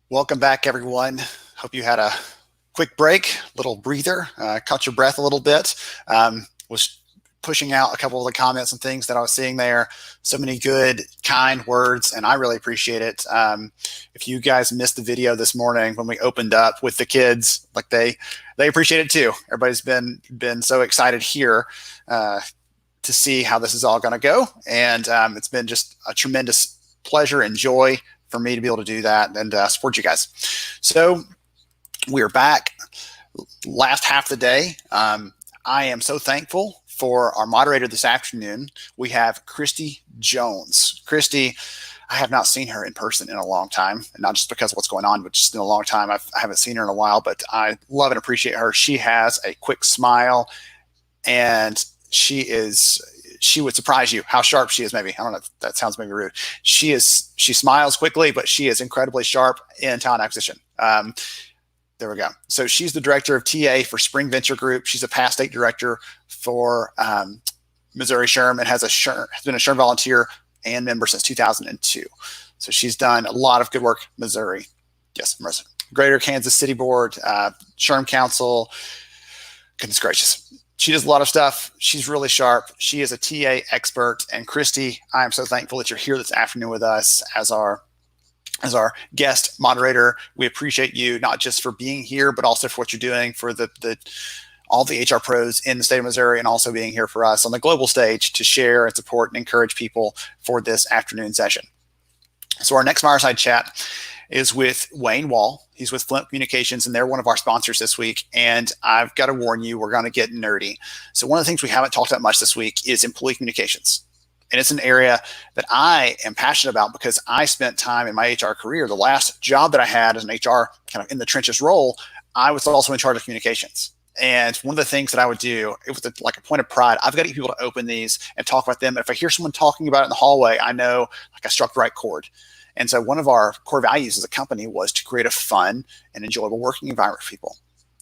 Welcome back, everyone. Hope you had a quick break, little breather, caught your breath a little bit. Was pushing out a couple of the comments and things that I was seeing there. So many good, kind words, and I really appreciate it. If you guys missed the video this morning when we opened up with the kids, like they appreciate it too. Everybody's been so excited here to see how this is all going to go, and it's been just a tremendous pleasure and joy for me to be able to do that and support you guys. So we're back last half of the day. I am so thankful for our moderator this afternoon. We have Christy Jones. Christy, I have not seen her in person in a long time, and not just because of what's going on, but just in a long time. I haven't seen her in a while, but I love and appreciate her. She has a quick smile, and she would surprise you how sharp she is. Maybe, I don't know if that sounds maybe rude. She smiles quickly, but she is incredibly sharp in talent acquisition. There we go. So she's the director of TA for Spring Venture Group. She's a past state director for Missouri SHRM and has been a SHRM volunteer and member since 2002. So she's done a lot of good work. Missouri, yes, Greater Kansas City Board, SHRM Council. Goodness gracious. She does a lot of stuff. She's really sharp. She is a TA expert. And Christy, I am so thankful that you're here this afternoon with us as our guest moderator. We appreciate you not just for being here, but also for what you're doing for all the HR pros in the state of Missouri, and also being here for us on the global stage to share and support and encourage people for this afternoon session. So our next fireside chat is with Wayne Wall. He's with Flint Communications, and they're one of our sponsors this week. And I've got to warn you, we're going to get nerdy. So one of the things we haven't talked about much this week is employee communications. And it's an area that I am passionate about because I spent time in my HR career. The last job that I had as an HR kind of in the trenches role, I was also in charge of communications. And one of the things that I would do, it was like a point of pride. I've got to get people to open these and talk about them. If I hear someone talking about it in the hallway, I know like I struck the right chord. And so one of our core values as a company was to create a fun and enjoyable working environment for people.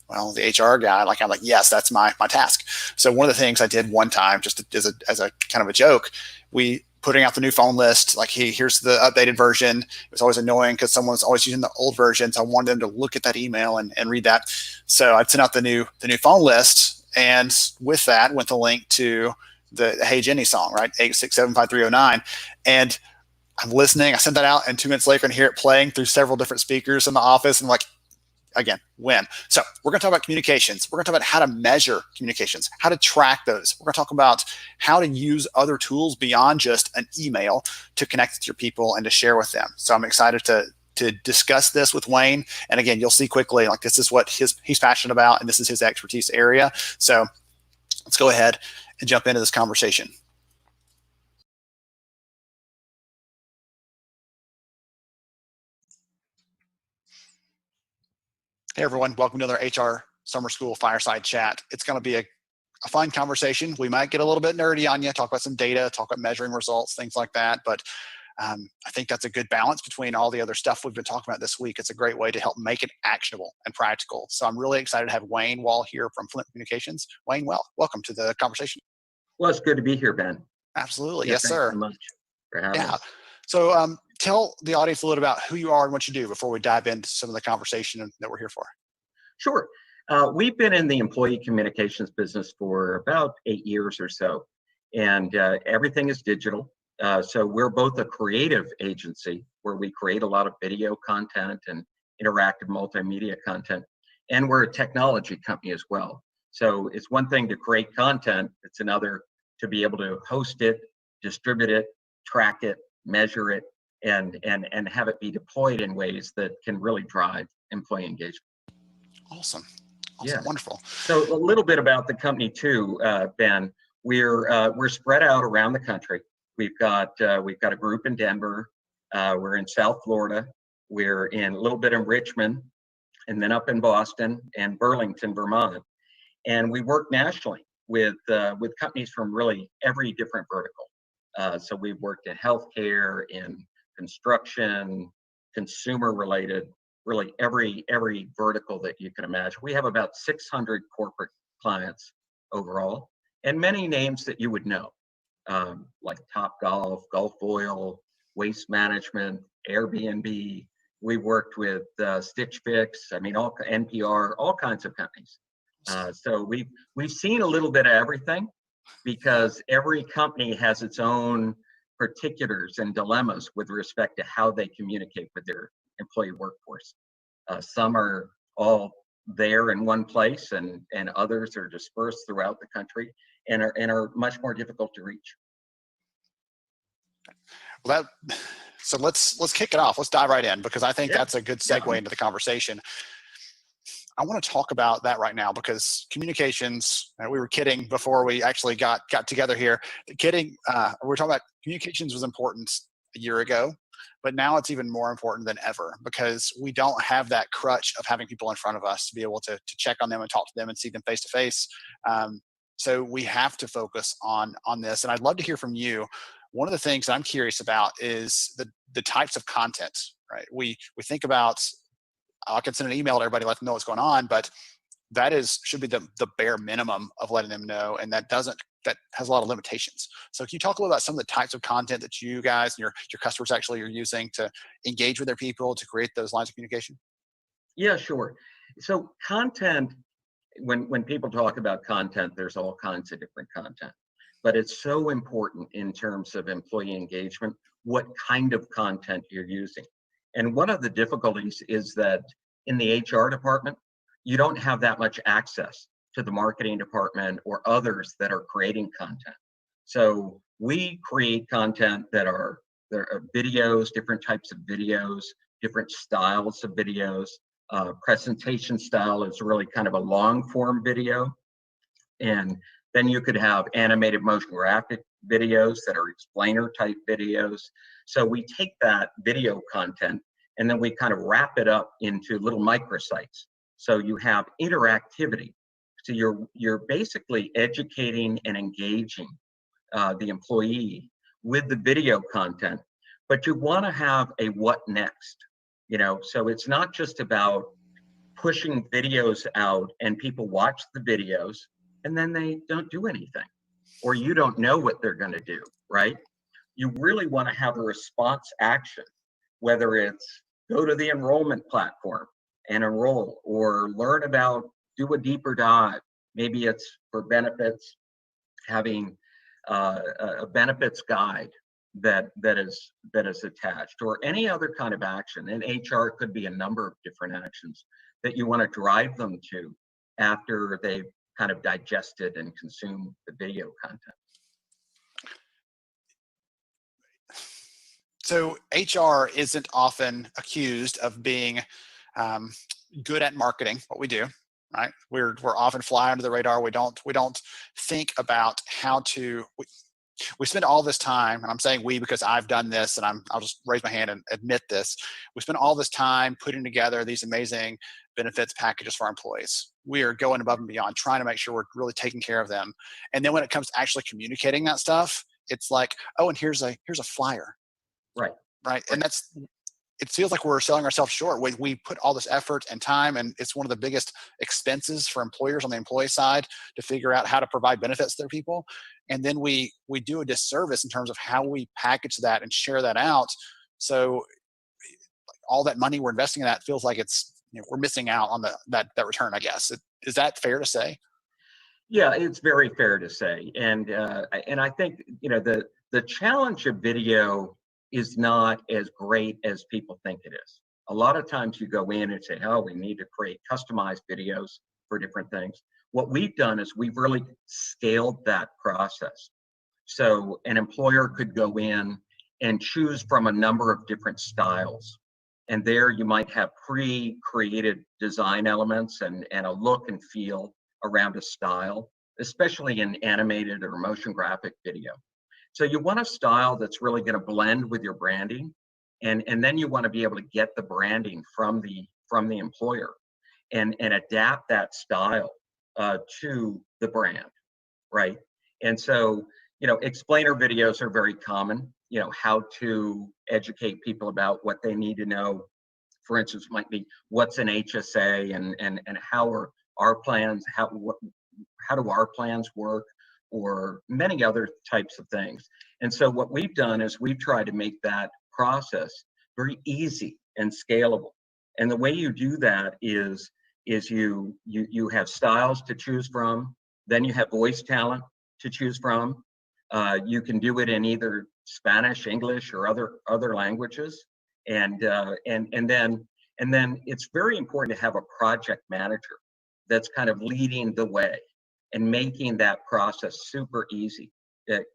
Well, the HR guy, I'm like, yes, that's my task. So one of the things I did one time, just as a kind of a joke, we putting out the new phone list, like, hey, here's the updated version. It was always annoying because someone's always using the old version. So I wanted them to look at that email and read that. So I'd send out the new phone list. And with that went the link to the Hey Jenny song, right? 8675309. And I'm listening. I sent that out, and 2 minutes later, I can hear it playing through several different speakers in the office. And like, again, win. So we're going to talk about communications. We're going to talk about how to measure communications, how to track those. We're going to talk about how to use other tools beyond just an email to connect with your people and to share with them. So I'm excited to discuss this with Wayne. And again, you'll see quickly, like, this is what he's passionate about, and this is his expertise area. So let's go ahead and jump into this conversation. Hey everyone, welcome to another HR Summer School Fireside Chat. It's going to be a fun conversation. We might get a little bit nerdy on you, talk about some data, talk about measuring results, things like that. But I think that's a good balance between all the other stuff we've been talking about this week. It's a great way to help make it actionable and practical. So I'm really excited to have Wayne Wall here from Flint Communications. Wayne, welcome to the conversation. Well, it's good to be here, Ben. Absolutely. Yeah, yes, sir. Thanks so much for having us. So tell the audience a little about who you are and what you do before we dive into some of the conversation that we're here for. Sure. We've been in the employee communications business for about 8 years or so, and everything is digital. So we're both a creative agency where we create a lot of video content and interactive multimedia content, and we're a technology company as well. So it's one thing to create content, it's another to be able to host it, distribute it, track it, measure it, and have it be deployed in ways that can really drive employee engagement. Awesome. Yeah. Wonderful. So a little bit about the company too, Ben. We're spread out around the country. We've got a group in Denver. We're in South Florida. We're in a little bit in Richmond, and then up in Boston and Burlington, Vermont. And we work nationally with companies from really every different vertical. So we've worked in healthcare, in construction, consumer related, really every vertical that you can imagine. We have about 600 corporate clients overall, and many names that you would know, like Topgolf, Gulf Oil, Waste Management, Airbnb. We worked with Stitch Fix. I mean, all NPR, all kinds of companies. So we've seen a little bit of everything, because every company has its own particulars and dilemmas with respect to how they communicate with their employee workforce. Some are all there in one place, and others are dispersed throughout the country and are much more difficult to reach. Well, so let's kick it off. Let's dive right in, because I think that's a good segue into the conversation. I want to talk about that right now, because communications, we were kidding before we actually got together here. We're talking about communications was important a year ago, but now it's even more important than ever, because we don't have that crutch of having people in front of us to be able to check on them and talk to them and see them face to face. So we have to focus on this. And I'd love to hear from you. One of the things that I'm curious about is the types of content, right? We think about, I can send an email to everybody, let them know what's going on, but that should be the bare minimum of letting them know, and that has a lot of limitations. So can you talk a little about some of the types of content that you guys and your customers actually are using to engage with their people, to create those lines of communication? Yeah, sure. So content, when people talk about content, there's all kinds of different content, but it's so important in terms of employee engagement, what kind of content you're using. And one of the difficulties is that in the HR department, you don't have that much access to the marketing department or others that are creating content. So we create content there are videos, different types of videos, different styles of videos. Presentation style is really kind of a long form video. And then you could have animated motion graphic videos that are explainer type videos. So we take that video content and then we kind of wrap it up into little microsites. So you have interactivity. So you're basically educating and engaging the employee with the video content, but you want to have a what next, so it's not just about pushing videos out and people watch the videos and then they don't do anything, or you don't know what they're going to do, right? You really want to have a response action, whether it's go to the enrollment platform and enroll, or learn about, do a deeper dive. Maybe it's for benefits, having a benefits guide that is attached, or any other kind of action. And HR could be a number of different actions that you want to drive them to after they've kind of digested and consumed the video content. So HR isn't often accused of being good at marketing what we do, right? We're often fly under the radar. We don't think about how to. We spend all this time, and I'm saying we because I've done this, and I'll just raise my hand and admit this. We spend all this time putting together these amazing benefits packages for our employees. We are going above and beyond, trying to make sure we're really taking care of them. And then when it comes to actually communicating that stuff, it's like, oh, and here's a flyer. Right. And it feels like we're selling ourselves short. We put all this effort and time, and it's one of the biggest expenses for employers on the employee side to figure out how to provide benefits to their people. And then we do a disservice in terms of how we package that and share that out. So all that money we're investing in that feels like it's, we're missing out on that return, I guess. Is that fair to say? Yeah, it's very fair to say. And I think, the challenge of video is not as great as people think it is. A lot of times you go in and say, oh, we need to create customized videos for different things. What we've done is we've really scaled that process. So an employer could go in and choose from a number of different styles. And there you might have pre-created design elements and a look and feel around a style, especially in animated or motion graphic video. So you want a style that's really going to blend with your branding, and then you want to be able to get the branding from the employer and adapt that style to the brand, right? And so, explainer videos are very common, how to educate people about what they need to know. For instance, might be what's an HSA and how are our plans, how do our plans work, or many other types of things. And so what we've done is we've tried to make that process very easy and scalable. And the way you do that is you have styles to choose from, then you have voice talent to choose from. You can do it in either Spanish, English, or other languages. And then it's very important to have a project manager that's kind of leading the way and making that process super easy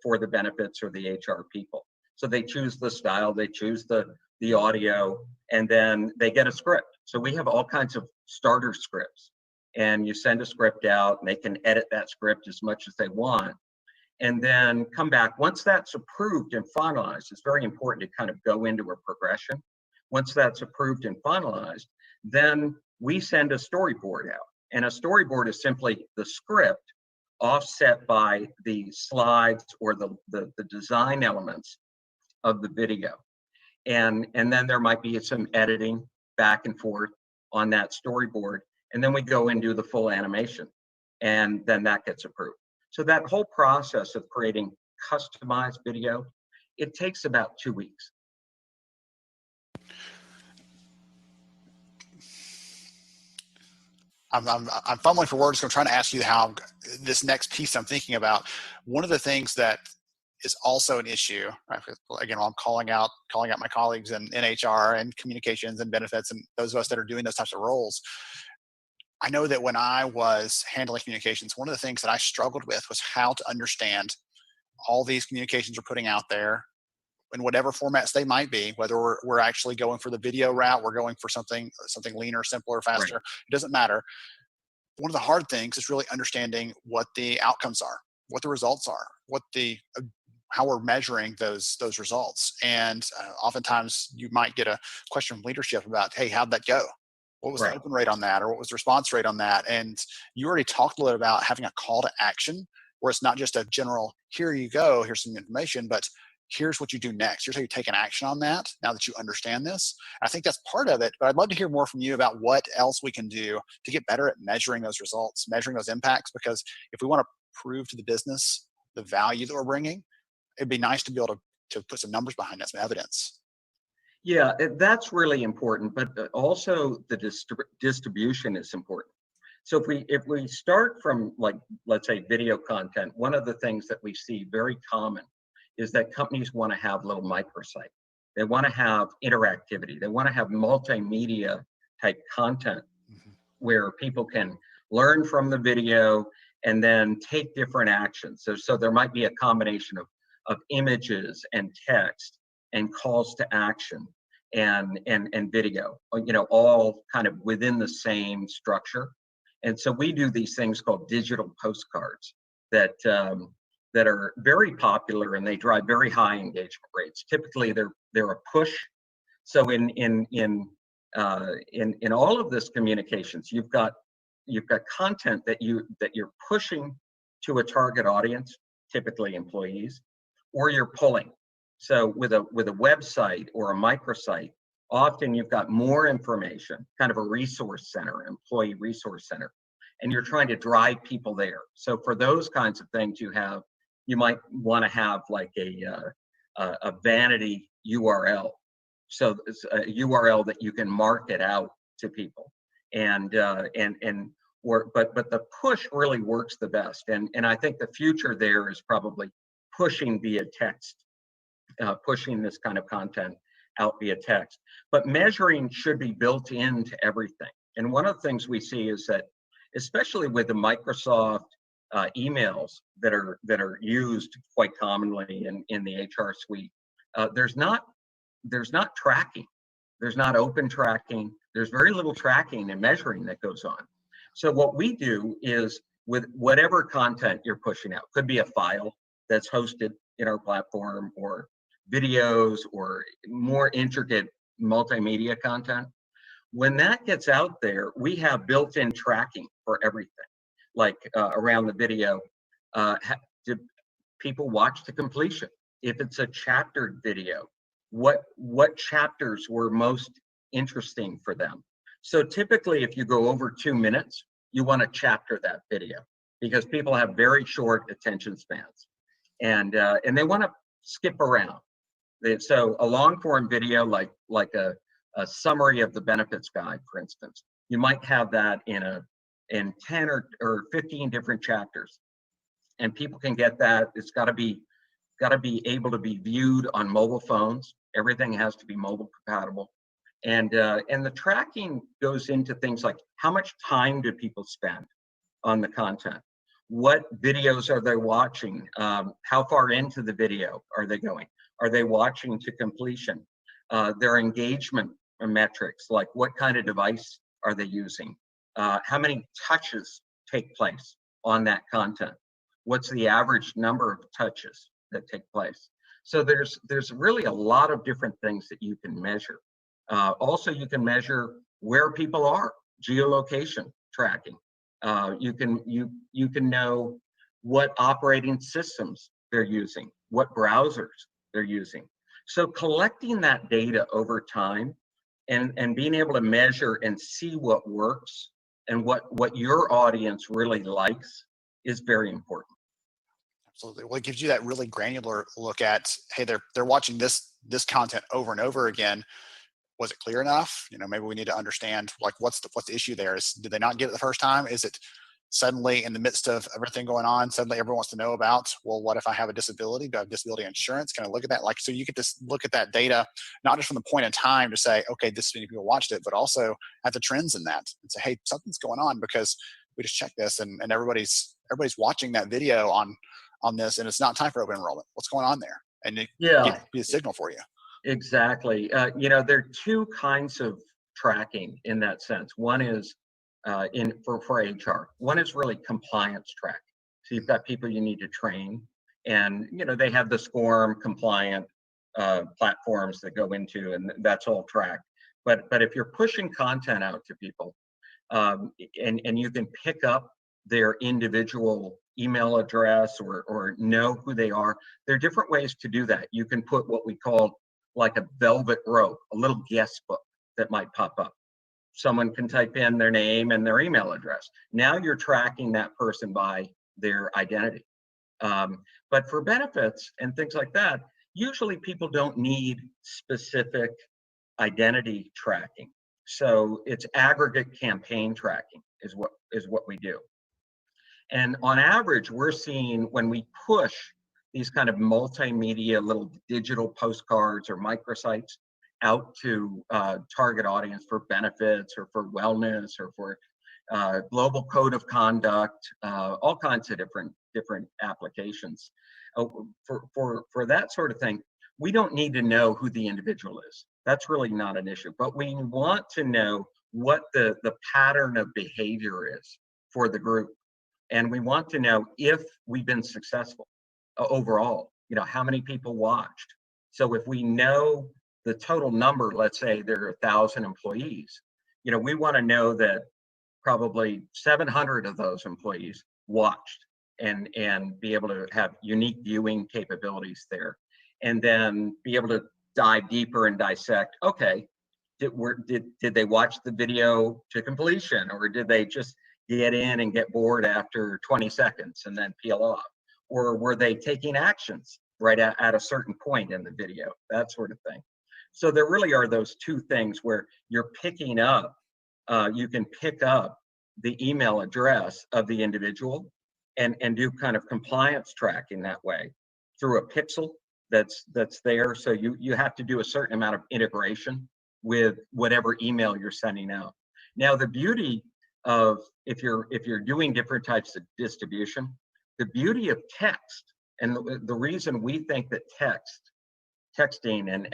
for the benefits or the HR people. So they choose the style, they choose the audio, and then they get a script. So we have all kinds of starter scripts, and you send a script out and they can edit that script as much as they want, and then come back. Once that's approved and finalized, it's very important to kind of go into a progression. Once that's approved and finalized, then we send a storyboard out. And a storyboard is simply the script offset by the slides or the design elements of the video. And then there might be some editing back and forth on that storyboard. and then we go and do the full animation, and then that gets approved. So that whole process of creating customized video, it takes about 2 weeks. I'm fumbling for words. I'm trying to ask you how this next piece I'm thinking about. One of the things that is also an issue, right? Again, I'm calling out my colleagues in HR and communications and benefits and those of us that are doing those types of roles. I know that when I was handling communications, one of the things that I struggled with was how to understand all these communications we're putting out there in whatever formats they might be, whether we're actually going for the video route, we're going for something leaner, simpler, faster, Right. it doesn't matter. One of the hard things is really understanding what the outcomes are, what the results are, how we're measuring those results. And oftentimes you might get a question from leadership about, hey, how'd that go? What was the Right. open rate on that? Or what was the response rate on that? And you already talked a little bit about having a call to action where it's not just a general, here you go, here's some information, but here's what you do next. Here's how you take an action on that now that you understand this. I think that's part of it, but I'd love to hear more from you about what else we can do to get better at measuring those results, measuring those impacts, because if we want to prove to the business the value that we're bringing, it'd be nice to be able to put some numbers behind that, some evidence. Yeah, that's really important, but also the distribution is important. So if we start from, like, let's say video content, one of the things that we see very common is that companies want to have little microsite. They want to have interactivity. They want to have multimedia type content where people can learn from the video and then take different actions. So there might be a combination of images and text and calls to action and video, all kind of within the same structure. And so we do these things called digital postcards that are very popular, and they drive very high engagement rates. Typically, they're a push. So in all of this communications, you've got content that you're pushing to a target audience, typically employees, or you're pulling. So with a website or a microsite, often you've got more information, kind of a resource center, employee resource center, and you're trying to drive people there. So for those kinds of things, you might want to have like a vanity URL. So it's a URL that you can market out to people, but the push really works the best. And I think the future there is probably pushing via text, pushing this kind of content out via text. But measuring should be built into everything. And one of the things we see is that, especially with the Microsoft emails that are used quite commonly in the HR suite, there's not tracking. There's not open tracking. There's very little tracking and measuring that goes on. So what we do is, with whatever content you're pushing out, could be a file that's hosted in our platform, or videos, or more intricate multimedia content. When that gets out there, we have built-in tracking for everything. Like around the video, did people watch to completion? If it's a chaptered video, what chapters were most interesting for them? So typically, if you go over 2 minutes, you want to chapter that video, because people have very short attention spans, and they want to skip around. So a long form video, like a summary of the benefits guide, for instance, you might have that in 10 or 15 different chapters, and people can get that. It's got to be able to be viewed on mobile phones. Everything has to be mobile compatible, and the tracking goes into things like, how much time do people spend on the content? What videos are they watching? How far into the video are they going? Are they watching to completion? Their engagement metrics, like what kind of device are they using? How many touches take place on that content? What's the average number of touches that take place? So there's really a lot of different things that you can measure. Also, you can measure where people are, geolocation tracking. You can know what operating systems they're using, what browsers they're using. So collecting that data over time and being able to measure and see what works and what your audience really likes is very important. Absolutely. Well, it gives you that really granular look at, hey, they're watching this content over and over again. Was it clear enough? Maybe we need to understand, like, what's the issue there? Did they not get it the first time? Is it suddenly, in the midst of everything going on, suddenly everyone wants to know about, well, what if I have a disability? Do I have disability insurance? Can I look at that? Like, so you get to look at that data, not just from the point in time to say, okay, this many people watched it, but also at the trends in that and say, hey, something's going on because we just checked this, and everybody's watching that video on this, and it's not time for open enrollment. What's going on there? And it Yeah, can be a signal for you. exactly. There are two kinds of tracking in that sense. One is for HR. One is really compliance tracking. So you've got people you need to train, and they have the SCORM compliant platforms that go into, and that's all tracked. But if you're pushing content out to people, and you can pick up their individual email address or know who they are, there are different ways to do that. You can put what we call like a velvet rope, a little guest book that might pop up. Someone can type in their name and their email address. Now you're tracking that person by their identity. But for benefits and things like that, usually people don't need specific identity tracking. So it's aggregate campaign tracking is what we do. And on average, we're seeing when we push these kind of multimedia little digital postcards or microsites out to target audience for benefits or for wellness or for global code of conduct, all kinds of different applications. For that sort of thing, we don't need to know who the individual is. That's really not an issue. But we want to know what the pattern of behavior is for the group. And we want to know if we've been successful overall, how many people watched. So if we know the total number, let's say there are 1,000 employees, we want to know that probably 700 of those employees watched and be able to have unique viewing capabilities there. And then be able to dive deeper and dissect, okay, did they watch the video to completion, or did they just get in and get bored after 20 seconds and then peel off? Or were they taking actions right at a certain point in the video, that sort of thing. So there really are those two things where you're picking up, you can pick up the email address of the individual and do kind of compliance tracking that way through a pixel that's there. So you have to do a certain amount of integration with whatever email you're sending out. Now, the beauty of if you're doing different types of distribution, the beauty of text, and the reason we think that texting and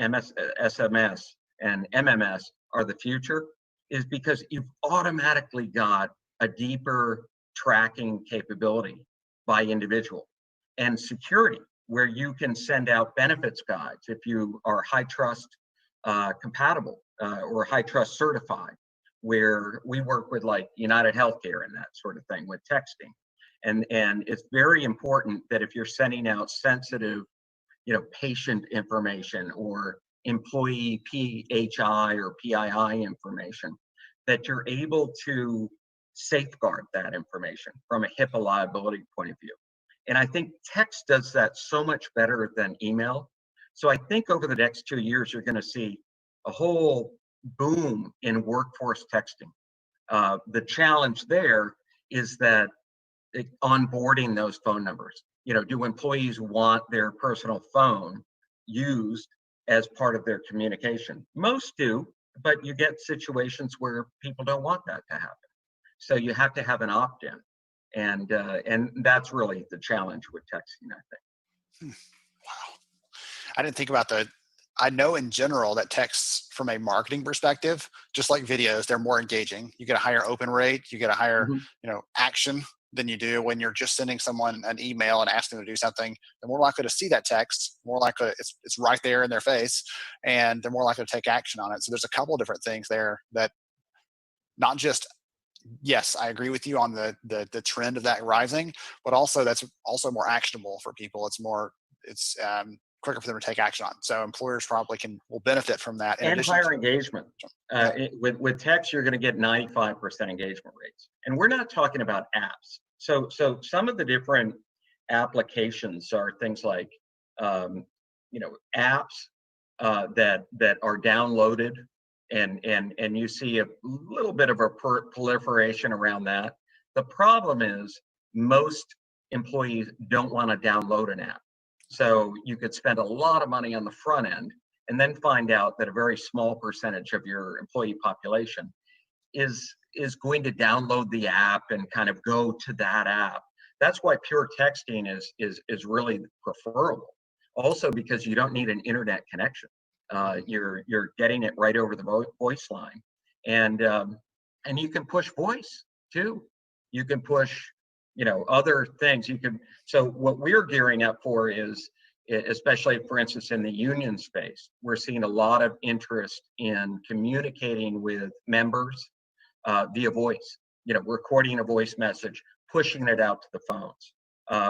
SMS and MMS are the future is because you've automatically got a deeper tracking capability by individual, and security, where you can send out benefits guides if you are high trust compatible or high trust certified, where we work with like United Healthcare and that sort of thing with texting. And it's very important that if you're sending out sensitive, patient information or employee PHI or PII information, that you're able to safeguard that information from a HIPAA liability point of view. And I think text does that so much better than email. So I think over the next 2 years, you're going to see a whole boom in workforce texting. The challenge there is that onboarding those phone numbers. Do employees want their personal phone used as part of their communication? Most do, but you get situations where people don't want that to happen. So you have to have an opt-in, and that's really the challenge with texting, I think. Wow. I didn't think about I know in general that texts from a marketing perspective, just like videos, they're more engaging. You get a higher open rate, you get a higher, action than you do when you're just sending someone an email and asking them to do something. They're more likely to see that text, more likely it's right there in their face, and they're more likely to take action on it. So there's a couple of different things there that not just, yes, I agree with you on the trend of that rising, but also that's also more actionable for people. It's quicker for them to take action on. So employers probably will benefit from that. And higher engagement. With text, you're going to get 95% engagement rates. And we're not talking about apps. So some of the different applications are things like, apps that are downloaded, and you see a little bit of a proliferation around that. The problem is most employees don't want to download an app. So you could spend a lot of money on the front end and then find out that a very small percentage of your employee population is going to download the app and kind of go to that app. That's why pure texting is really preferable. Also because you don't need an internet connection. You're getting it right over the voice line, and you can push voice too. You can push, other things. So what we're gearing up for is, especially for instance in the union space, we're seeing a lot of interest in communicating with members via voice. Recording a voice message, pushing it out to the phones.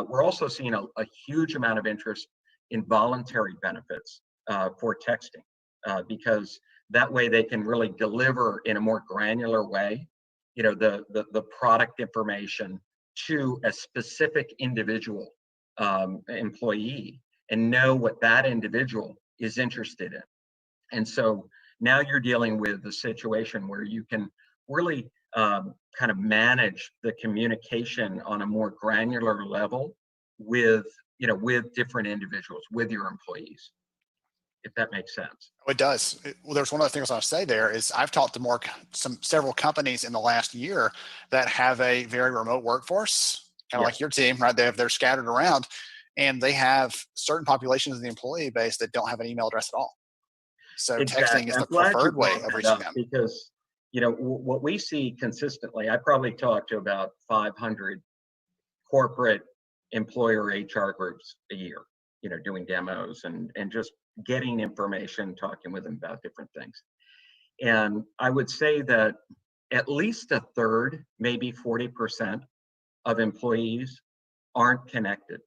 We're also seeing a huge amount of interest in voluntary benefits for texting, because that way they can really deliver in a more granular way, the product information to a specific individual employee and know what that individual is interested in. And so now you're dealing with a situation where you can really kind of manage the communication on a more granular level with different individuals, with your employees, if that makes sense. It does. Well, there's one of the things I'll say there is I've talked to several companies in the last year that have a very remote workforce, kind of like your team, right? They're scattered around, and they have certain populations of the employee base that don't have an email address at all. So texting is the preferred way of reaching them. Because what we see consistently, I probably talk to about 500 corporate employer HR groups a year, doing demos and just getting information, talking with them about different things. And I would say that at least a third, maybe 40% of employees aren't connected.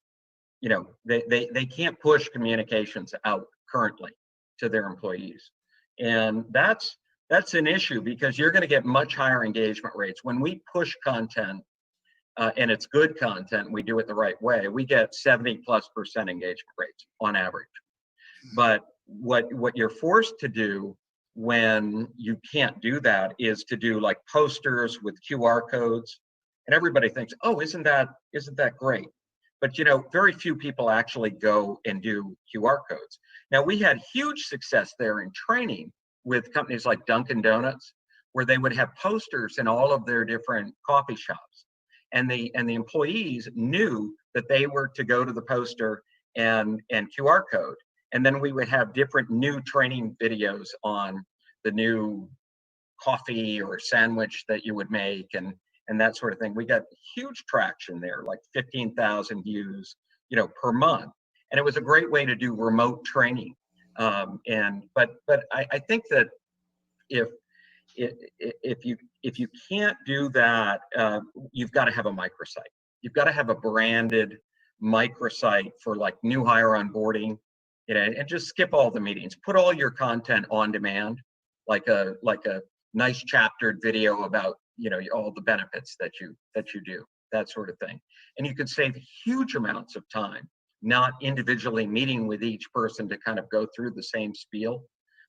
They can't push communications out currently to their employees. And that's an issue, because you're going to get much higher engagement rates. When we push content, and it's good content, we do it the right way, we get 70+% engagement rates on average. But what you're forced to do when you can't do that is to do like posters with QR codes. And everybody thinks, oh, isn't that great? But very few people actually go and do QR codes. Now, we had huge success there in training with companies like Dunkin' Donuts, where they would have posters in all of their different coffee shops. And the employees knew that they were to go to the poster and QR code. And then we would have different new training videos on the new coffee or sandwich that you would make and that sort of thing. We got huge traction there, like 15,000 views, per month. And it was a great way to do remote training. But I think that if you can't do that, you've got to have a microsite. You've got to have a branded microsite for like new hire onboarding, and just skip all the meetings. Put all your content on demand, like a nice chaptered video about all the benefits that you do, that sort of thing. And you could save huge amounts of time, not individually meeting with each person to kind of go through the same spiel,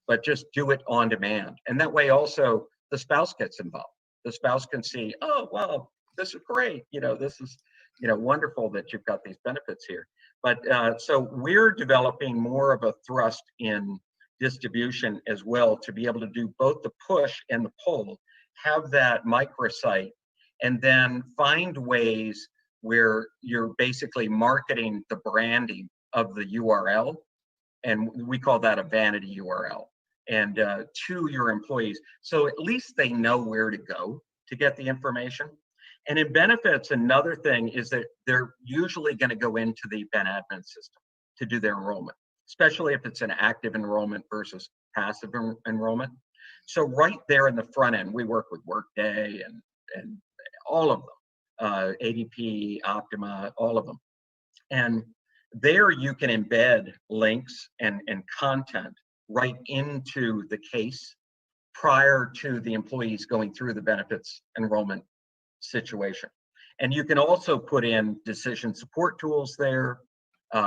but just do it on demand. And that way also the spouse gets involved. The spouse can see, oh, well, this is great. This is, wonderful that you've got these benefits here. But so we're developing more of a thrust in distribution as well, to be able to do both the push and the pull, have that microsite, and then find ways where you're basically marketing the branding of the URL. And we call that a vanity URL, and to your employees. So at least they know where to go to get the information. And in benefits, another thing is that they're usually going to go into the Ben admin system to do their enrollment, especially if it's an active enrollment versus passive enrollment. So right there in the front end, we work with Workday and all of them, ADP, Optima, all of them. And There you can embed links and content right into the case prior to the employees going through the benefits enrollment situation. And you can also put in decision support tools there,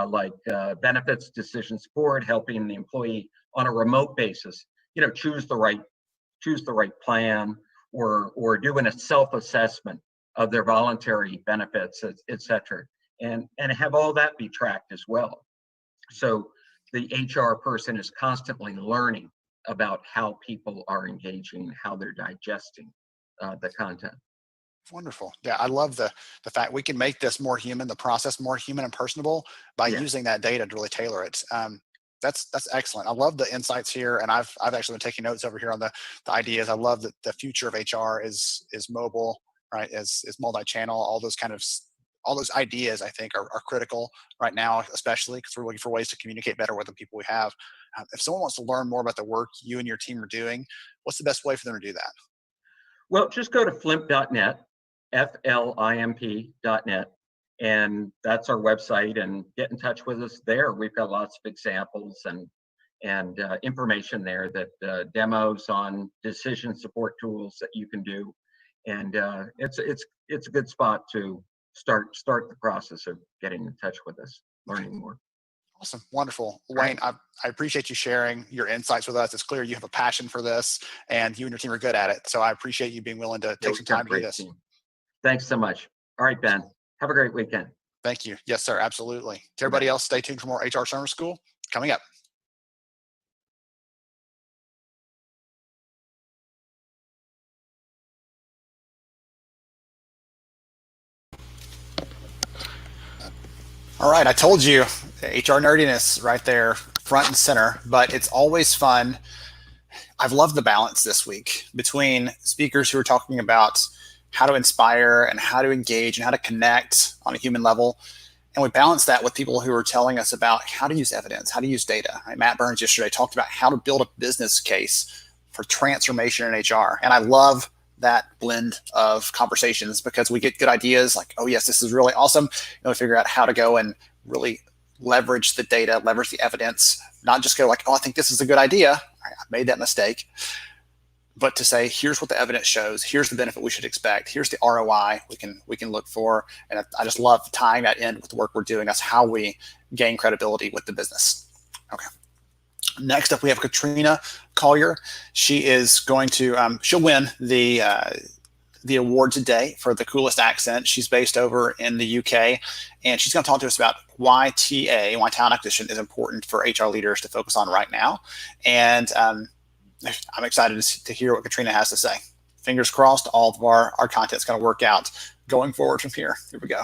like benefits decision support, helping the employee on a remote basis, choose the right plan, or doing a self-assessment of their voluntary benefits, et cetera, and have all that be tracked as well. So the HR person is constantly learning about how people are engaging, how they're digesting the content. Wonderful. Yeah, I love the fact we can make this more human, the process more human and personable by using that data to really tailor it. That's excellent. I love the insights here, and I've actually been taking notes over here on the ideas. I love that the future of HR is mobile, right? Is multi-channel. All those ideas I think are critical right now, especially because we're looking for ways to communicate better with the people we have. If someone wants to learn more about the work you and your team are doing, what's the best way for them to do that? Well, just go to flimp.net, FLIMP.net, and that's our website, and get in touch with us there. We've got lots of examples and information there, that demos on decision support tools that you can do, and it's a good spot to start the process of getting in touch with us, learning more. Awesome. Wonderful. Wayne, I appreciate you sharing your insights with us. It's clear you have a passion for this, and you and your team are good at it. So I appreciate you being willing to take some time to do this. Team. Thanks so much. All right, Ben. Have a great weekend. Thank you. Yes, sir. Absolutely. To everybody else, stay tuned for more HR Summer School coming up. All right, I told you, HR nerdiness right there, front and center, but it's always fun. I've loved the balance this week between speakers who are talking about how to inspire and how to engage and how to connect on a human level. And we balance that with people who are telling us about how to use evidence, how to use data. Matt Burns yesterday talked about how to build a business case for transformation in HR. And I love that blend of conversations because we get good ideas like, oh yes, this is really awesome. We figure out how to go and really leverage the data, leverage the evidence, not just go like, oh, I think this is a good idea. I made that mistake. But to say, here's what the evidence shows, here's the benefit we should expect, here's the ROI we can look for. And I just love tying that in with the work we're doing. That's how we gain credibility with the business. Okay. Next up, we have Katrina Collier. She is going to, she'll win the award today for the coolest accent. She's based over in the UK, and she's going to talk to us about why talent acquisition is important for HR leaders to focus on right now. And I'm excited to hear what Katrina has to say. Fingers crossed, all of our content's going to work out going forward from here. Here we go.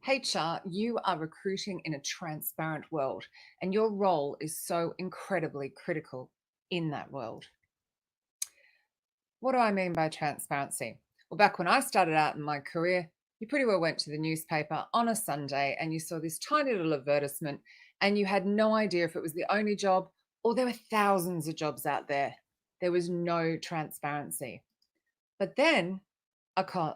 HR, you are recruiting in a transparent world, and your role is so incredibly critical in that world. What do I mean by transparency? Well, back when I started out in my career, you pretty well went to the newspaper on a Sunday and you saw this tiny little advertisement and you had no idea if it was the only job or there were thousands of jobs out there. There was no transparency. But then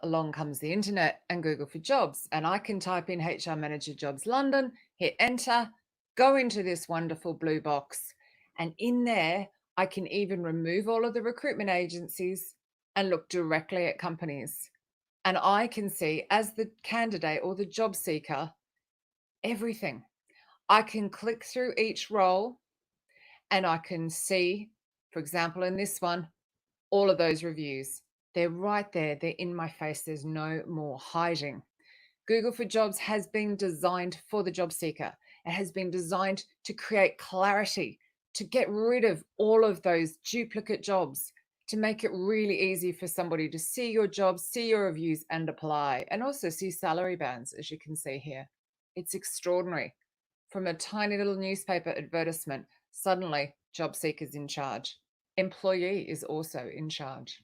along comes the internet and Google for jobs, and I can type in HR Manager Jobs London, hit enter, go into this wonderful blue box, and in there I can even remove all of the recruitment agencies and look directly at companies. And I can see, as the candidate or the job seeker, everything. I can click through each role and I can see, for example, in this one, all of those reviews. They're right there. They're in my face. There's no more hiding. Google for Jobs has been designed for the job seeker. It has been designed to create clarity, to get rid of all of those duplicate jobs, to make it really easy for somebody to see your jobs, see your reviews and apply, and also see salary bands, as you can see here. It's extraordinary. From a tiny little newspaper advertisement, suddenly job seeker's in charge. Employee is also in charge.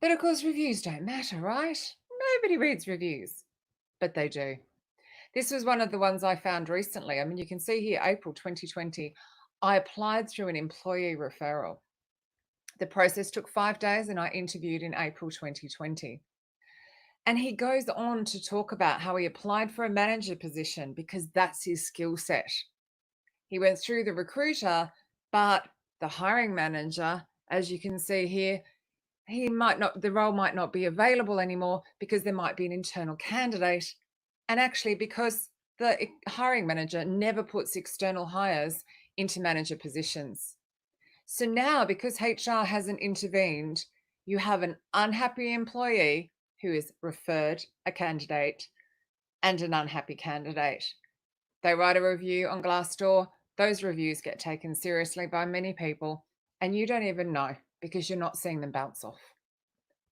But of course, reviews don't matter, right? Nobody reads reviews, but they do. This was one of the ones I found recently. I mean, you can see here, April 2020, I applied through an employee referral. The process took 5 days and I interviewed in April 2020. And he goes on to talk about how he applied for a manager position because that's his skill set. He went through the recruiter, but the hiring manager, as you can see here, the role might not be available anymore because there might be an internal candidate. And actually, because the hiring manager never puts external hires into manager positions. So now, because HR hasn't intervened, you have an unhappy employee who is referred a candidate and an unhappy candidate. They write a review on Glassdoor. Those reviews get taken seriously by many people, and you don't even know because you're not seeing them bounce off.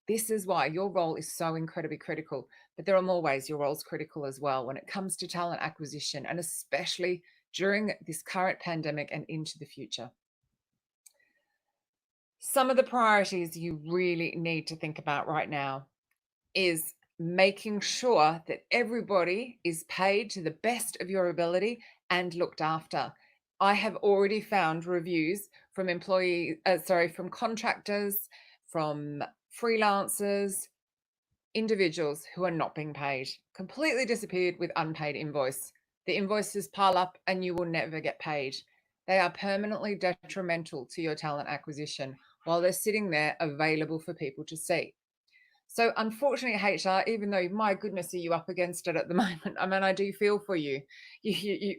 This is why your role is so incredibly critical, but there are more ways your role is critical as well when it comes to talent acquisition, and especially during this current pandemic and into the future. Some of the priorities you really need to think about right now is making sure that everybody is paid to the best of your ability and looked after. I have already found reviews from from contractors, from freelancers, individuals who are not being paid, completely disappeared with unpaid invoice. The invoices pile up and you will never get paid. They are permanently detrimental to your talent acquisition while they're sitting there available for people to see. So unfortunately, HR, even though, my goodness, are you up against it at the moment? I mean, I do feel for you.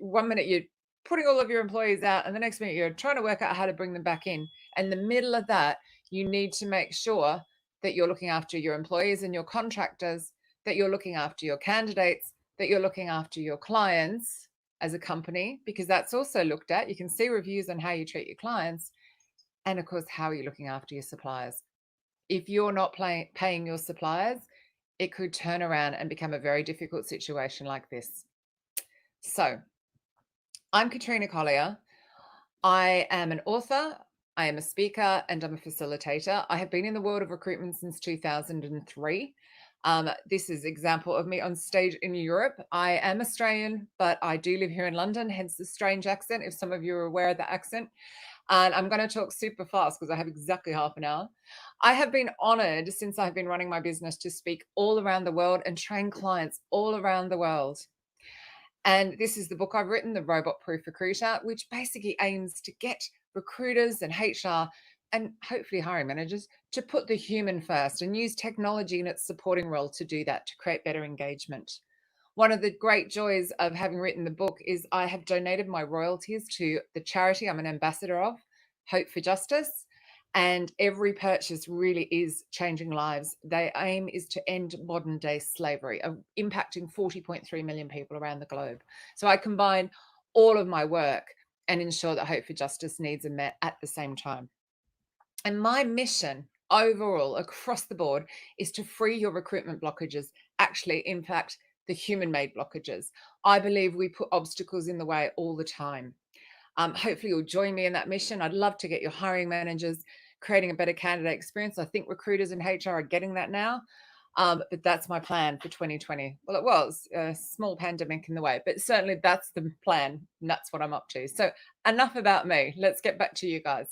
One minute you're putting all of your employees out and the next minute you're trying to work out how to bring them back in. And in the middle of that, you need to make sure that you're looking after your employees and your contractors, that you're looking after your candidates, that you're looking after your clients as a company, because that's also looked at. You can see reviews on how you treat your clients. And of course, how are you looking after your suppliers? If you're not paying your suppliers, it could turn around and become a very difficult situation like this. So I'm Katrina Collier. I am an author, I am a speaker, and I'm a facilitator. I have been in the world of recruitment since 2003. This is an example of me on stage in Europe. I am Australian, but I do live here in London, hence the strange accent, if some of you are aware of the accent. And I'm going to talk super fast because I have exactly half an hour. I have been honored since I've been running my business to speak all around the world and train clients all around the world. And this is the book I've written, The Robot Proof Recruiter, which basically aims to get recruiters and HR and hopefully hiring managers to put the human first and use technology in its supporting role to do that, to create better engagement. One of the great joys of having written the book is I have donated my royalties to the charity I'm an ambassador of, Hope for Justice. And every purchase really is changing lives. Their aim is to end modern day slavery, impacting 40.3 million people around the globe. So I combine all of my work and ensure that Hope for Justice needs are met at the same time. And my mission overall across the board is to free your recruitment blockages. Actually, in fact, the human-made blockages. I believe we put obstacles in the way all the time. Hopefully you'll join me in that mission. I'd love to get your hiring managers creating a better candidate experience. I think recruiters and HR are getting that now, but that's my plan for 2020. Well, it was a small pandemic in the way, but certainly that's the plan and that's what I'm up to. So enough about me. Let's get back to you guys.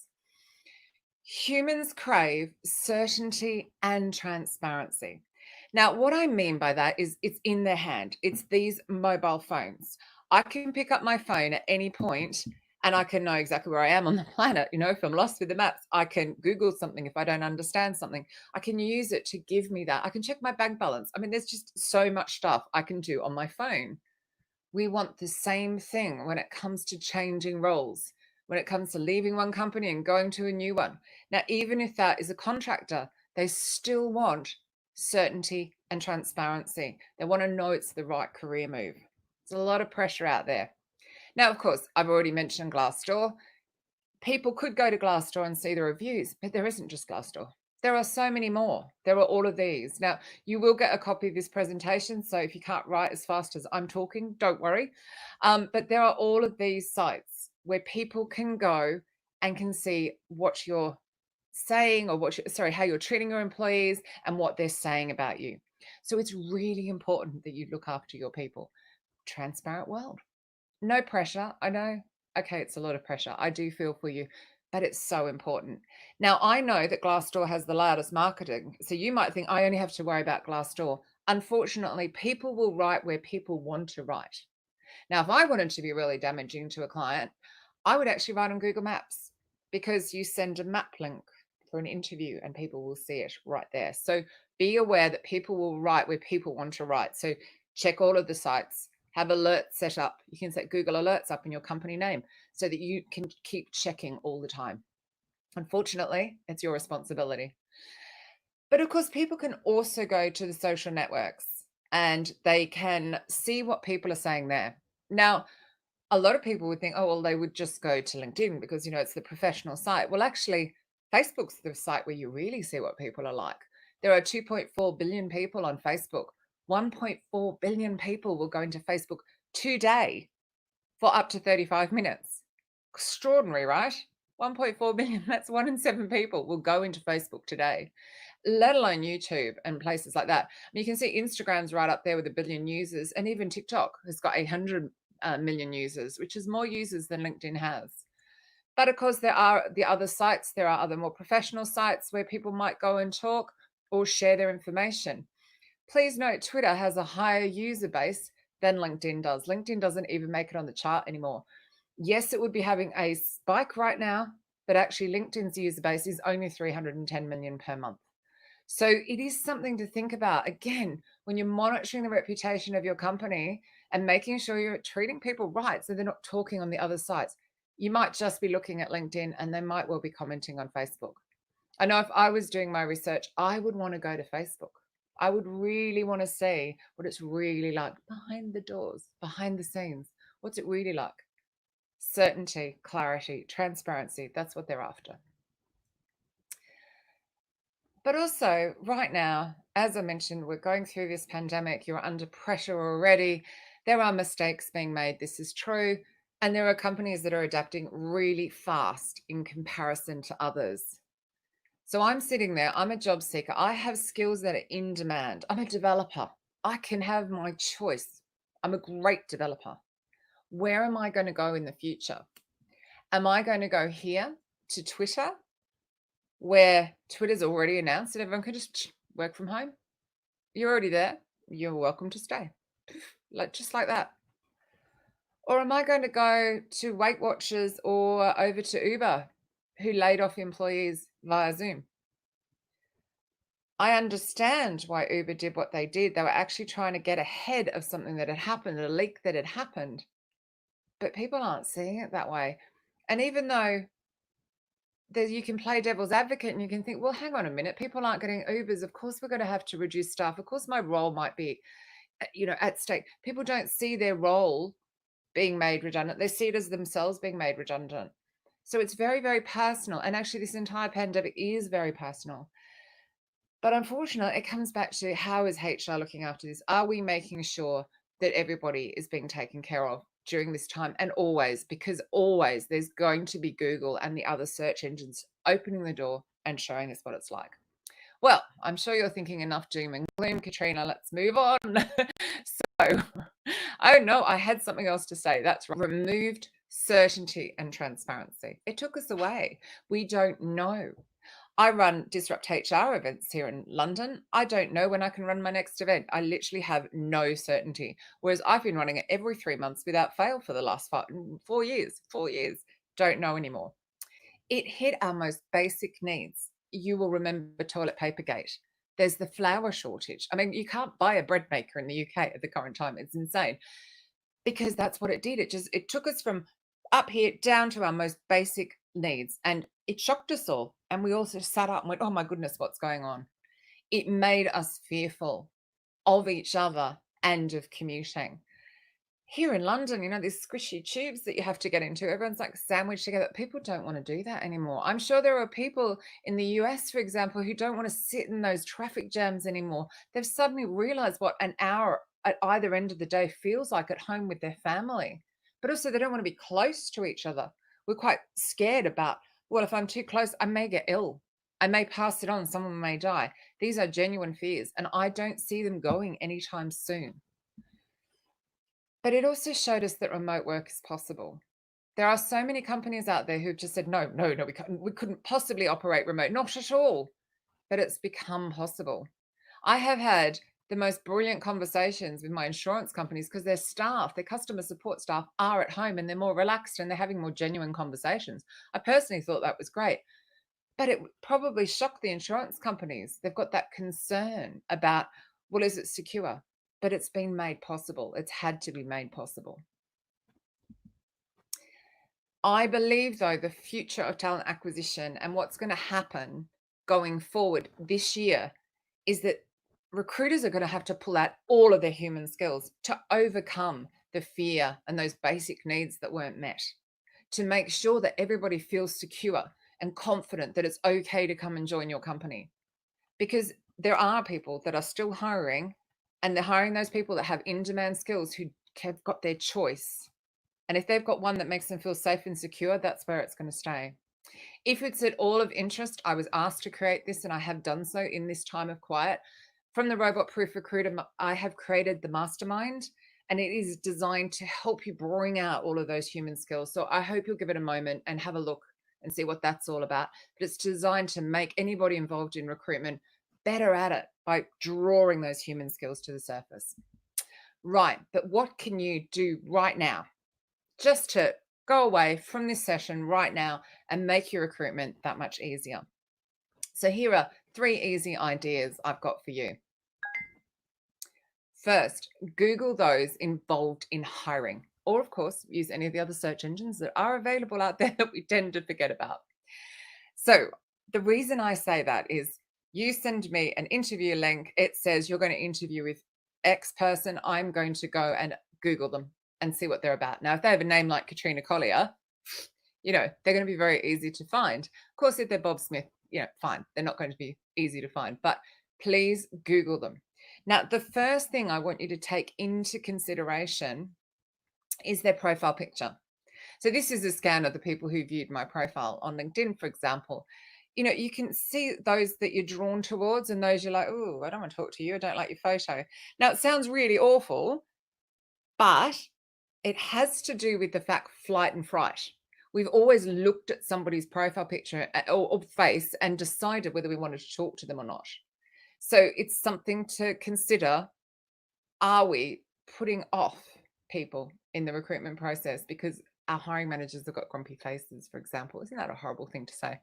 Humans crave certainty and transparency. Now, what I mean by that is it's in their hand. It's these mobile phones. I can pick up my phone at any point and I can know exactly where I am on the planet. You know, if I'm lost with the maps, I can Google something if I don't understand something. I can use it to give me that. I can check my bank balance. I mean, there's just so much stuff I can do on my phone. We want the same thing when it comes to changing roles, when it comes to leaving one company and going to a new one. Now, even if that is a contractor, they still want certainty and transparency. They want to know it's the right career move. There's a lot of pressure out there. Now, of course, I've already mentioned Glassdoor. People could go to Glassdoor and see the reviews, but there isn't just Glassdoor. There are so many more. There are all of these. Now, you will get a copy of this presentation, so if you can't write as fast as I'm talking, don't worry. But there are all of these sites where people can go and can see what you're saying or how you're treating your employees and what they're saying about you. So it's really important that you look after your people. Transparent world. No pressure. I know. Okay, it's a lot of pressure. I do feel for you. but it's so important. Now, I know that Glassdoor has the loudest marketing, so you might think I only have to worry about Glassdoor. Unfortunately, people will write where people want to write. Now, if I wanted to be really damaging to a client, I would actually write on Google Maps, because you send a map link for an interview and people will see it right there. So be aware that people will write where people want to write. So check all of the sites, have alerts set up. You can set Google alerts up in your company name so that you can keep checking all the time. Unfortunately, it's your responsibility. But of course, people can also go to the social networks and they can see what people are saying there. Now, a lot of people would think, oh, well, they would just go to LinkedIn because, it's the professional site. Well, actually, Facebook's the site where you really see what people are like. There are 2.4 billion people on Facebook. 1.4 billion people will go into Facebook today for up to 35 minutes. Extraordinary, right? 1.4 billion, that's 1 in 7 people will go into Facebook today, let alone YouTube and places like that. You can see Instagram's right up there with 1 billion users, and even TikTok has got 800 million users, which is more users than LinkedIn has. But of course, there are the other sites. There are other more professional sites where people might go and talk or share their information. Please note, Twitter has a higher user base than LinkedIn does. LinkedIn doesn't even make it on the chart anymore. Yes, it would be having a spike right now, but actually LinkedIn's user base is only 310 million per month. So it is something to think about. Again, when you're monitoring the reputation of your company and making sure you're treating people right so they're not talking on the other sites, you might just be looking at LinkedIn and they might well be commenting on Facebook. I know if I was doing my research, I would want to go to Facebook. I would really want to see what it's really like behind the doors, behind the scenes. What's it really like? Certainty, clarity, transparency. That's what they're after. But also, right now, as I mentioned, we're going through this pandemic. You're under pressure already. There are mistakes being made. This is true. And there are companies that are adapting really fast in comparison to others. So I'm sitting there. I'm a job seeker. I have skills that are in demand. I'm a developer. I can have my choice. I'm a great developer. Where am I going to go in the future? Am I going to go here to Twitter, where Twitter's already announced that everyone can just work from home? You're already there. You're welcome to stay. Just like that. Or am I going to go to Weight Watchers or over to Uber, who laid off employees via Zoom? I understand why Uber did what they did. They were actually trying to get ahead of something that had happened, a leak that had happened. But people aren't seeing it that way. And even though you can play devil's advocate and you can think, well, hang on a minute, people aren't getting Ubers. Of course, we're going to have to reduce staff. Of course, my role might be, at stake. People don't see their role being made redundant. They see it as themselves being made redundant. So it's very, very personal. And actually, this entire pandemic is very personal. But unfortunately, it comes back to, how is HR looking after this? Are we making sure that everybody is being taken care of during this time? And always, because always there's going to be Google and the other search engines opening the door and showing us what it's like. Well, I'm sure you're thinking enough doom and gloom, Katrina. Let's move on. So, oh no, I had something else to say. That's right. Removed certainty and transparency. It took us away. We don't know. I run Disrupt HR events here in London. I don't know when I can run my next event. I literally have no certainty. Whereas I've been running it every 3 months without fail for the last 4 years. 4 years. Don't know anymore. It hit our most basic needs. You will remember Toilet Paper Gate. There's the flour shortage. I mean, you can't buy a bread maker in the UK at the current time. It's insane. Because that's what it did. It took us from up here down to our most basic needs, and it shocked us all. And we also sat up and went, oh my goodness, what's going on? It made us fearful of each other and of commuting. Here in London, these squishy tubes that you have to get into, everyone's like sandwiched together. People don't want to do that anymore. I'm sure there are people in the US, for example, who don't want to sit in those traffic jams anymore. They've suddenly realized what an hour at either end of the day feels like at home with their family. But also, they don't want to be close to each other. We're quite scared about, well, if I'm too close, I may get ill. I may pass it on. Someone may die. These are genuine fears, and I don't see them going anytime soon. But it also showed us that remote work is possible. There are so many companies out there who've just said, no, we couldn't possibly operate remote. Not at all. But it's become possible. I have had the most brilliant conversations with my insurance companies because their staff, their customer support staff, are at home and they're more relaxed and they're having more genuine conversations. I personally thought that was great. But it probably shocked the insurance companies. They've got that concern about, well, is it secure? But it's been made possible. It's had to be made possible. I believe, though, the future of talent acquisition and what's going to happen going forward this year is that recruiters are going to have to pull out all of their human skills to overcome the fear and those basic needs that weren't met, to make sure that everybody feels secure and confident that it's okay to come and join your company. Because there are people that are still hiring, and they're hiring those people that have in-demand skills who have got their choice. And if they've got one that makes them feel safe and secure, that's where it's going to stay. If it's at all of interest, I was asked to create this, and I have done so in this time of quiet. From the Robot Proof Recruiter, I have created the mastermind, and it is designed to help you bring out all of those human skills. So I hope you'll give it a moment and have a look and see what that's all about. But it's designed to make anybody involved in recruitment better at it by drawing those human skills to the surface. Right, but what can you do right now just to go away from this session right now and make your recruitment that much easier? So here are 3 easy ideas I've got for you. First, Google those involved in hiring, or of course, use any of the other search engines that are available out there that we tend to forget about. So the reason I say that is you send me an interview link. It says you're going to interview with X person. I'm going to go and Google them and see what they're about. Now, if they have a name like Katrina Collier, they're going to be very easy to find. Of course, if they're Bob Smith, fine. They're not going to be easy to find, but please Google them. Now, the first thing I want you to take into consideration is their profile picture. So this is a scan of the people who viewed my profile on LinkedIn, for example. You can see those that you're drawn towards and those you're like, oh, I don't want to talk to you. I don't like your photo. Now, it sounds really awful, but it has to do with the fact flight and fright. We've always looked at somebody's profile picture or face and decided whether we wanted to talk to them or not. So it's something to consider. Are we putting off people in the recruitment process because our hiring managers have got grumpy faces, for example? Isn't that a horrible thing to say?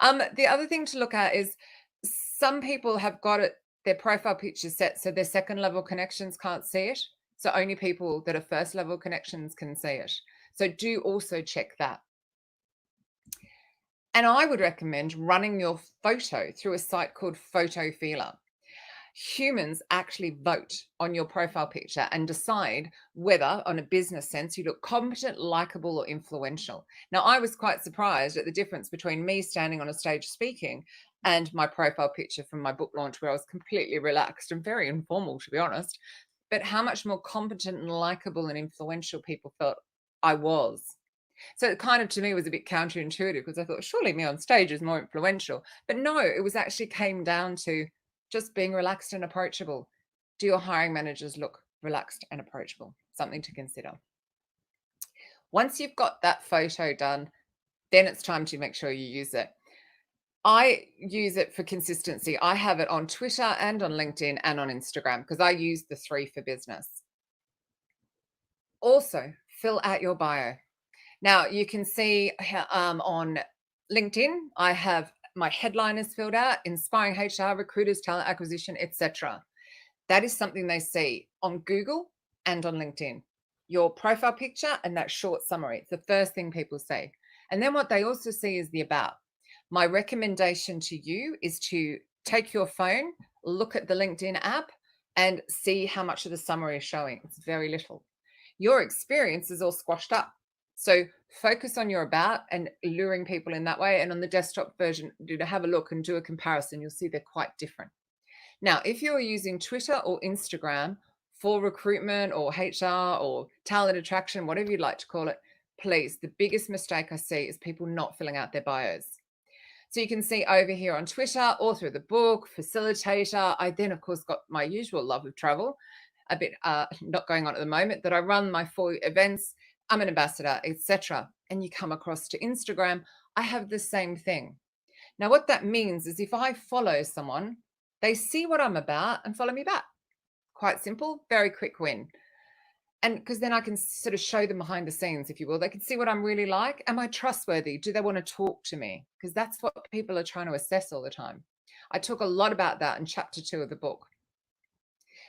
The other thing to look at is some people have got their profile picture set so their second level connections can't see it. So only people that are first level connections can see it. So do also check that. And I would recommend running your photo through a site called Photo Feeler. Humans actually vote on your profile picture and decide whether, on a business sense, you look competent, likable, or influential. Now, I was quite surprised at the difference between me standing on a stage speaking and my profile picture from my book launch, where I was completely relaxed and very informal, to be honest, but how much more competent and likable and influential people felt I was. So it kind of, to me, was a bit counterintuitive because I thought, surely me on stage is more influential. But no, it was actually came down to just being relaxed and approachable. Do your hiring managers look relaxed and approachable? Something to consider. Once you've got that photo done, then it's time to make sure you use it. I use it for consistency. I have it on Twitter and on LinkedIn and on Instagram because I use the 3 for business. Also, fill out your bio. Now, you can see on LinkedIn, I have my headline is filled out, inspiring HR, recruiters, talent acquisition, etc. That is something they see on Google and on LinkedIn. Your profile picture and that short summary. It's the first thing people see. And then what they also see is the about. My recommendation to you is to take your phone, look at the LinkedIn app, and see how much of the summary is showing. It's very little. Your experience is all squashed up. So focus on your about and luring people in that way. And on the desktop version, have a look and do a comparison. You'll see they're quite different. Now, if you're using Twitter or Instagram for recruitment or HR or talent attraction, whatever you'd like to call it, please, the biggest mistake I see is people not filling out their bios. So you can see over here on Twitter, author of the book, facilitator. I then, of course, got my usual love of travel, a bit not going on at the moment, that I run my 4 events. I'm an ambassador, etc. and you come across to Instagram, I have the same thing. Now, what that means is if I follow someone, they see what I'm about and follow me back. Quite simple, very quick win. And because then I can sort of show them behind the scenes, if you will. They can see what I'm really like. Am I trustworthy? Do they want to talk to me? Because that's what people are trying to assess all the time. I talk a lot about that in chapter 2 of the book.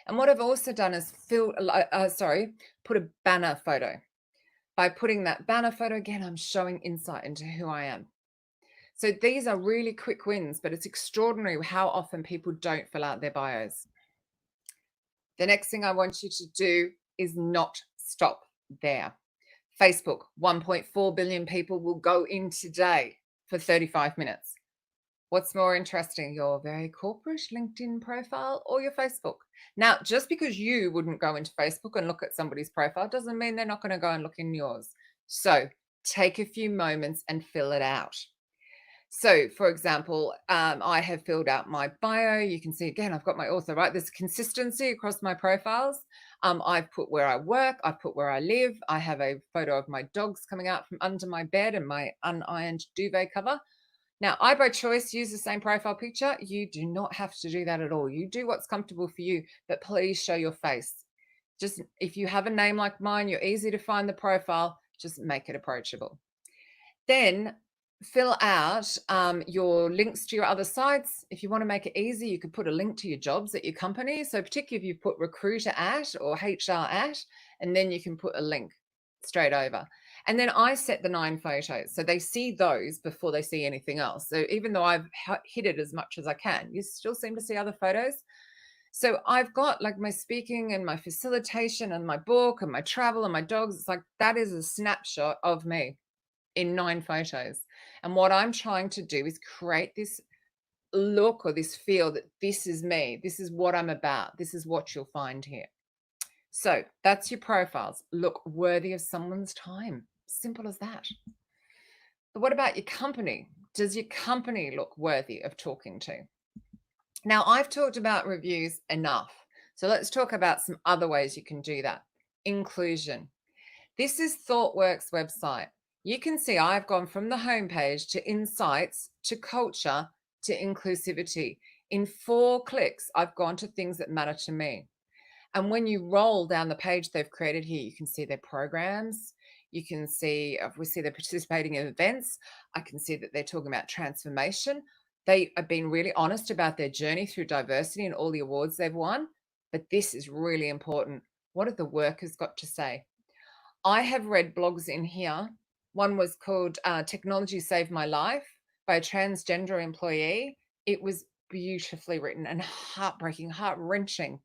And what I've also done is put a banner photo. By putting that banner photo, again, I'm showing insight into who I am. So these are really quick wins, but it's extraordinary how often people don't fill out their bios. The next thing I want you to do is not stop there. Facebook, 1.4 billion people will go in today for 35 minutes. What's more interesting, your very corporate LinkedIn profile or your Facebook? Now, just because you wouldn't go into Facebook and look at somebody's profile doesn't mean they're not going to go and look in yours. So take a few moments and fill it out. So, for example, I have filled out my bio. You can see, again, I've got my author, right? There's consistency across my profiles. I've put where I work. I've put where I live. I have a photo of my dogs coming out from under my bed and my unironed duvet cover. Now, I, by choice, use the same profile picture. You do not have to do that at all. You do what's comfortable for you, but please show your face. Just if you have a name like mine, you're easy to find the profile, just make it approachable. Then fill out your links to your other sites. If you want to make it easy, you could put a link to your jobs at your company. So particularly if you put recruiter at or HR at, and then you can put a link straight over. And then I set the 9 photos. So they see those before they see anything else. So even though I've hid it as much as I can, you still seem to see other photos. So I've got like my speaking and my facilitation and my book and my travel and my dogs. It's like that is a snapshot of me in 9 photos. And what I'm trying to do is create this look or this feel that this is me. This is what I'm about. This is what you'll find here. So that's your profiles. Look worthy of someone's time. Simple as that. But what about your company? Does your company look worthy of talking to? Now, I've talked about reviews enough. So let's talk about some other ways you can do that. Inclusion. This is ThoughtWorks' website. You can see I've gone from the homepage to insights, to culture, to inclusivity. In 4 clicks, I've gone to things that matter to me. And when you roll down the page they've created here, you can see their programs. You can see, we see they're participating in events. I can see that they're talking about transformation. They have been really honest about their journey through diversity and all the awards they've won. But this is really important. What have the workers got to say? I have read blogs in here. One was called Technology Saved My Life by a transgender employee. It was beautifully written and heartbreaking, heart-wrenching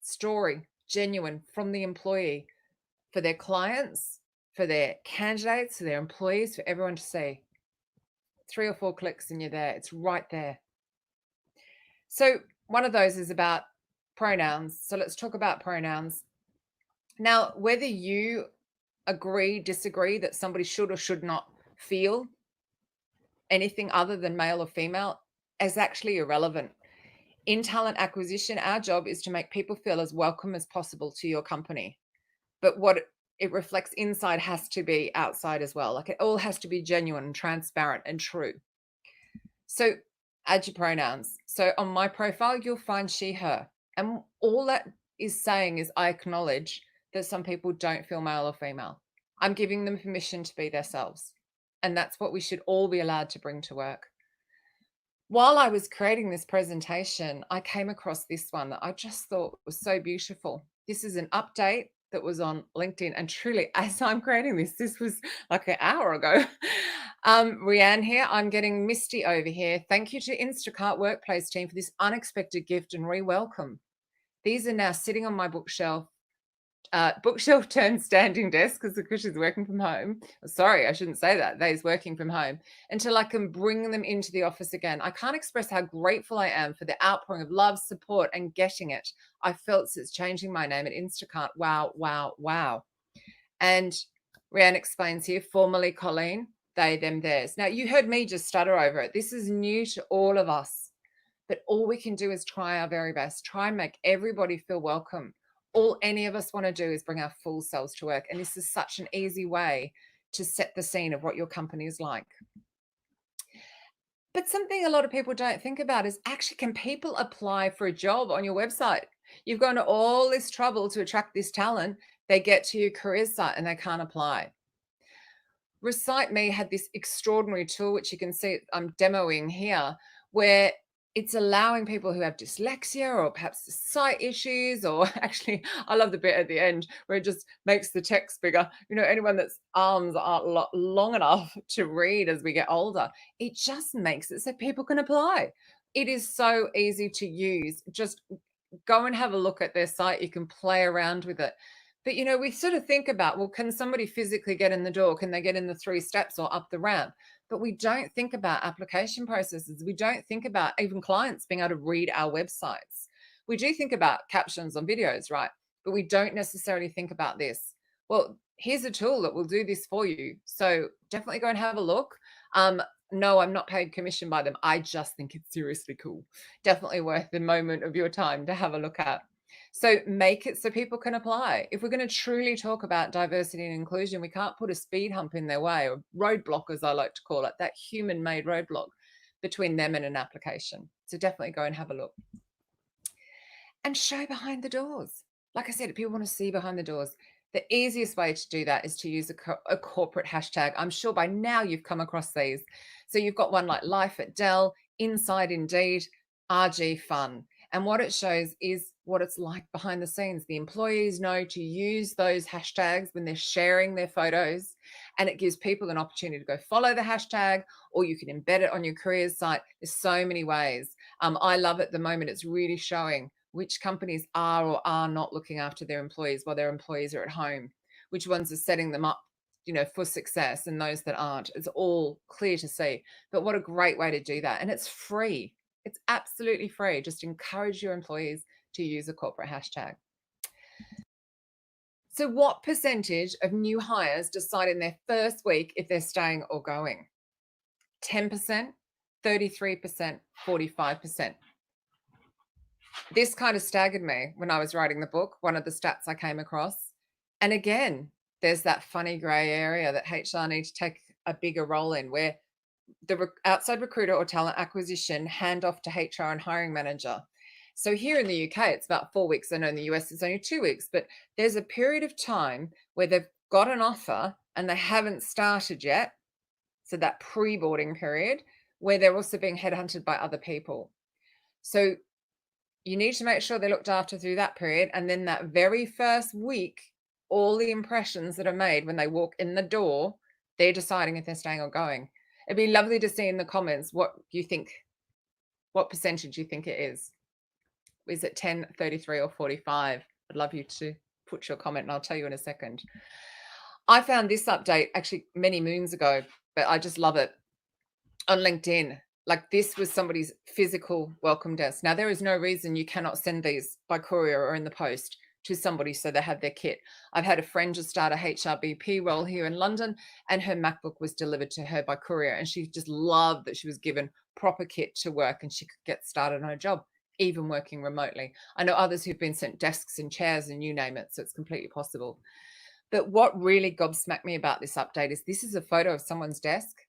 story, genuine from the employee for their clients, for their candidates, for their employees, for everyone to see. 3 or 4 clicks and you're there. It's right there. So one of those is about pronouns. So let's talk about pronouns. Now, whether you agree, disagree that somebody should or should not feel anything other than male or female is actually irrelevant. In talent acquisition, our job is to make people feel as welcome as possible to your company. But what it reflects inside has to be outside as well. Like it all has to be genuine and transparent and true. So add your pronouns. So on my profile, you'll find she, her. And all that is saying is I acknowledge that some people don't feel male or female. I'm giving them permission to be themselves. And that's what we should all be allowed to bring to work. While I was creating this presentation, I came across this one that I just thought was so beautiful. This is an update that was on LinkedIn. And truly, as I'm creating this was like an hour ago. Rianne here, I'm getting misty over here. Thank you to Instacart Workplace team for this unexpected gift and re-welcome. These are now sitting on my bookshelf turned standing desk because she's working from home. Sorry, I shouldn't say that. They's working from home until I can bring them into the office again. I can't express how grateful I am for the outpouring of love, support, and getting it. I felt since changing my name at Instacart. Wow, wow, wow. And Rianne explains here, formerly Colleen, they, them, theirs. Now, you heard me just stutter over it. This is new to all of us. But all we can do is try our very best. Try and make everybody feel welcome. All any of us want to do is bring our full selves to work. And this is such an easy way to set the scene of what your company is like. But something a lot of people don't think about is actually, can people apply for a job on your website? You've gone to all this trouble to attract this talent. They get to your careers site and they can't apply. Recite Me had this extraordinary tool, which you can see I'm demoing here, where it's allowing people who have dyslexia or perhaps sight issues, or actually, I love the bit at the end where it just makes the text bigger. You know, anyone that's arms aren't long enough to read as we get older, it just makes it so people can apply. It is so easy to use. Just go and have a look at their site. You can play around with it. But, you know, we sort of think about, well, can somebody physically get in the door? Can they get in the 3 steps or up the ramp? But we don't think about application processes. We don't think about even clients being able to read our websites. We do think about captions on videos, right? But we don't necessarily think about this. Well, here's a tool that will do this for you. So definitely go and have a look. No, I'm not paid commission by them. I just think it's seriously cool. Definitely worth the moment of your time to have a look at. So make it so people can apply. If we're going to truly talk about diversity and inclusion, we can't put a speed hump in their way, or roadblock, as I like to call it, that human-made roadblock between them and an application. So definitely go and have a look. And show behind the doors. Like I said, if people want to see behind the doors, the easiest way to do that is to use a corporate hashtag. I'm sure by now you've come across these. So you've got one like Life at Dell, Inside Indeed, RG Fun. And what it shows is what it's like behind the scenes. The employees know to use those hashtags when they're sharing their photos, and it gives people an opportunity to go follow the hashtag, or you can embed it on your careers site. There's so many ways. I love at the moment, it's really showing which companies are or are not looking after their employees while their employees are at home, which ones are setting them up, you know, for success, and those that aren't. It's all clear to see. But what a great way to do that. And it's free. It's absolutely free. Just encourage your employees to use a corporate hashtag. So what percentage of new hires decide in their first week if they're staying or going? 10%, 33%, 45%. This kind of staggered me when I was writing the book, one of the stats I came across. And again, there's that funny gray area that HR need to take a bigger role in, where the outside recruiter or talent acquisition hand off to HR and hiring manager. So here in the UK, it's about 4 weeks. I know in the US, it's only 2 weeks, but there's a period of time where they've got an offer and they haven't started yet. So that pre-boarding period, where they're also being headhunted by other people. So you need to make sure they're looked after through that period. And then that very first week, all the impressions that are made when they walk in the door, they're deciding if they're staying or going. It'd be lovely to see in the comments what you think, what percentage you think it is. Is it 10, 33, or 45? I'd love you to put your comment and I'll tell you in a second. I found this update actually many moons ago, but I just love it, on LinkedIn. Like, this was somebody's physical welcome desk. Now, there is no reason you cannot send these by courier or in the post to somebody so they have their kit. I've had a friend just start a HRBP role here in London, and her MacBook was delivered to her by courier, and she just loved that she was given proper kit to work and she could get started on her job, even working remotely. I know others who've been sent desks and chairs and you name it, so it's completely possible. But what really gobsmacked me about this update is this is a photo of someone's desk.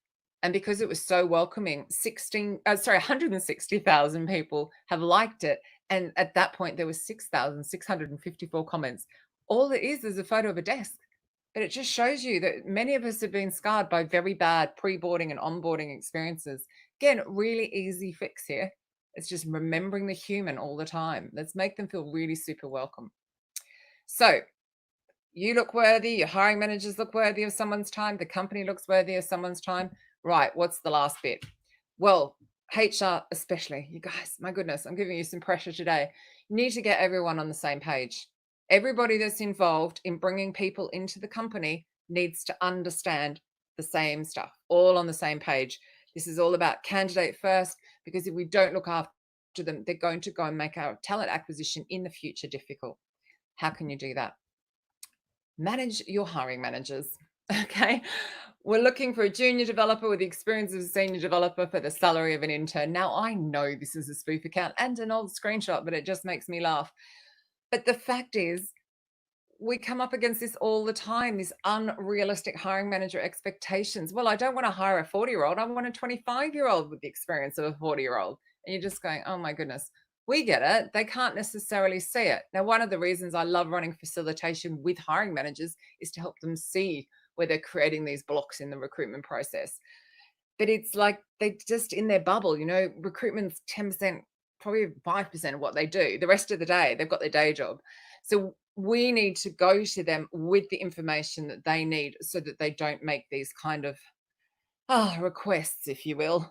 And because it was so welcoming, 160,000 people have liked it. And at that point, there was 6,654 comments. All it is a photo of a desk. But it just shows you that many of us have been scarred by very bad pre-boarding and onboarding experiences. Again, really easy fix here. It's just remembering the human all the time. Let's make them feel really super welcome. So you look worthy, your hiring managers look worthy of someone's time, the company looks worthy of someone's time. Right, what's the last bit? Well, HR especially, you guys, my goodness, I'm giving you some pressure today. You need to get everyone on the same page. Everybody that's involved in bringing people into the company needs to understand the same stuff, all on the same page. This is all about candidate first, because if we don't look after them, they're going to go and make our talent acquisition in the future difficult. How can you do that? Manage your hiring managers. Okay. We're looking for a junior developer with the experience of a senior developer for the salary of an intern. Now, I know this is a spoof account and an old screenshot, but it just makes me laugh. But the fact is, we come up against this all the time, these unrealistic hiring manager expectations. Well, I don't want to hire a 40-year-old. I want a 25-year-old with the experience of a 40-year-old. And you're just going, oh my goodness, we get it. They can't necessarily see it. Now, one of the reasons I love running facilitation with hiring managers is to help them see where they're creating these blocks in the recruitment process. But it's like they just in their bubble, recruitment's 10%, probably 5% of what they do. The rest of the day, they've got their day job. So we need to go to them with the information that they need so that they don't make these kind of requests, if you will.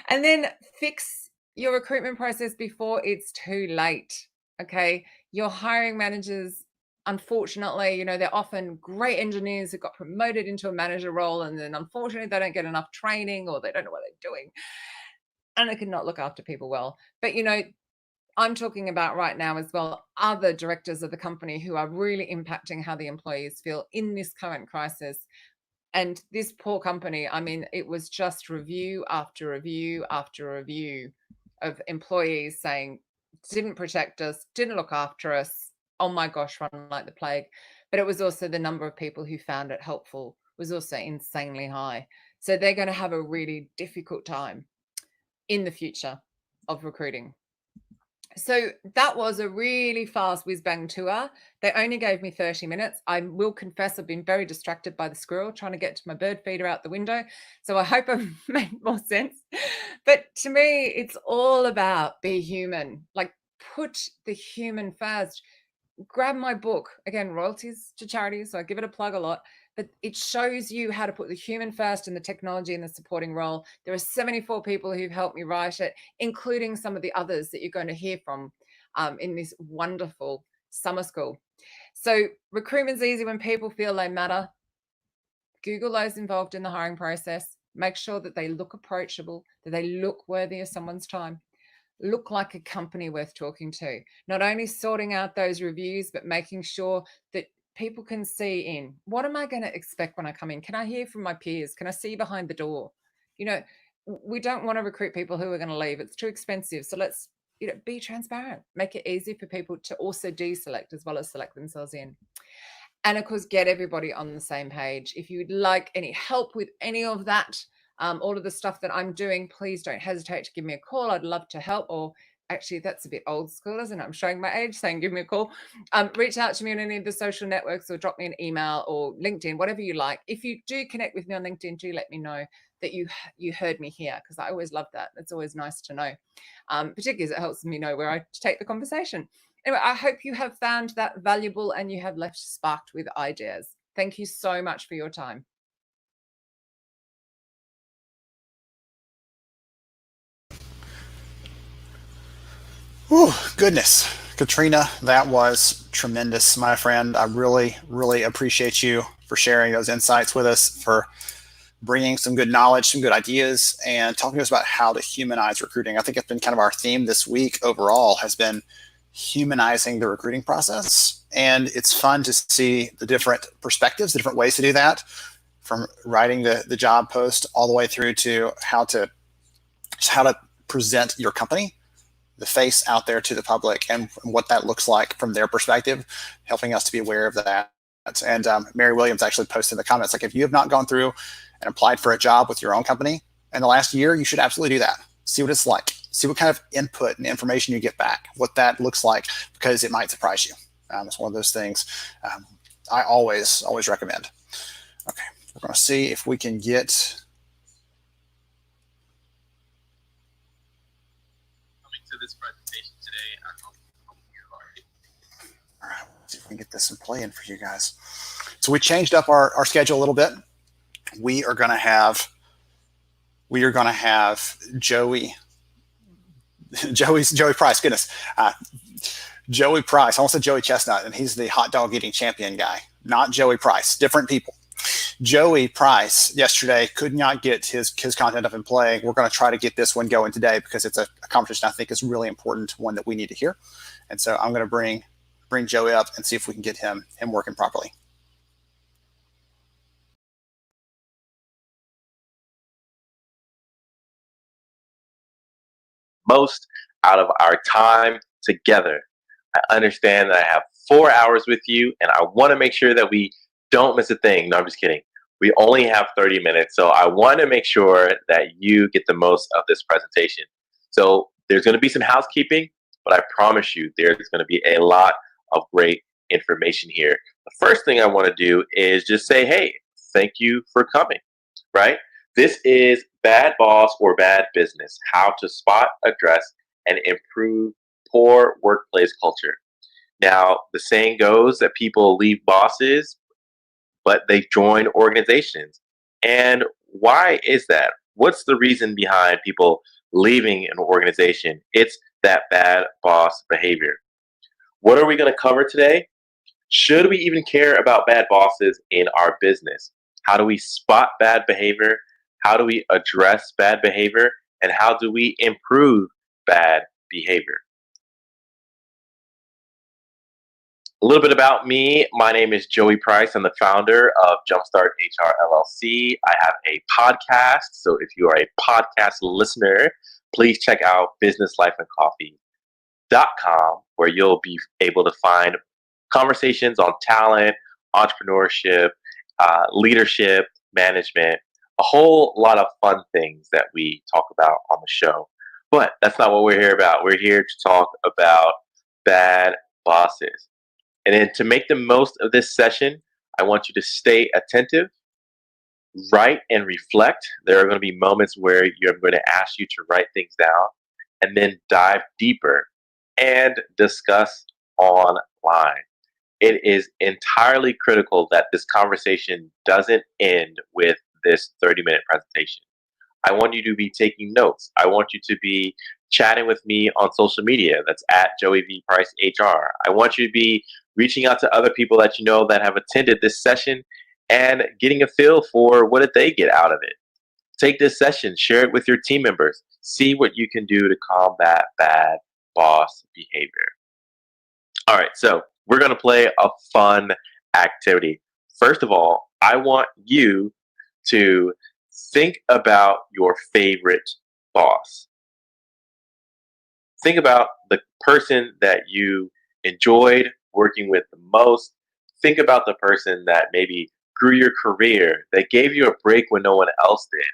And then fix your recruitment process before it's too late. Okay. Your hiring managers, unfortunately, they're often great engineers who got promoted into a manager role, and then unfortunately they don't get enough training or they don't know what they're doing. And they cannot look after people well. But I'm talking about right now as well, other directors of the company who are really impacting how the employees feel in this current crisis. And this poor company, I mean, it was just review after review after review of employees saying, didn't protect us, didn't look after us. Oh my gosh, run like the plague. But it was also the number of people who found it helpful was also insanely high. So they're going to have a really difficult time in the future of recruiting. So that was a really fast whiz bang tour. They only gave me 30 minutes. I will confess I've been very distracted by the squirrel trying to get to my bird feeder out the window. So I hope I've made more sense. But to me, it's all about be human. Like put the human first. Grab my book, again, royalties to charity, so I give it a plug a lot, but it shows you how to put the human first and the technology in the supporting role. There are 74 people who've helped me write it, including some of the others that you're going to hear from in this wonderful summer school. So recruitment's easy when people feel they matter. Google those involved in the hiring process. Make sure that they look approachable, that they look worthy of someone's time. Look like a company worth talking to. Not only sorting out those reviews, but making sure that people can see in what am I going to expect when I come in? Can I hear from my peers? Can I see behind the door? We don't want to recruit people who are going to leave. It's too expensive. So let's, be transparent. Make it easy for people to also deselect as well as select themselves in. And of course, get everybody on the same page. If you'd like any help with any of that, all of the stuff that I'm doing, please don't hesitate to give me a call. I'd love to help. Or actually, that's a bit old school, isn't it? I'm showing my age saying give me a call. Reach out to me on any of the social networks or drop me an email or LinkedIn, whatever you like. If you do connect with me on LinkedIn, do let me know that you heard me here, because I always love that. It's always nice to know, particularly as it helps me know where I take the conversation. Anyway, I hope you have found that valuable and you have left sparked with ideas. Thank you so much for your time. Oh, goodness. Katrina, that was tremendous, my friend. I really, really appreciate you for sharing those insights with us, for bringing some good knowledge, some good ideas, and talking to us about how to humanize recruiting. I think it's been kind of our theme this week overall has been humanizing the recruiting process. And it's fun to see the different perspectives, the different ways to do that, from writing the job post all the way through to how to present your company, the face out there to the public, and what that looks like from their perspective, helping us to be aware of that. And Mary Williams actually posted in the comments, like, if you have not gone through and applied for a job with your own company in the last year, you should absolutely do that. See what it's like. See what kind of input and information you get back, what that looks like, because it might surprise you. It's one of those things I always recommend. Okay, we're going to see if we can get to this presentation today. I hope you are. All right, let's see if we can get this in play in for you guys. So we changed up our schedule a little bit. We are going to have Joey Price. Goodness, Joey Price. I almost said Joey Chestnut, and he's the hot dog eating champion guy. Not Joey Price. Different people. Joey Price yesterday could not get his content up and playing. We're going to try to get this one going today because it's a conversation I think is really important, one that we need to hear. And so I'm going to bring Joey up and see if we can get him working properly. Most out of our time together. I understand that I have 4 hours with you, and I want to make sure that we don't miss a thing. No, I'm just kidding. We only have 30 minutes, so I want to make sure that you get the most of this presentation. So there's going to be some housekeeping, but I promise you there's going to be a lot of great information here. The first thing I want to do is just say, hey, thank you for coming, right? This is Bad Boss or Bad Business, how to spot, address, and improve poor workplace culture. Now, the saying goes that people leave bosses, but they join organizations. And why is that? What's the reason behind people leaving an organization? It's that bad boss behavior. What are we going to cover today? Should we even care about bad bosses in our business? How do we spot bad behavior? How do we address bad behavior? And how do we improve bad behavior? A little bit about me. My name is Joey Price. I'm the founder of Jumpstart HR LLC. I have a podcast. So if you are a podcast listener, please check out businesslifeandcoffee.com, where you'll be able to find conversations on talent, entrepreneurship, leadership, management, a whole lot of fun things that we talk about on the show. But that's not what we're here about. We're here to talk about bad bosses. And then to make the most of this session, I want you to stay attentive, write and reflect. There are going to be moments where I'm going to ask you to write things down and then dive deeper and discuss online. It is entirely critical that this conversation doesn't end with this 30-minute presentation. I want you to be taking notes. I want you to be chatting with me on social media. That's at Joey V. Price HR. I want you to be reaching out to other people that you know that have attended this session and getting a feel for what did they get out of it. Take this session, share it with your team members. See what you can do to combat bad boss behavior. All right, so we're going to play a fun activity. First of all, I want you to think about your favorite boss. Think about the person that you enjoyed working with the most. Think about the person that maybe grew your career, that gave you a break when no one else did.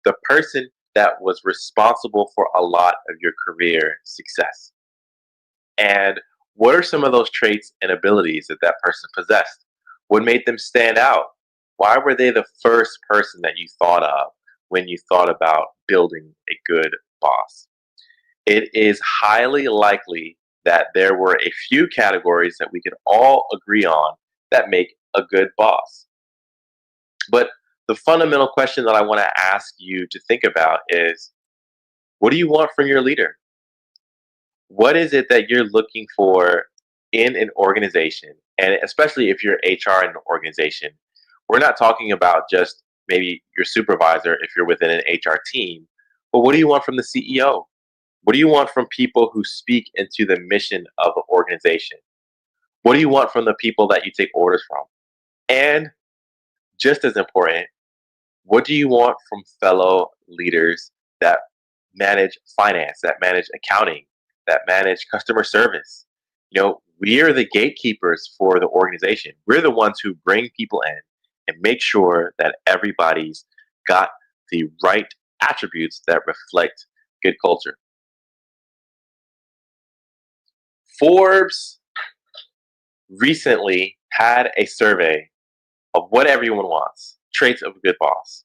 The person that was responsible for a lot of your career success. And what are some of those traits and abilities that that person possessed? What made them stand out? Why were they the first person that you thought of when you thought about building a good boss? It is highly likely that there were a few categories that we could all agree on that make a good boss. But the fundamental question that I want to ask you to think about is, what do you want from your leader? What is it that you're looking for in an organization? And especially if you're HR in an organization, we're not talking about just maybe your supervisor if you're within an HR team, but what do you want from the CEO? What do you want from people who speak into the mission of the organization? What do you want from the people that you take orders from? And just as important, what do you want from fellow leaders that manage finance, that manage accounting, that manage customer service? You know, we are the gatekeepers for the organization. We're the ones who bring people in and make sure that everybody's got the right attributes that reflect good culture. Forbes recently had a survey of what everyone wants, traits of a good boss.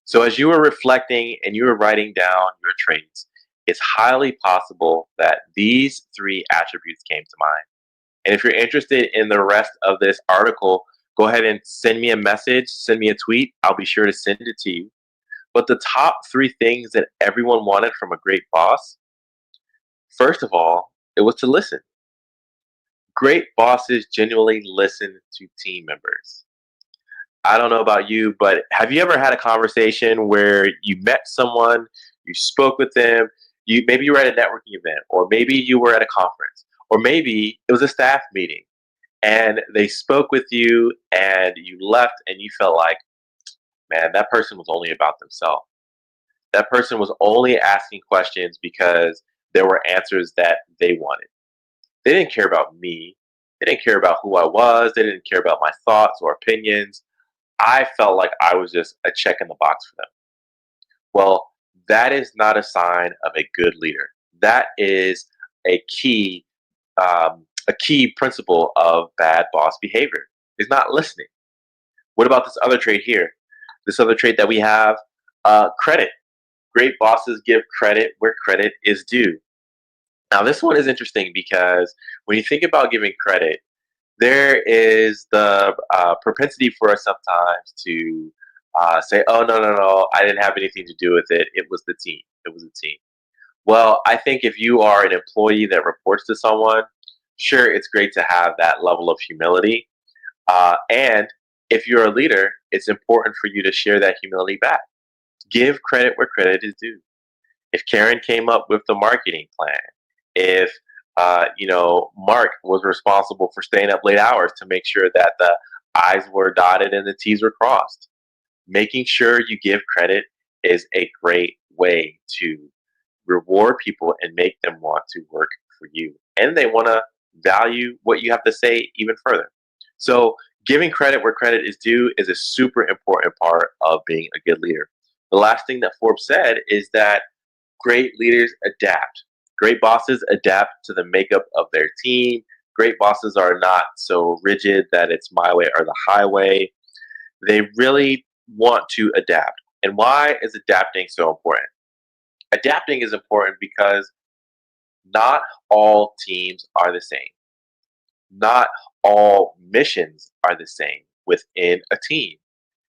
So as you were reflecting and you were writing down your traits, it's highly possible that these 3 attributes came to mind. And if you're interested in the rest of this article, go ahead and send me a message, send me a tweet. I'll be sure to send it to you. But the top 3 things that everyone wanted from a great boss, first of all, it was to listen. Great bosses genuinely listen to team members. I don't know about you, but have you ever had a conversation where you met someone, you spoke with them, maybe you were at a networking event, or maybe you were at a conference, or maybe it was a staff meeting, and they spoke with you and you left and you felt like, man, that person was only about themselves. That person was only asking questions because there were answers that they wanted. They didn't care about me. They didn't care about who I was. They didn't care about my thoughts or opinions. I felt like I was just a check in the box for them. Well, that is not a sign of a good leader. That is a key principle of bad boss behavior, is not listening. What about this other trait here? This other trait that we have, credit. Great bosses give credit where credit is due. Now, this one is interesting because when you think about giving credit, there is the propensity for us sometimes to say, "Oh, no, no, no, I didn't have anything to do with it. It was the team. It was the team." Well, I think if you are an employee that reports to someone, sure, it's great to have that level of humility. And if you're a leader, it's important for you to share that humility back. Give credit where credit is due. If Karen came up with the marketing plan, if Mark was responsible for staying up late hours to make sure that the I's were dotted and the T's were crossed, making sure you give credit is a great way to reward people and make them want to work for you. And they want to value what you have to say even further. So, giving credit where credit is due is a super important part of being a good leader. The last thing that Forbes said is that great leaders adapt. Great bosses adapt to the makeup of their team. Great bosses are not so rigid that it's my way or the highway. They really want to adapt. And why is adapting so important? Adapting is important because not all teams are the same. Not all missions are the same within a team.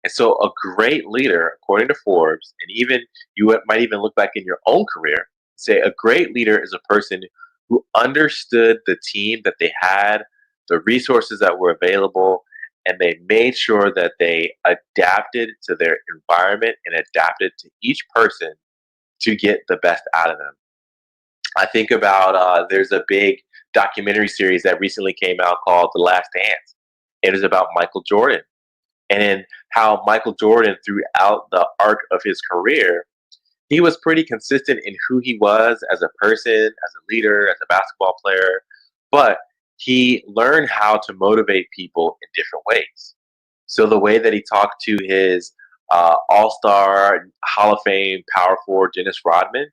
And so a great leader, according to Forbes, and even you might even look back in your own career, say a great leader is a person who understood the team that they had, the resources that were available, and they made sure that they adapted to their environment and adapted to each person to get the best out of them. I think about there's a big documentary series that recently came out called The Last Dance. It is about Michael Jordan and how Michael Jordan, throughout the arc of his career, he was pretty consistent in who he was as a person, as a leader, as a basketball player, but he learned how to motivate people in different ways. So the way that he talked to his All-Star, Hall of Fame power forward Dennis Rodman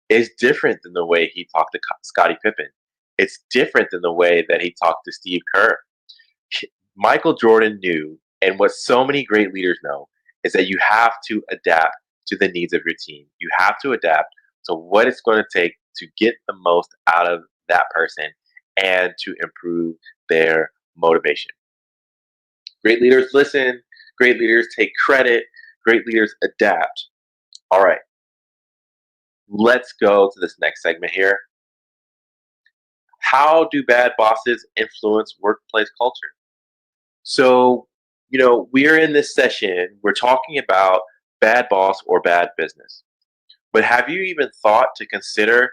is different than the way he talked to Scottie Pippen. It's different than the way that he talked to Steve Kerr. Michael Jordan knew, and what so many great leaders know, is that you have to adapt to the needs of your team. You have to adapt to what it's going to take to get the most out of that person and to improve their motivation. Great leaders listen. Great leaders take credit. Great leaders adapt. All right. Let's go to this next segment here. How do bad bosses influence workplace culture? So, we're in this session, we're talking about bad boss or bad business. But have you even thought to consider,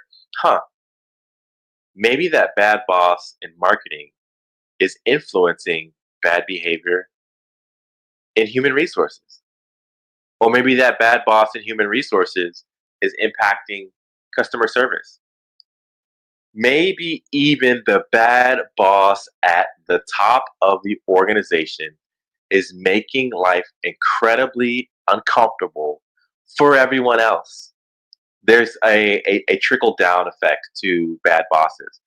maybe that bad boss in marketing is influencing bad behavior in human resources? Or maybe that bad boss in human resources is impacting customer service. Maybe even the bad boss at the top of the organization is making life incredibly uncomfortable for everyone else. There's a trickle down effect to bad bosses.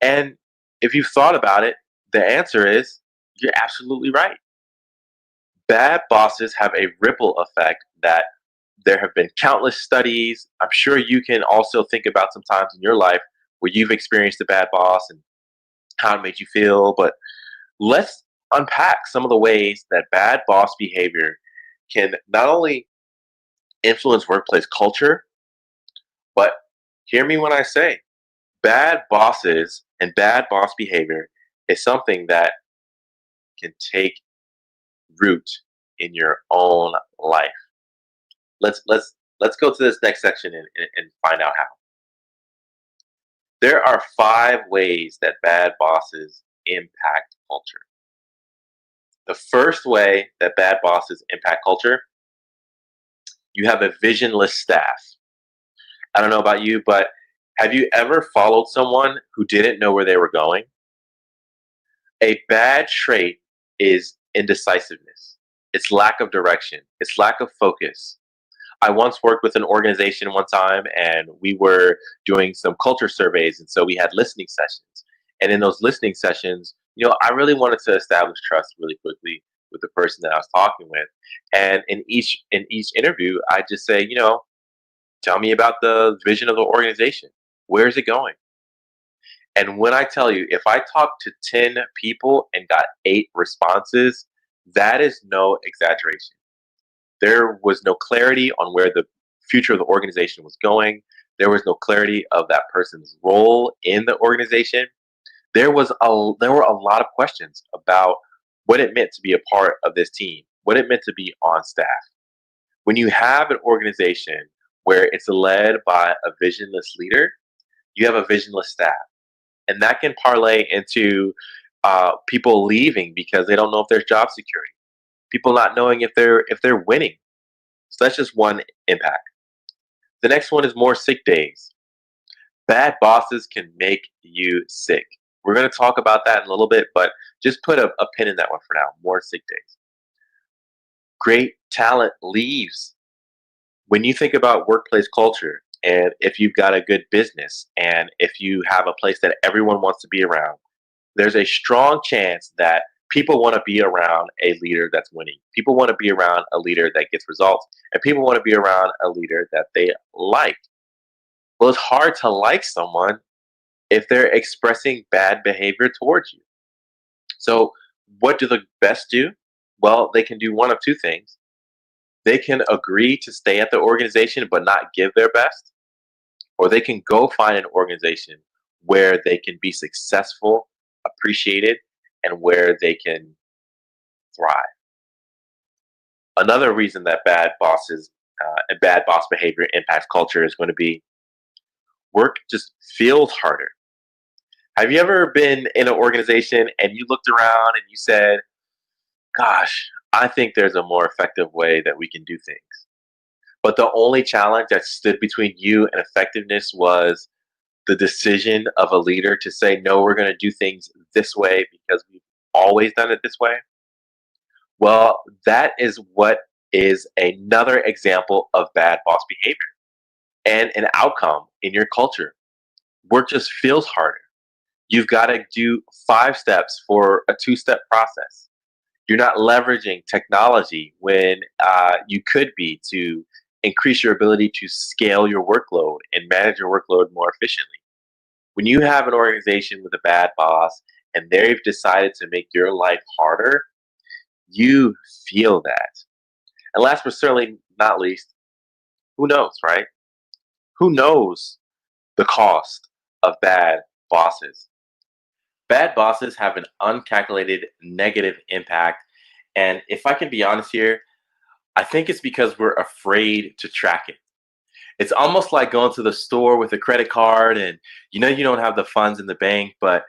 And if you've thought about it, the answer is you're absolutely right. Bad bosses have a ripple effect that there have been countless studies. I'm sure you can also think about some times in your life where you've experienced a bad boss and how it made you feel. But let's unpack some of the ways that bad boss behavior can not only influence workplace culture, but hear me when I say bad bosses and bad boss behavior is something that can take root in your own life. Let's go to this next section and find out how. There are 5 ways that bad bosses impact culture. The first way that bad bosses impact culture, you have a visionless staff. I don't know about you, but Have you ever followed someone who didn't know where they were going? A bad trait is indecisiveness. It's lack of direction. It's lack of focus. I once worked with an organization one time and we were doing some culture surveys. And so we had listening sessions. And in those listening sessions, I really wanted to establish trust really quickly with the person that I was talking with. And in each interview, I just say, tell me about the vision of the organization. Where is it going? And when I tell you, if I talked to 10 people and got 8 responses, that is no exaggeration. There was no clarity on where the future of the organization was going. There was no clarity of that person's role in the organization. There were a lot of questions about what it meant to be a part of this team, what it meant to be on staff. When you have an organization where it's led by a visionless leader, you have a visionless staff. And that can parlay into people leaving because they don't know if there's job security. People not knowing if they're winning. So that's just one impact. The next one is more sick days. Bad bosses can make you sick. We're going to talk about that in a little bit, but just put a pin in that one for now. More sick days. Great talent leaves. When you think about workplace culture, and if you've got a good business, and if you have a place that everyone wants to be around, there's a strong chance that people want to be around a leader that's winning. People want to be around a leader that gets results, and people want to be around a leader that they like. Well, it's hard to like someone if they're expressing bad behavior towards you. So, what do the best do? Well, they can do one of two things. They can agree to stay at the organization but not give their best, or they can go find an organization where they can be successful, appreciated, and where they can thrive. Another reason that bad bosses and bad boss behavior impacts culture is going to be work just feels harder. Have you ever been in an organization and you looked around and you said, gosh, I think there's a more effective way that we can do things. But the only challenge that stood between you and effectiveness was the decision of a leader to say, no, we're going to do things this way because we've always done it this way? Well, that is what is another example of bad boss behavior and an outcome in your culture. Work just feels harder. You've got to do 5 steps for a 2-step process. You're not leveraging technology when you could be to increase your ability to scale your workload and manage your workload more efficiently. When you have an organization with a bad boss and they've decided to make your life harder, you feel that. And last but certainly not least, who knows, right? Who knows the cost of bad bosses? Bad bosses have an uncalculated negative impact. And if I can be honest here, I think it's because we're afraid to track it. It's almost like going to the store with a credit card and you don't have the funds in the bank, but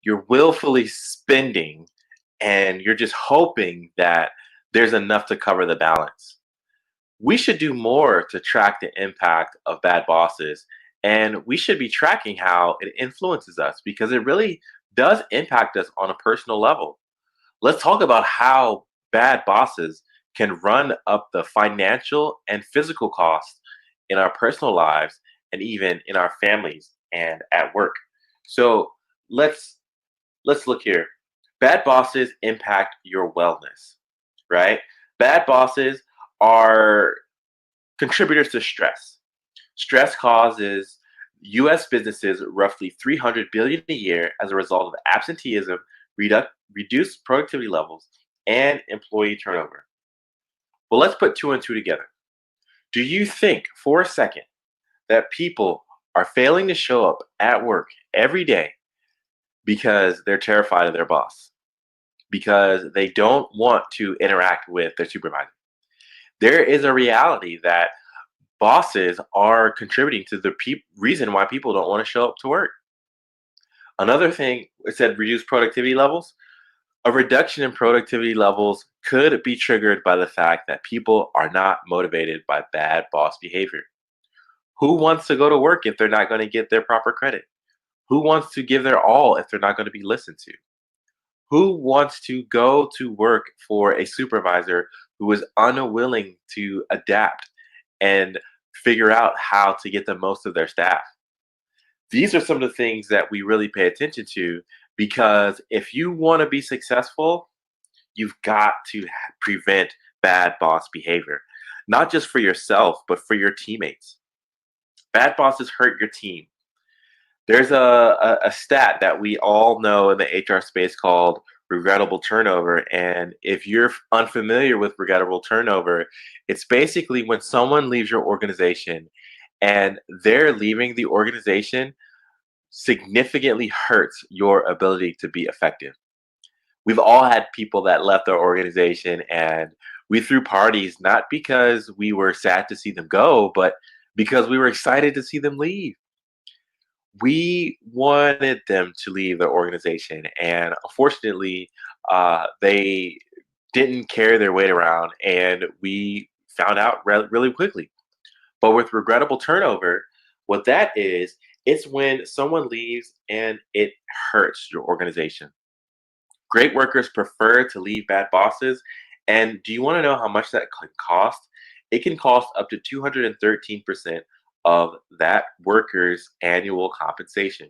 you're willfully spending and you're just hoping that there's enough to cover the balance. We should do more to track the impact of bad bosses, and we should be tracking how it influences us because it really does impact us on a personal level. Let's talk about how bad bosses can run up the financial and physical costs in our personal lives and even in our families and at work. So let's look here. Bad bosses impact your wellness, right? Bad bosses are contributors to stress. Stress causes U.S. businesses roughly $300 billion a year as a result of absenteeism, reduced productivity levels, and employee turnover. Well, let's put 2 and 2 together. Do you think for a second that people are failing to show up at work every day because they're terrified of their boss? Because they don't want to interact with their supervisor? There is a reality that bosses are contributing to the reason why people don't want to show up to work. Another thing, it said reduce productivity levels. A reduction in productivity levels could be triggered by the fact that people are not motivated by bad boss behavior. Who wants to go to work if they're not going to get their proper credit? Who wants to give their all if they're not going to be listened to? Who wants to go to work for a supervisor who is unwilling to adapt and figure out how to get the most of their staff? These are some of the things that we really pay attention to, because if you want to be successful, you've got to prevent bad boss behavior, not just for yourself, but for your teammates. Bad bosses hurt your team. There's a stat that we all know in the HR space called regrettable turnover. And if you're unfamiliar with regrettable turnover, it's basically when someone leaves your organization and they're leaving the organization significantly hurts your ability to be effective. We've all had people that left our organization and we threw parties not because we were sad to see them go, but because we were excited to see them leave. We wanted them to leave the organization, and unfortunately, they didn't carry their weight around, and we found out really quickly. But with regrettable turnover, what that is, it's when someone leaves and it hurts your organization. Great workers prefer to leave bad bosses. And do you want to know how much that can cost? It can cost up to 213% of that worker's annual compensation.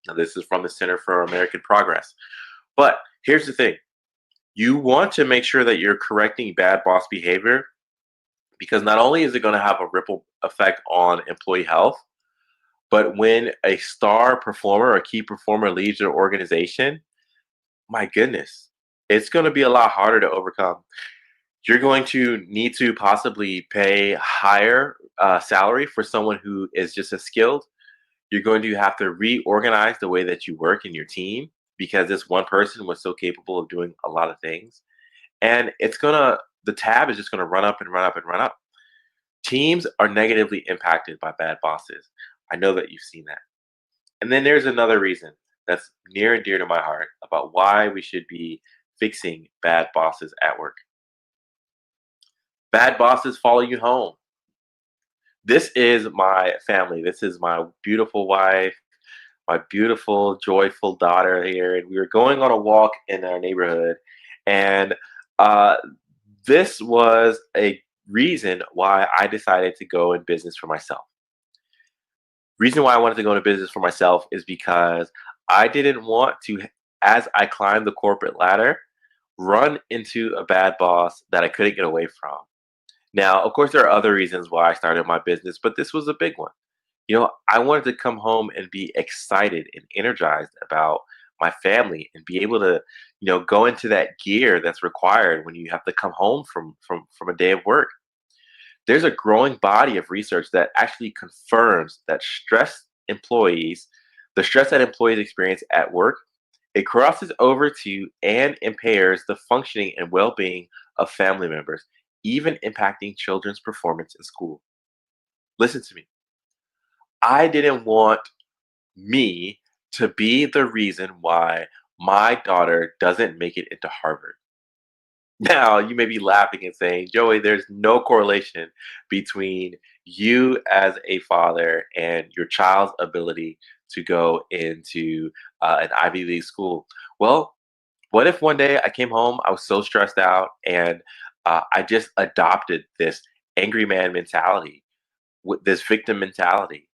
Now, this is from the Center for American Progress. But here's the thing, you want to make sure that you're correcting bad boss behavior, because not only is it going to have a ripple effect on employee health, but when a star performer or key performer leaves your organization, my goodness, it's going to be a lot harder to overcome. You're going to need to possibly pay higher salary for someone who is just as skilled. You're going to have to reorganize the way that you work in your team, because this one person was so capable of doing a lot of things. And the tab is just going to run up and run up and run up. Teams are negatively impacted by bad bosses. I know that you've seen that. And then there's another reason that's near and dear to my heart about why we should be fixing bad bosses at work. Bad bosses follow you home. This is my family. This is my beautiful wife, my beautiful, joyful daughter here. And we were going on a walk in our neighborhood. And uh, this was a reason why I decided to go in business for myself. Reason why I wanted to go into business for myself is because I didn't want to, as I climbed the corporate ladder, run into a bad boss that I couldn't get away from. Now, of course, there are other reasons why I started my business, but this was a big one. I wanted to come home and be excited and energized about my family and be able to, go into that gear that's required when you have to come home from a day of work. There's a growing body of research that actually confirms that the stress that employees experience at work, it crosses over to and impairs the functioning and well-being of family members, even impacting children's performance in school. Listen to me. I didn't want me to be the reason why my daughter doesn't make it into Harvard. Now, you may be laughing and saying, Joey, there's no correlation between you as a father and your child's ability to go into an Ivy League school. Well, what if one day I came home, I was so stressed out, and I just adopted this angry man mentality, with this victim mentality.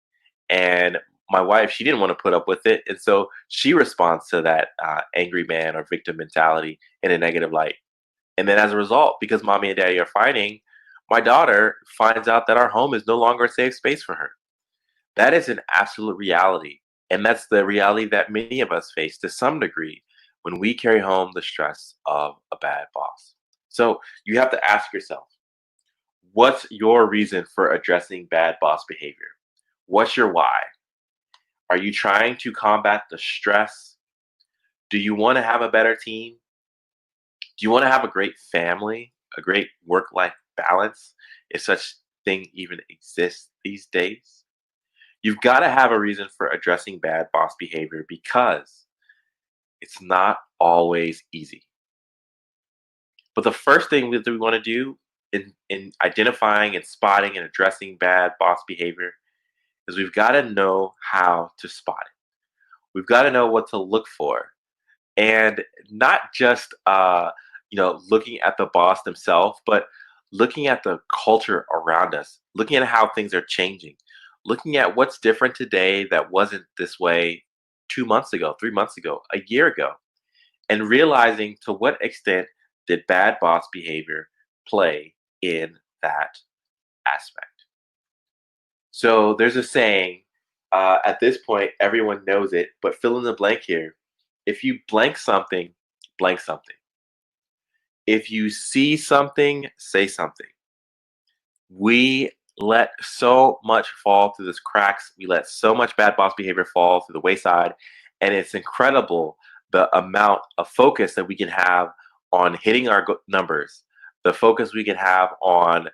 And my wife, she didn't want to put up with it. And so she responds to that angry man or victim mentality in a negative light. And then as a result, because mommy and daddy are fighting, my daughter finds out that our home is no longer a safe space for her. That is an absolute reality. And that's the reality that many of us face to some degree when we carry home the stress of a bad boss. So you have to ask yourself, what's your reason for addressing bad boss behavior? What's your why? Are you trying to combat the stress? Do you want to have a better team? Do you want to have a great family, a great work-life balance, if such thing even exists these days? You've got to have a reason for addressing bad boss behavior, because it's not always easy. But the first thing that we want to do in identifying and spotting and addressing bad boss behavior is we've got to know how to spot it. We've got to know what to look for, and not just looking at the boss themselves, but looking at the culture around us, looking at how things are changing, looking at what's different today that wasn't this way 2 months ago, 3 months ago, a year ago, and realizing to what extent did bad boss behavior play in that aspect. So there's a saying, at this point, everyone knows it, but fill in the blank here. If you blank something, blank something. If you see something, say something. We let so much fall through the cracks. We let so much bad boss behavior fall through the wayside. And it's incredible the amount of focus that we can have on hitting our numbers, the focus we can have on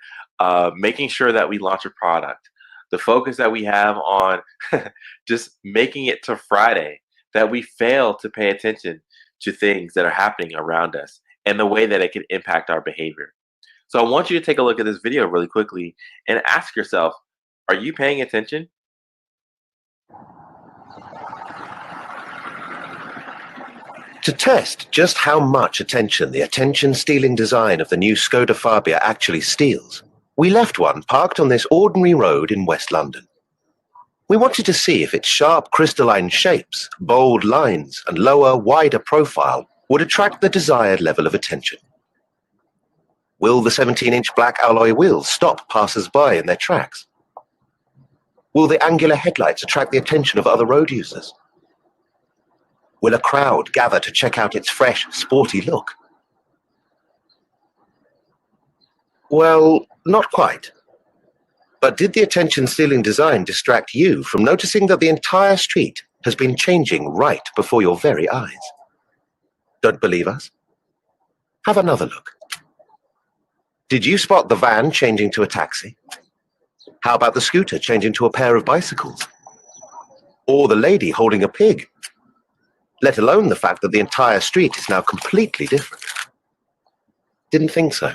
making sure that we launch a product, the focus that we have on just making it to Friday, that we fail to pay attention to things that are happening around us and the way that it can impact our behavior. So I want you to take a look at this video really quickly and ask yourself, are you paying attention? To test just how much attention the attention-stealing design of the new Skoda Fabia actually steals, we left one parked on this ordinary road in West London. We wanted to see if its sharp crystalline shapes, bold lines, and lower, wider profile would attract the desired level of attention. Will the 17-inch black alloy wheels stop passers-by in their tracks? Will the angular headlights attract the attention of other road users? Will a crowd gather to check out its fresh, sporty look? Well, not quite. But did the attention-stealing design distract you from noticing that the entire street has been changing right before your very eyes? Don't believe us? Have another look. Did you spot the van changing to a taxi? How about the scooter changing to a pair of bicycles? Or the lady holding a pig? Let alone the fact that the entire street is now completely different. Didn't think so.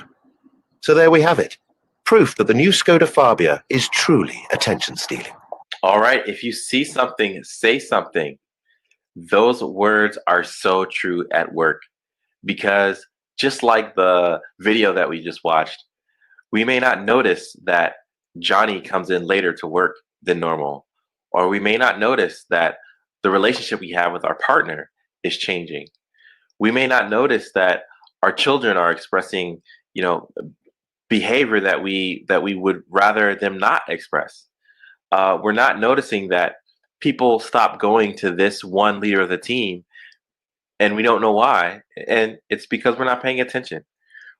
So there we have it. Proof that the new Skoda Fabia is truly attention-stealing. All right, if you see something, say something. Those words are so true at work, because just like the video that we just watched, we may not notice that Johnny comes in later to work than normal, or we may not notice that the relationship we have with our partner is changing. We may not notice that our children are expressing, behavior that we would rather them not express. We're not noticing that people stop going to this one leader of the team, and we don't know why. And it's because we're not paying attention.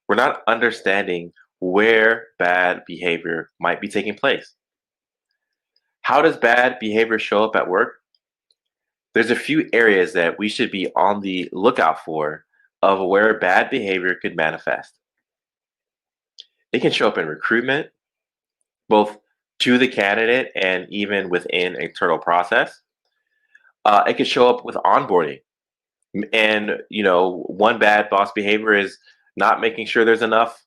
We're not understanding where bad behavior might be taking place. How does bad behavior show up at work? There's a few areas that we should be on the lookout for of where bad behavior could manifest. It can show up in recruitment, both to the candidate and even within internal process. It can show up with onboarding. And, one bad boss behavior is not making sure there's enough,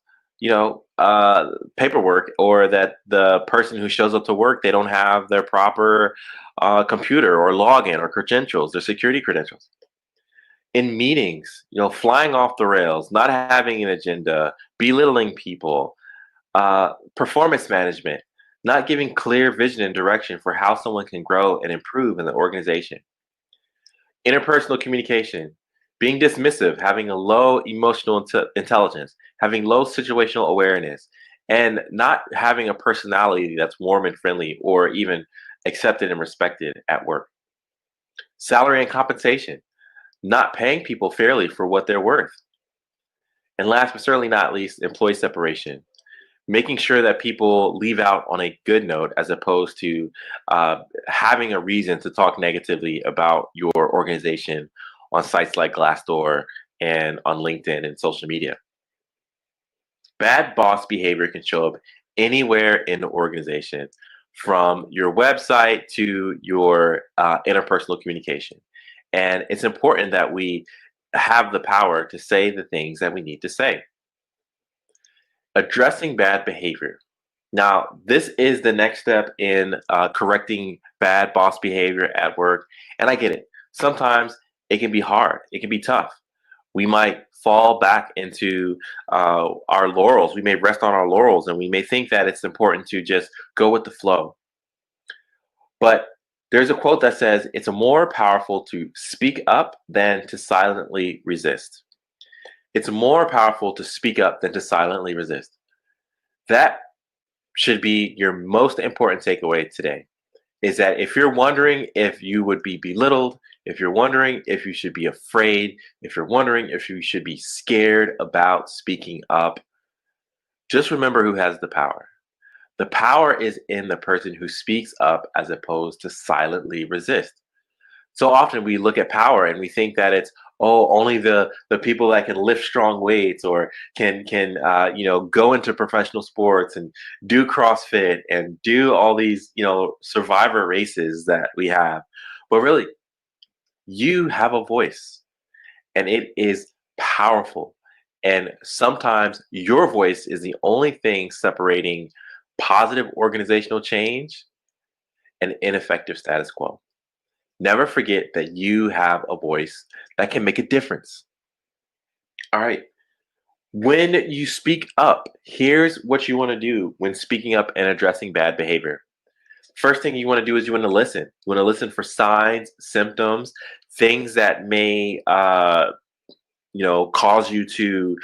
paperwork, or that the person who shows up to work, they don't have their proper computer or login or credentials, their security credentials. In meetings, flying off the rails, not having an agenda, belittling people, performance management, not giving clear vision and direction for how someone can grow and improve in the organization. Interpersonal communication, being dismissive, having a low emotional intelligence, having low situational awareness, and not having a personality that's warm and friendly or even accepted and respected at work. Salary and compensation, not paying people fairly for what they're worth. And last but certainly not least, employee separation, making sure that people leave out on a good note as opposed to having a reason to talk negatively about your organization on sites like Glassdoor and on LinkedIn and social media. Bad boss behavior can show up anywhere in the organization, from your website to your interpersonal communication. And it's important that we have the power to say the things that we need to say. Addressing bad behavior. Now, this is the next step in correcting bad boss behavior at work. And I get it. Sometimes it can be hard. It can be tough. We might fall back into our laurels. We may rest on our laurels, and we may think that it's important to just go with the flow. But there's a quote that says, it's more powerful to speak up than to silently resist. It's more powerful to speak up than to silently resist. That should be your most important takeaway today, is that if you're wondering if you would be belittled, if you're wondering if you should be afraid, if you're wondering if you should be scared about speaking up, just remember who has the power. The power is in the person who speaks up as opposed to silently resist. So often we look at power and we think that it's, oh, only the people that can lift strong weights or can go into professional sports and do CrossFit and do all these survivor races that we have. But really, you have a voice, and it is powerful. And sometimes your voice is the only thing separating positive organizational change and ineffective status quo. Never forget that you have a voice that can make a difference. All right. When you speak up, here's what you want to do when speaking up and addressing bad behavior. First thing you want to do is you want to listen. You want to listen for signs, symptoms, things that may cause you to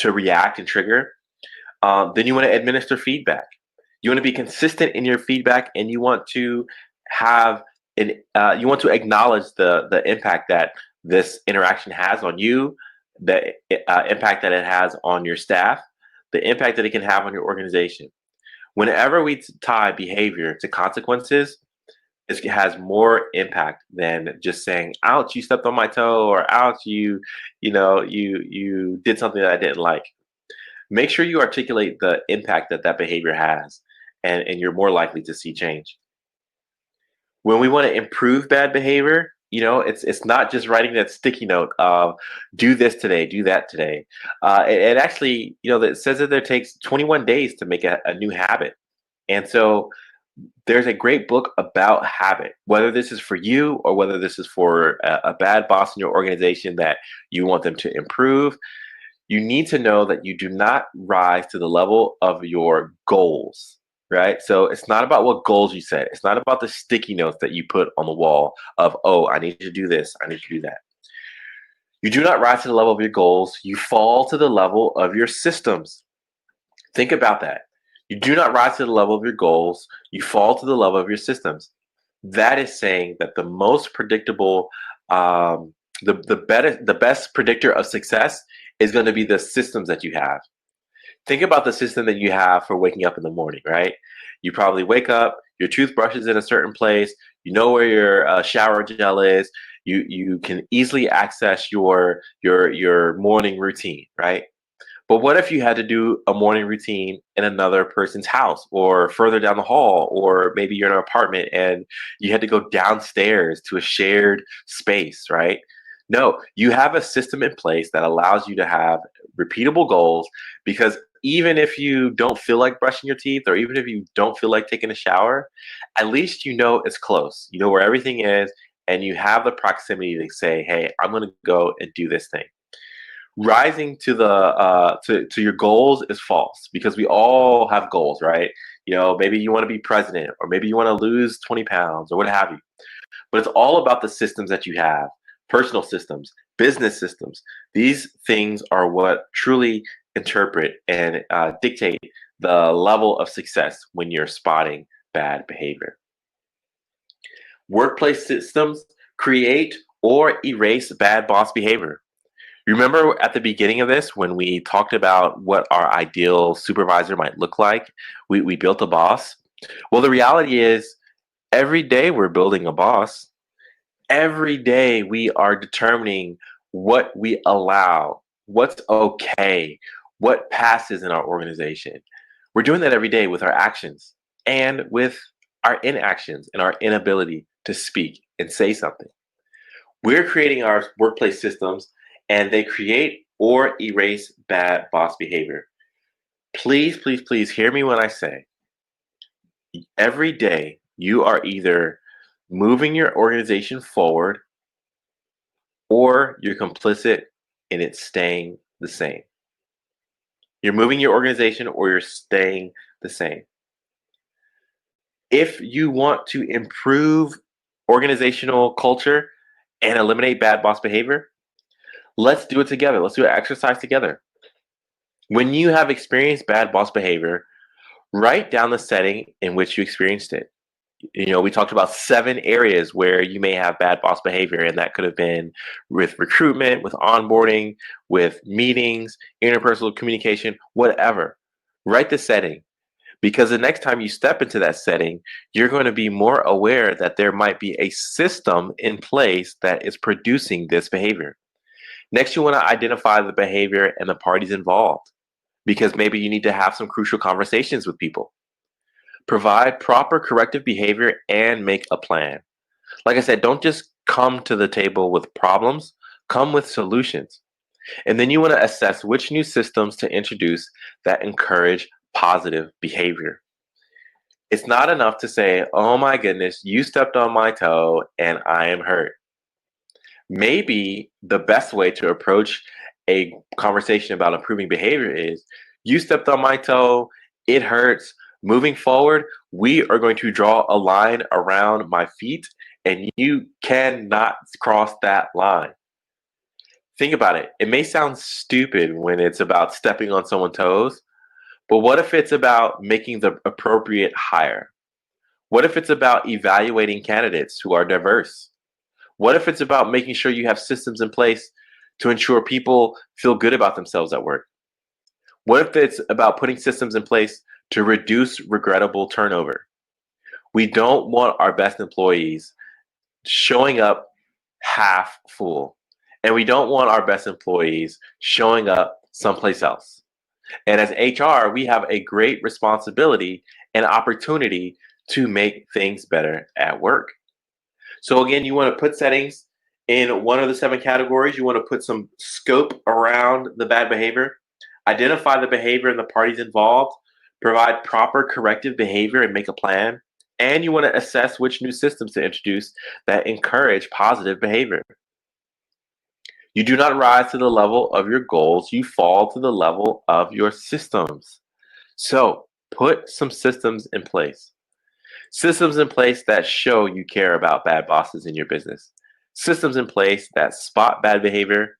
react and trigger. Then you want to administer feedback. You want to be consistent in your feedback, and you want to have you want to acknowledge the impact that this interaction has on you, the impact that it has on your staff, the impact that it can have on your organization. Whenever we tie behavior to consequences, it has more impact than just saying, ouch, you stepped on my toe, or ouch, you did something that I didn't like. Make sure you articulate the impact that behavior has, and you're more likely to see change. When we want to improve bad behavior, it's not just writing that sticky note of do this today, do that today. It actually, it says that it takes 21 days to make a new habit. And so there's a great book about habit, whether this is for you or whether this is for a bad boss in your organization that you want them to improve. You need to know that you do not rise to the level of your goals. Right? So it's not about what goals you set. It's not about the sticky notes that you put on the wall of, oh, I need to do this, I need to do that. You do not rise to the level of your goals. You fall to the level of your systems. Think about that. You do not rise to the level of your goals. You fall to the level of your systems. That is saying that the most predictable, the best predictor of success is going to be the systems that you have. Think about the system that you have for waking up in the morning, right? You probably wake up, your toothbrush is in a certain place, you know where your shower gel is, you can easily access your morning routine, right? But what if you had to do a morning routine in another person's house or further down the hall, or maybe you're in an apartment and you had to go downstairs to a shared space, right? No, you have a system in place that allows you to have repeatable goals, because even if you don't feel like brushing your teeth, or even if you don't feel like taking a shower, at least you know it's close. You know where everything is, and you have the proximity to say, hey, I'm going to go and do this thing. Rising to the to your goals is false, because we all have goals, right? Maybe you want to be president, or maybe you want to lose 20 pounds, or what have you. But it's all about the systems that you have. Personal systems, business systems. These things are what truly interpret and dictate the level of success when you're spotting bad behavior. Workplace systems create or erase bad boss behavior. Remember at the beginning of this, when we talked about what our ideal supervisor might look like, we built a boss. Well, the reality is every day we're building a boss. Every day we are determining what we allow, what's okay, what passes in our organization. We're doing that every day with our actions and with our inactions and our inability to speak and say something. We're creating our workplace systems, and they create or erase bad boss behavior. Please, please, please hear me when I say every day you are either moving your organization forward or you're complicit in it staying the same. You're moving your organization or you're staying the same. If you want to improve organizational culture and eliminate bad boss behavior, let's do it together. Let's do an exercise together. When you have experienced bad boss behavior, write down the setting in which you experienced it. We talked about 7 areas where you may have bad boss behavior, and that could have been with recruitment, with onboarding, with meetings, interpersonal communication, whatever. Write the setting, because the next time you step into that setting, you're going to be more aware that there might be a system in place that is producing this behavior. Next, you want to identify the behavior and the parties involved, because maybe you need to have some crucial conversations with people. Provide proper corrective behavior and make a plan. Like I said, don't just come to the table with problems, come with solutions. And then you want to assess which new systems to introduce that encourage positive behavior. It's not enough to say, oh my goodness, you stepped on my toe and I am hurt. Maybe the best way to approach a conversation about improving behavior is, you stepped on my toe, it hurts. Moving forward, we are going to draw a line around my feet and you cannot cross that line. Think about it. It may sound stupid when it's about stepping on someone's toes, but what if it's about making the appropriate hire? What if it's about evaluating candidates who are diverse? What if it's about making sure you have systems in place to ensure people feel good about themselves at work? What if it's about putting systems in place to reduce regrettable turnover? We don't want our best employees showing up half full. And we don't want our best employees showing up someplace else. And as HR, we have a great responsibility and opportunity to make things better at work. So again, you want to put settings in one of the 7 categories. You want to put some scope around the bad behavior, identify the behavior and the parties involved, provide proper corrective behavior and make a plan. And you want to assess which new systems to introduce that encourage positive behavior. You do not rise to the level of your goals, you fall to the level of your systems. So put some systems in place. Systems in place that show you care about bad bosses in your business. Systems in place that spot bad behavior,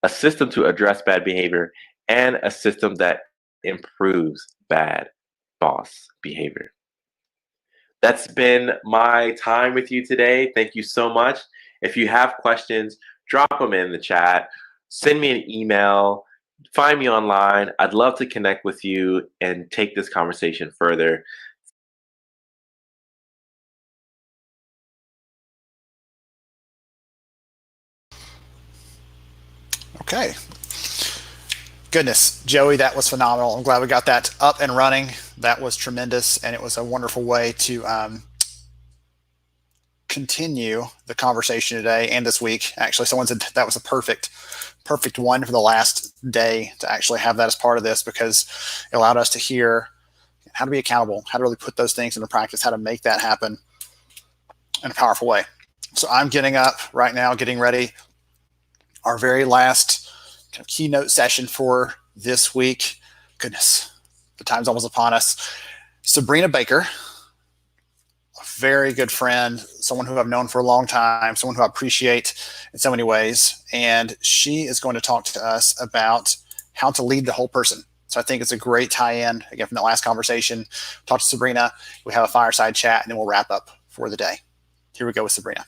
a system to address bad behavior, and a system that improves bad boss behavior. That's been my time with you today. Thank you so much. If you have questions, drop them in the chat, send me an email, find me online. I'd love to connect with you and take this conversation further. Okay. Goodness, Joey, that was phenomenal. I'm glad we got that up and running. That was tremendous, and it was a wonderful way to continue the conversation today and this week. Actually, someone said that was a perfect one for the last day to actually have that as part of this, because it allowed us to hear how to be accountable, how to really put those things into practice, how to make that happen in a powerful way. So I'm getting up right now, getting ready. Our very last kind of keynote session for this week. Goodness, the time's almost upon us. Sabrina Baker, a very good friend, someone who I've known for a long time, someone who I appreciate in so many ways. And she is going to talk to us about how to lead the whole person. So I think it's a great tie-in, again, from that last conversation. Talk to Sabrina, we have a fireside chat, and then we'll wrap up for the day. Here we go with Sabrina.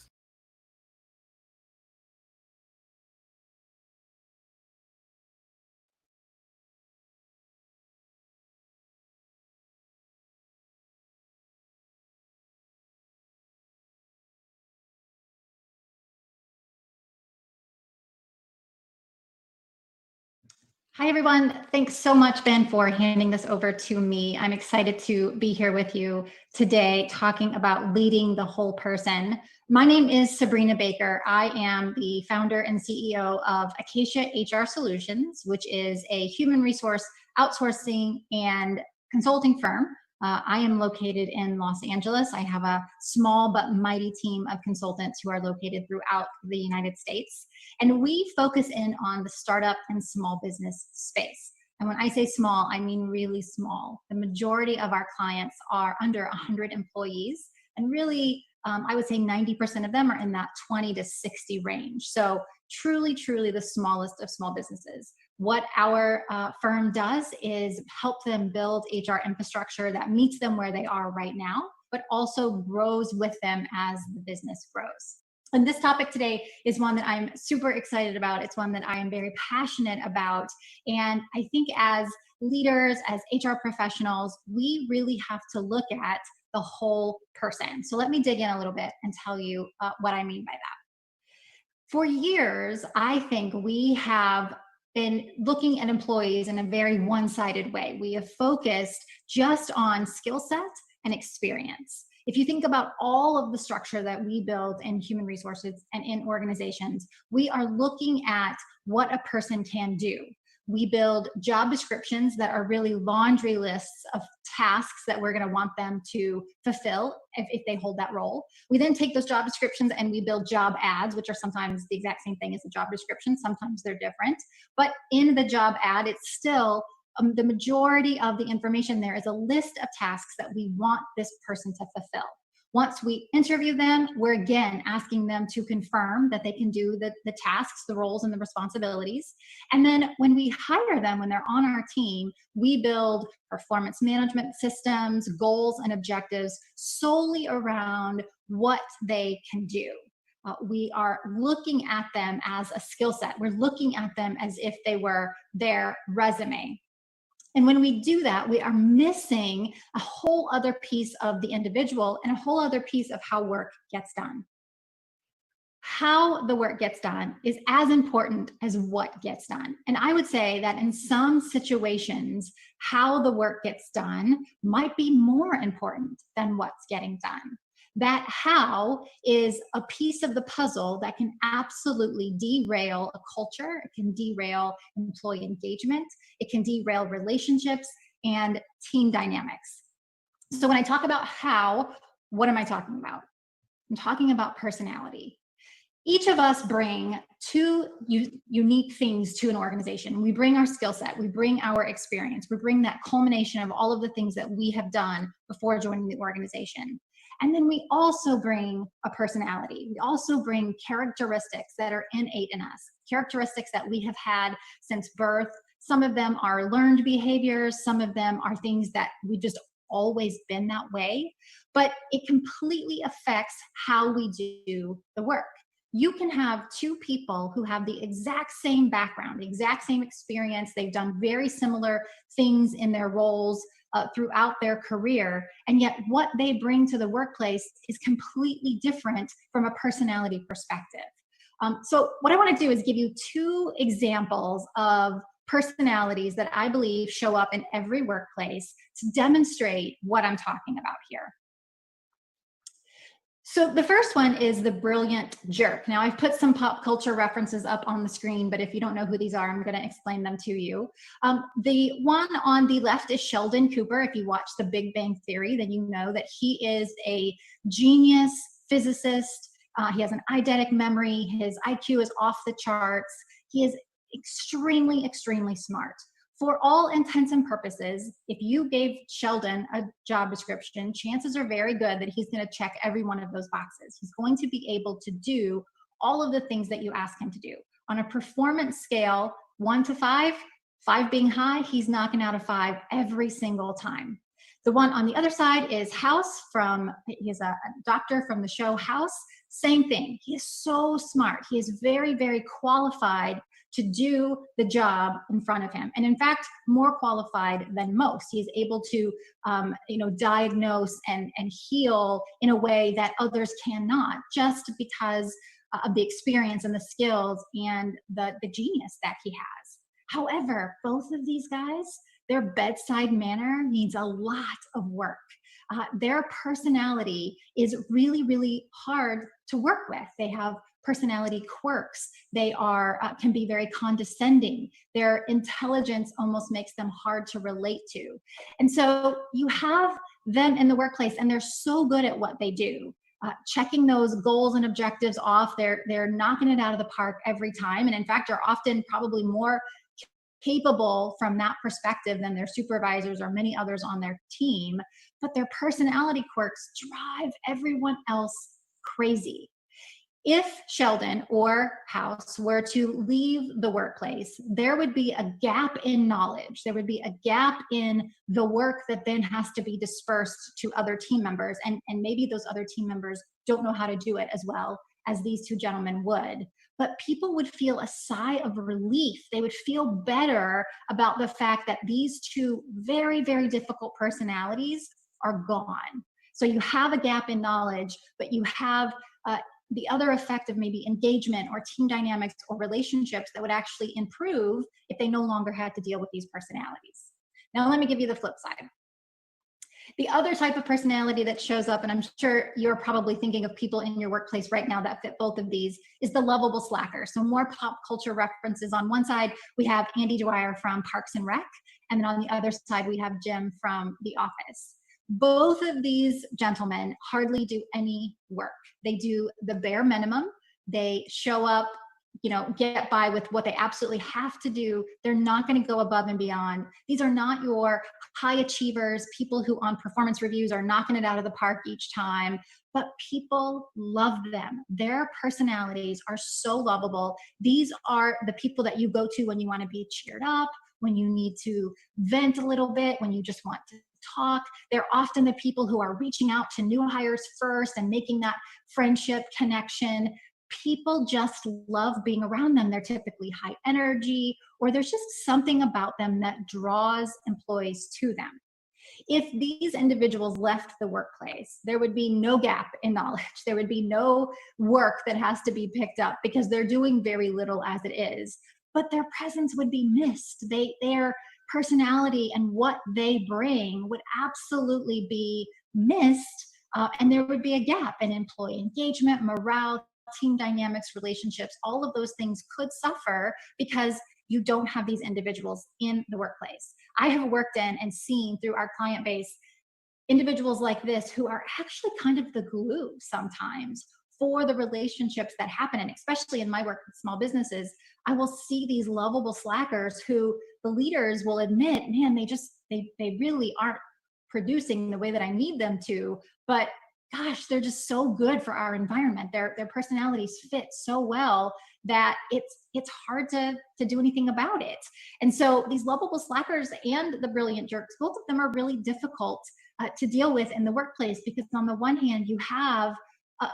Hi, everyone. Thanks so much, Ben, for handing this over to me. I'm excited to be here with you today talking about leading the whole person. My name is Sabrina Baker. I am the founder and CEO of Acacia HR Solutions, which is a human resource outsourcing and consulting firm. I am located in Los Angeles. I have a small but mighty team of consultants who are located throughout the United States. And we focus in on the startup and small business space. And when I say small, I mean really small. The majority of our clients are under 100 employees. And really, I would say 90% of them are in that 20 to 60 range. So truly, truly the smallest of small businesses. What our firm does is help them build HR infrastructure that meets them where they are right now, but also grows with them as the business grows. And this topic today is one that I'm super excited about. It's one that I am very passionate about. And I think as leaders, as HR professionals, we really have to look at the whole person. So let me dig in a little bit and tell you what I mean by that. For years, I think we have been looking at employees in a very one-sided way. We have focused just on skill set and experience. If you think about all of the structure that we build in human resources and in organizations, we are looking at what a person can do. We build job descriptions that are really laundry lists of tasks that we're going to want them to fulfill if they hold that role. We then take those job descriptions and we build job ads, which are sometimes the exact same thing as a job description. Sometimes they're different. But in the job ad, it's still the majority of the information there is a list of tasks that we want this person to fulfill. Once we interview them, we're again asking them to confirm that they can do the tasks, the roles, and the responsibilities. And then when we hire them, when they're on our team, we build performance management systems, goals, and objectives solely around what they can do. We are looking at them as a skill set. We're looking at them as if they were their resume. And when we do that, we are missing a whole other piece of the individual and a whole other piece of how work gets done. How the work gets done is as important as what gets done. And I would say that in some situations, how the work gets done might be more important than what's getting done. That how is a piece of the puzzle that can absolutely derail a culture. It can derail employee engagement. It can derail relationships and team dynamics. So when I talk about how, what am I talking about? I'm talking about personality. Each of us bring two unique things to an organization. We bring our skill set, we bring our experience, we bring that culmination of all of the things that we have done before joining the organization. And then we also bring a personality. We also bring characteristics that are innate in us, characteristics that we have had since birth. Some of them are learned behaviors. Some of them are things that we've just always been that way. But it completely affects how we do the work. You can have two people who have the exact same background, the exact same experience. They've done very similar things in their roles throughout their career, and yet what they bring to the workplace is completely different from a personality perspective. So what I want to do is give you two examples of personalities that I believe show up in every workplace to demonstrate what I'm talking about here. So the first one is the brilliant jerk. Now I've put some pop culture references up on the screen, but if you don't know who these are, I'm going to explain them to you. The one on the left is Sheldon Cooper. If you watch The Big Bang Theory, then you know that he is a genius physicist. He has an eidetic memory. His IQ is off the charts. He is extremely, extremely smart. For all intents and purposes, if you gave Sheldon a job description, chances are very good that he's going to check every one of those boxes. He's going to be able to do all of the things that you ask him to do. On a performance scale, 1 to 5, 5 being high, he's knocking out a 5 every single time. The one on the other side is House he's a doctor from the show House. Same thing. He is so smart. He is very, very qualified to do the job in front of him. And in fact, more qualified than most. He's able to diagnose and heal in a way that others cannot, just because of the experience and the skills and the genius that he has. However, both of these guys, their bedside manner needs a lot of work. Their personality is really, really hard to work with. They have personality quirks. They are can be very condescending. Their intelligence almost makes them hard to relate to. And so you have them in the workplace, and they're so good at what they do. Checking those goals and objectives off, they're knocking it out of the park every time, and in fact are often probably more capable from that perspective than their supervisors or many others on their team. But their personality quirks drive everyone else crazy. If Sheldon or House were to leave the workplace, there would be a gap in knowledge. There would be a gap in the work that then has to be dispersed to other team members. And maybe those other team members don't know how to do it as well as these two gentlemen would. But people would feel a sigh of relief. They would feel better about the fact that these two very, very difficult personalities are gone. So you have a gap in knowledge, but you have the other effect of maybe engagement or team dynamics or relationships that would actually improve if they no longer had to deal with these personalities. Now, let me give you the flip side. The other type of personality that shows up, and I'm sure you're probably thinking of people in your workplace right now that fit both of these, is the lovable slacker. So more pop culture references. On one side, we have Andy Dwyer from Parks and Rec, and then on the other side, we have Jim from The Office. Both of these gentlemen hardly do any work. They do the bare minimum. They show up, get by with what they absolutely have to do. They're not going to go above and beyond. These are not your high achievers, people who on performance reviews are knocking it out of the park each time, but people love them. Their personalities are so lovable. These are the people that you go to when you want to be cheered up, when you need to vent a little bit, when you just want to talk. They're often the people who are reaching out to new hires first and making that friendship connection. People just love being around them. They're typically high energy, or there's just something about them that draws employees to them. If these individuals left the workplace, there would be no gap in knowledge. There would be no work that has to be picked up because they're doing very little as it is. But their presence would be missed. Their personality and what they bring would absolutely be missed, and there would be a gap in employee engagement, morale, team dynamics, relationships. All of those things could suffer because you don't have these individuals in the workplace. I have worked in and seen through our client base individuals like this who are actually kind of the glue sometimes for the relationships that happen. And especially in my work with small businesses, I will see these lovable slackers who the leaders will admit, man, they really aren't producing the way that I need them to, but gosh, they're just so good for our environment. Their personalities fit so well that it's hard to do anything about it. And so these lovable slackers and the brilliant jerks, both of them are really difficult to deal with in the workplace, because on the one hand, you have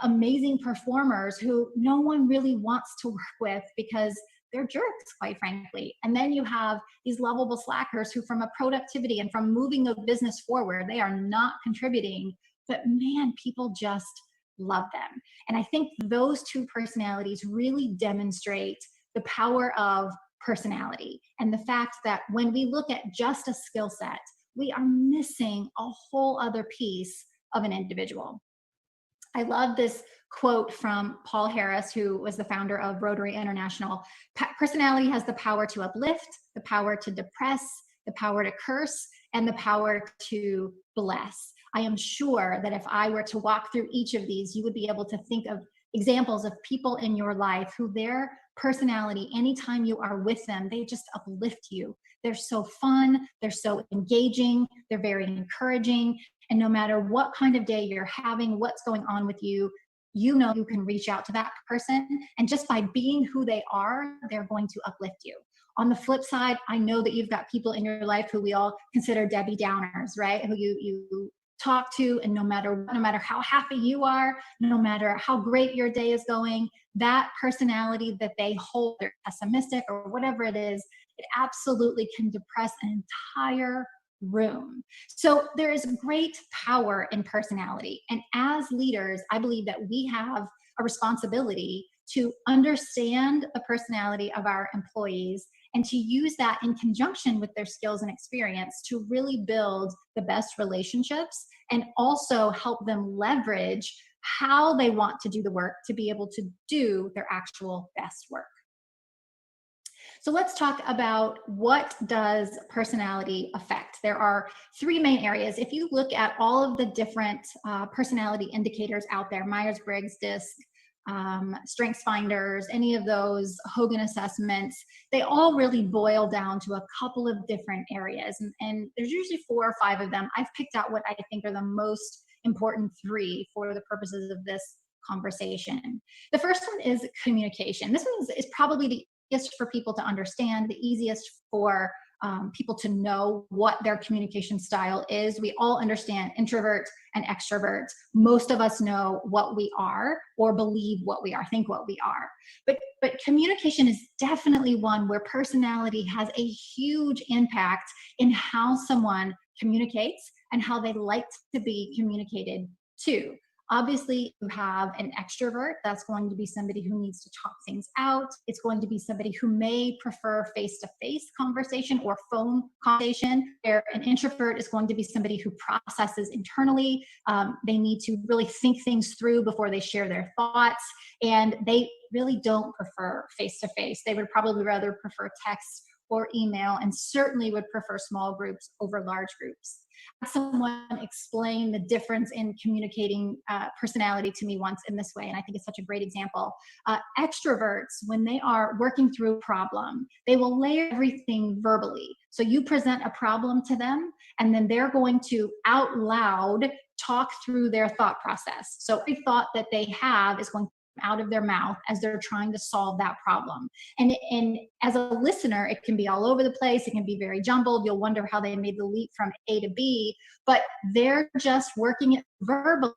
amazing performers who no one really wants to work with because they're jerks, quite frankly. And then you have these lovable slackers who, from a productivity and from moving the business forward, they are not contributing, but man, people just love them. And I think those two personalities really demonstrate the power of personality and the fact that when we look at just a skill set, we are missing a whole other piece of an individual. I love this quote from Paul Harris, who was the founder of Rotary International. Personality has the power to uplift, the power to depress, the power to curse, and the power to bless. I am sure that if I were to walk through each of these, you would be able to think of examples of people in your life who their personality, anytime you are with them, they just uplift you. They're so fun, they're so engaging, they're very encouraging. And no matter what kind of day you're having, what's going on with you, you know you can reach out to that person. And just by being who they are, they're going to uplift you. On the flip side, I know that you've got people in your life who we all consider Debbie Downers, right? Who you talk to, and no matter how happy you are, no matter how great your day is going, that personality that they hold, they're pessimistic or whatever it is, it absolutely can depress an entire room. So there is great power in personality. And as leaders, I believe that we have a responsibility to understand the personality of our employees and to use that in conjunction with their skills and experience to really build the best relationships and also help them leverage how they want to do the work to be able to do their actual best work. So let's talk about what does personality affect. There are three main areas. If you look at all of the different personality indicators out there, Myers-Briggs, DISC, Strengths Finders, any of those Hogan assessments, they all really boil down to a couple of different areas. And there's usually 4 or 5 of them. I've picked out what I think are the most important 3 for the purposes of this conversation. The first one is communication. This one is probably the easiest for people to understand, the easiest for people to know what their communication style is. We all understand introverts and extroverts. Most of us know what we are or believe what we are, think what we are. But communication is definitely one where personality has a huge impact in how someone communicates and how they like to be communicated to. Obviously, you have an extrovert. That's going to be somebody who needs to talk things out. It's going to be somebody who may prefer face-to-face conversation or phone conversation. Where an introvert is going to be somebody who processes internally. They need to really think things through before they share their thoughts. And they really don't prefer face-to-face. They would probably rather prefer text or email, and certainly would prefer small groups over large groups. Someone explained the difference in communicating personality to me once in this way, and I think it's such a great example. Extroverts, when they are working through a problem, they will layer everything verbally. So you present a problem to them, and then they're going to out loud talk through their thought process. So every thought that they have is going out of their mouth as they're trying to solve that problem. And as a listener, it can be all over the place. It can be very jumbled. You'll wonder how they made the leap from A to B, but they're just working it verbally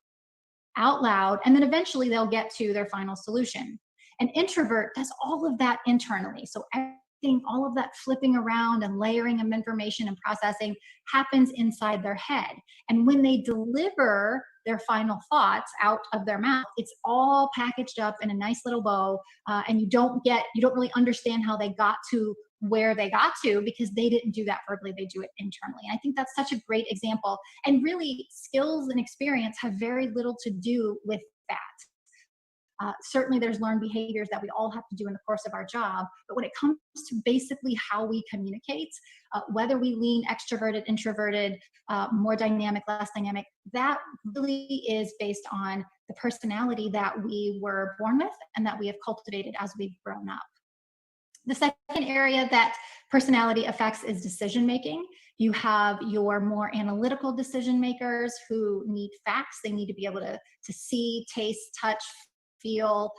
out loud, and then eventually they'll get to their final solution. An introvert does all of that internally. So everything, all of that flipping around and layering of information and processing happens inside their head. And when they deliver their final thoughts out of their mouth, it's all packaged up in a nice little bow, and you don't really understand how they got to where they got to because they didn't do that verbally, they do it internally. And I think that's such a great example. And really, skills and experience have very little to do with that. Certainly there's learned behaviors that we all have to do in the course of our job, but when it comes to basically how we communicate, whether we lean extroverted, introverted, more dynamic, less dynamic, that really is based on the personality that we were born with and that we have cultivated as we've grown up. The second area that personality affects is decision making. You have your more analytical decision makers who need facts. They need to be able to see, taste, touch, feel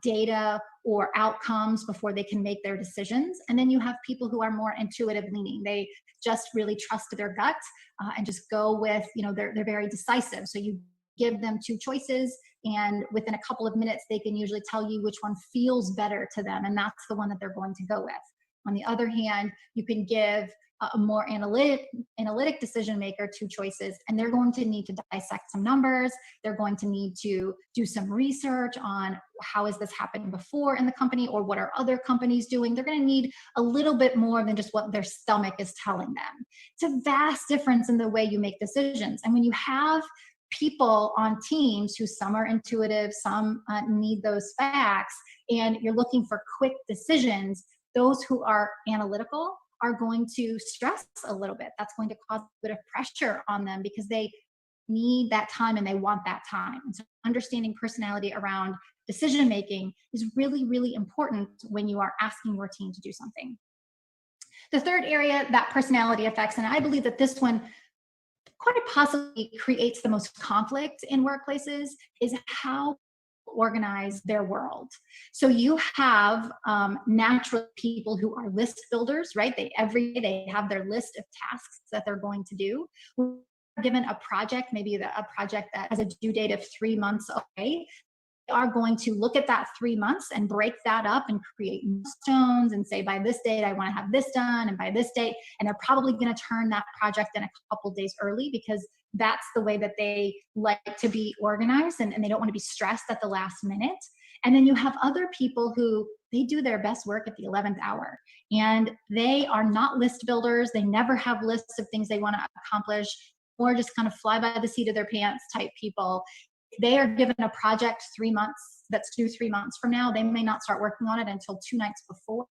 data or outcomes before they can make their decisions. And then you have people who are more intuitive leaning. They just really trust their gut and just go with, they're very decisive. So you give them 2 choices, and within a couple of minutes, they can usually tell you which one feels better to them, and that's the one that they're going to go with. On the other hand, you can give a more analytic decision maker 2 choices, and they're going to need to dissect some numbers. They're going to need to do some research on how has this happened before in the company, or what are other companies doing. They're going to need a little bit more than just what their stomach is telling them. It's a vast difference in the way you make decisions. And when you have people on teams who some are intuitive, some need those facts, and you're looking for quick decisions, those who are analytical are going to stress a little bit. That's going to cause a bit of pressure on them because they need that time and they want that time. And so understanding personality around decision making is really, really important when you are asking your team to do something. The third area that personality affects, and I believe that this one quite possibly creates the most conflict in workplaces, is how organize their world. So you have natural people who are list builders, right? Every day they have their list of tasks that they're going to do. Given a project, maybe a project that has a due date of 3 months away, they are going to look at that 3 months and break that up and create milestones and say, by this date, I want to have this done, and by this date, and they're probably going to turn that project in a couple days early because that's the way that they like to be organized, and they don't want to be stressed at the last minute. And then you have other people who they do their best work at the 11th hour, and they are not list builders. They never have lists of things they want to accomplish, or just kind of fly by the seat of their pants type people. They are given a project 3 months that's due 3 months from now. They may not start working on it until 2 nights before.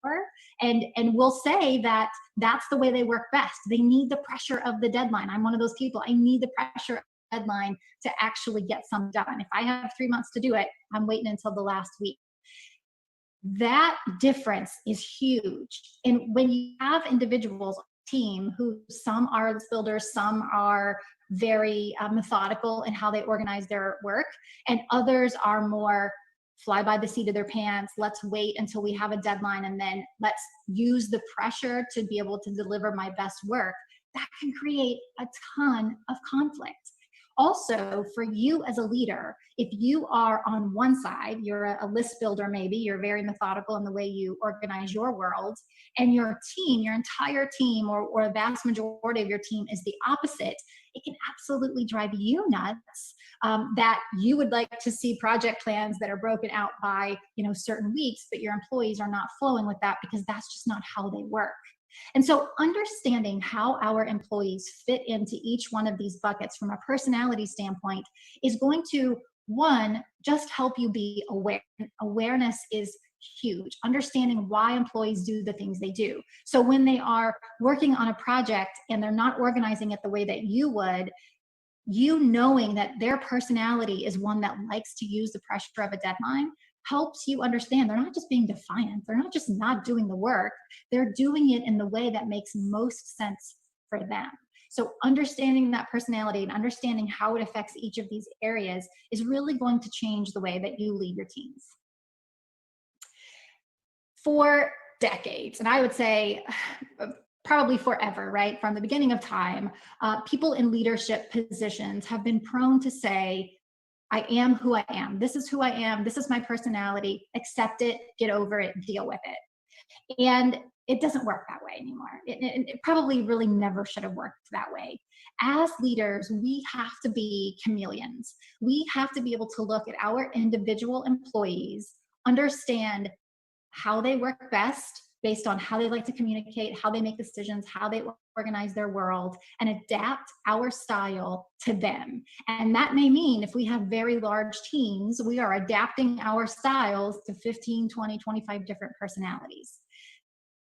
And we'll say that that's the way they work best. They need the pressure of the deadline. I'm one of those people. I need the pressure of the deadline to actually get something done. If I have 3 months to do it, I'm waiting until the last week. That difference is huge. And when you have individuals on a team who some are list builders, some are very methodical in how they organize their work, and others are more fly by the seat of their pants, let's wait until we have a deadline and then let's use the pressure to be able to deliver my best work, that can create a ton of conflict. Also, for you as a leader, if you are on one side, you're a list builder, maybe you're very methodical in the way you organize your world, and your team, your entire team, or a vast majority of your team is the opposite, it can absolutely drive you nuts that you would like to see project plans that are broken out by, certain weeks, but your employees are not flowing with that because that's just not how they work. And so understanding how our employees fit into each one of these buckets from a personality standpoint is going to, one, just help you be aware. Awareness is huge. Understanding why employees do the things they do. So when they are working on a project and they're not organizing it the way that you would, you knowing that their personality is one that likes to use the pressure of a deadline helps you understand they're not just being defiant. They're not just not doing the work. They're doing it in the way that makes most sense for them. So understanding that personality and understanding how it affects each of these areas is really going to change the way that you lead your teams. For decades, and I would say probably forever, right? From the beginning of time, people in leadership positions have been prone to say, I am who I am. This is who I am. This is my personality. Accept it, get over it, deal with it. And it doesn't work that way anymore. It probably really never should have worked that way. As leaders, we have to be chameleons. We have to be able to look at our individual employees, understand how they work best based on how they like to communicate, how they make decisions, how they organize their world, and adapt our style to them. And that may mean if we have very large teams, we are adapting our styles to 15, 20, 25 different personalities.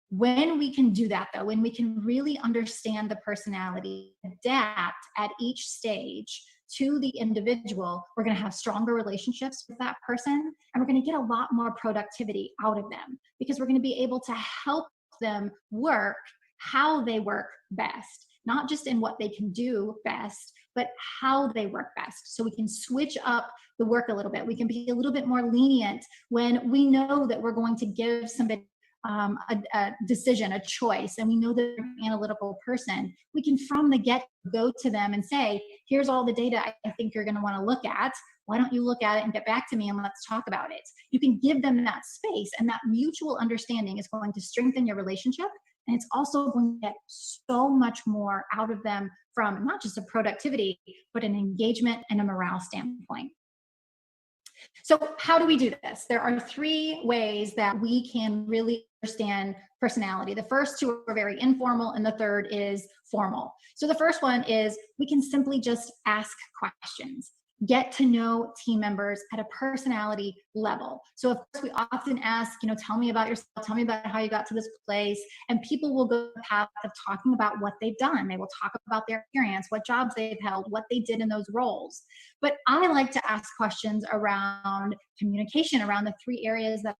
When we can do that, though, when we can really understand the personality, adapt at each stage to the individual, we're going to have stronger relationships with that person, and we're going to get a lot more productivity out of them because we're going to be able to help them work how they work best, not just in what they can do best, but how they work best. So we can switch up the work a little bit. We can be a little bit more lenient when we know that we're going to give somebody a decision, a choice, and we know they're an analytical person. We can from the get go to them and say, here's all the data I think you're going to want to look at. Why don't you look at it and get back to me and let's talk about it? You can give them that space, and that mutual understanding is going to strengthen your relationship. And it's also going to get so much more out of them from not just a productivity, but an engagement and a morale standpoint. So how do we do this? There are 3 ways that we can really understand personality. The first 2 are very informal, and the third is formal. So the first one is we can simply just ask questions. Get to know team members at a personality level. So of course we often ask, tell me about yourself, tell me about how you got to this place. And people will go the path of talking about what they've done. They will talk about their experience, what jobs they've held, what they did in those roles. But I like to ask questions around communication, around the 3 areas that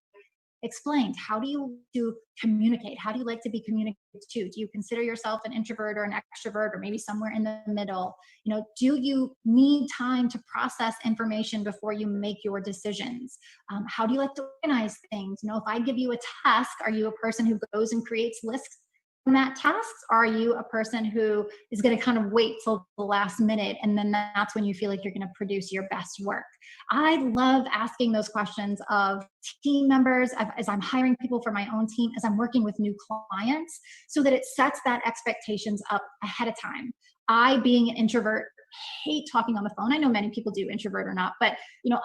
explained. How do you communicate? How do you like to be communicated to? Do you consider yourself an introvert or an extrovert, or maybe somewhere in the middle? Do you need time to process information before you make your decisions? How do you like to organize things? If I give you a task, are you a person who goes and creates lists that tasks? Or are you a person who is going to kind of wait till the last minute, and then that's when you feel like you're going to produce your best work? I love asking those questions of team members as I'm hiring people for my own team, as I'm working with new clients, so that it sets that expectations up ahead of time. I, being an introvert, hate talking on the phone. I know many people do, introvert or not, but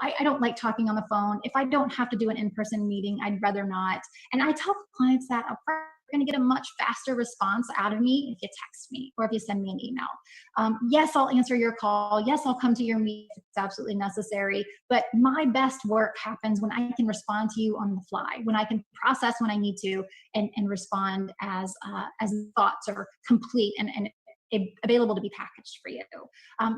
I don't like talking on the phone. If I don't have to do an in-person meeting, I'd rather not. And I tell clients that upfront, you're going to get a much faster response out of me if you text me or if you send me an email. Yes, I'll answer your call. Yes, I'll come to your meeting if it's absolutely necessary. But my best work happens when I can respond to you on the fly, when I can process when I need to, and respond as thoughts are complete and available to be packaged for you.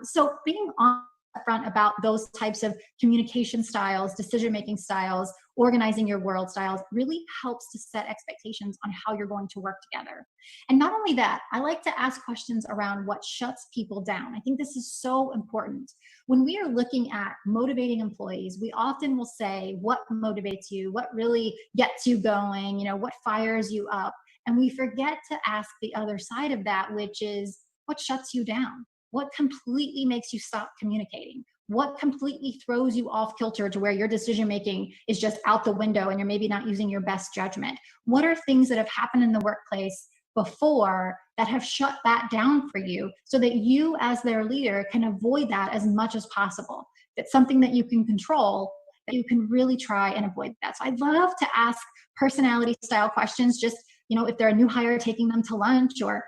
So being upfront about those types of communication styles, decision-making styles, organizing your world styles really helps to set expectations on how you're going to work together. And not only that, I like to ask questions around what shuts people down. I think this is so important. When we are looking at motivating employees, we often will say, what motivates you? What really gets you going? What fires you up? And we forget to ask the other side of that, which is, what shuts you down? What completely makes you stop communicating? What completely throws you off kilter to where your decision making is just out the window and you're maybe not using your best judgment? What are things that have happened in the workplace before that have shut that down for you, so that you as their leader can avoid that as much as possible? If it's something that you can control, that you can really try and avoid that. So I'd love to ask personality style questions, just if they're a new hire, taking them to lunch, or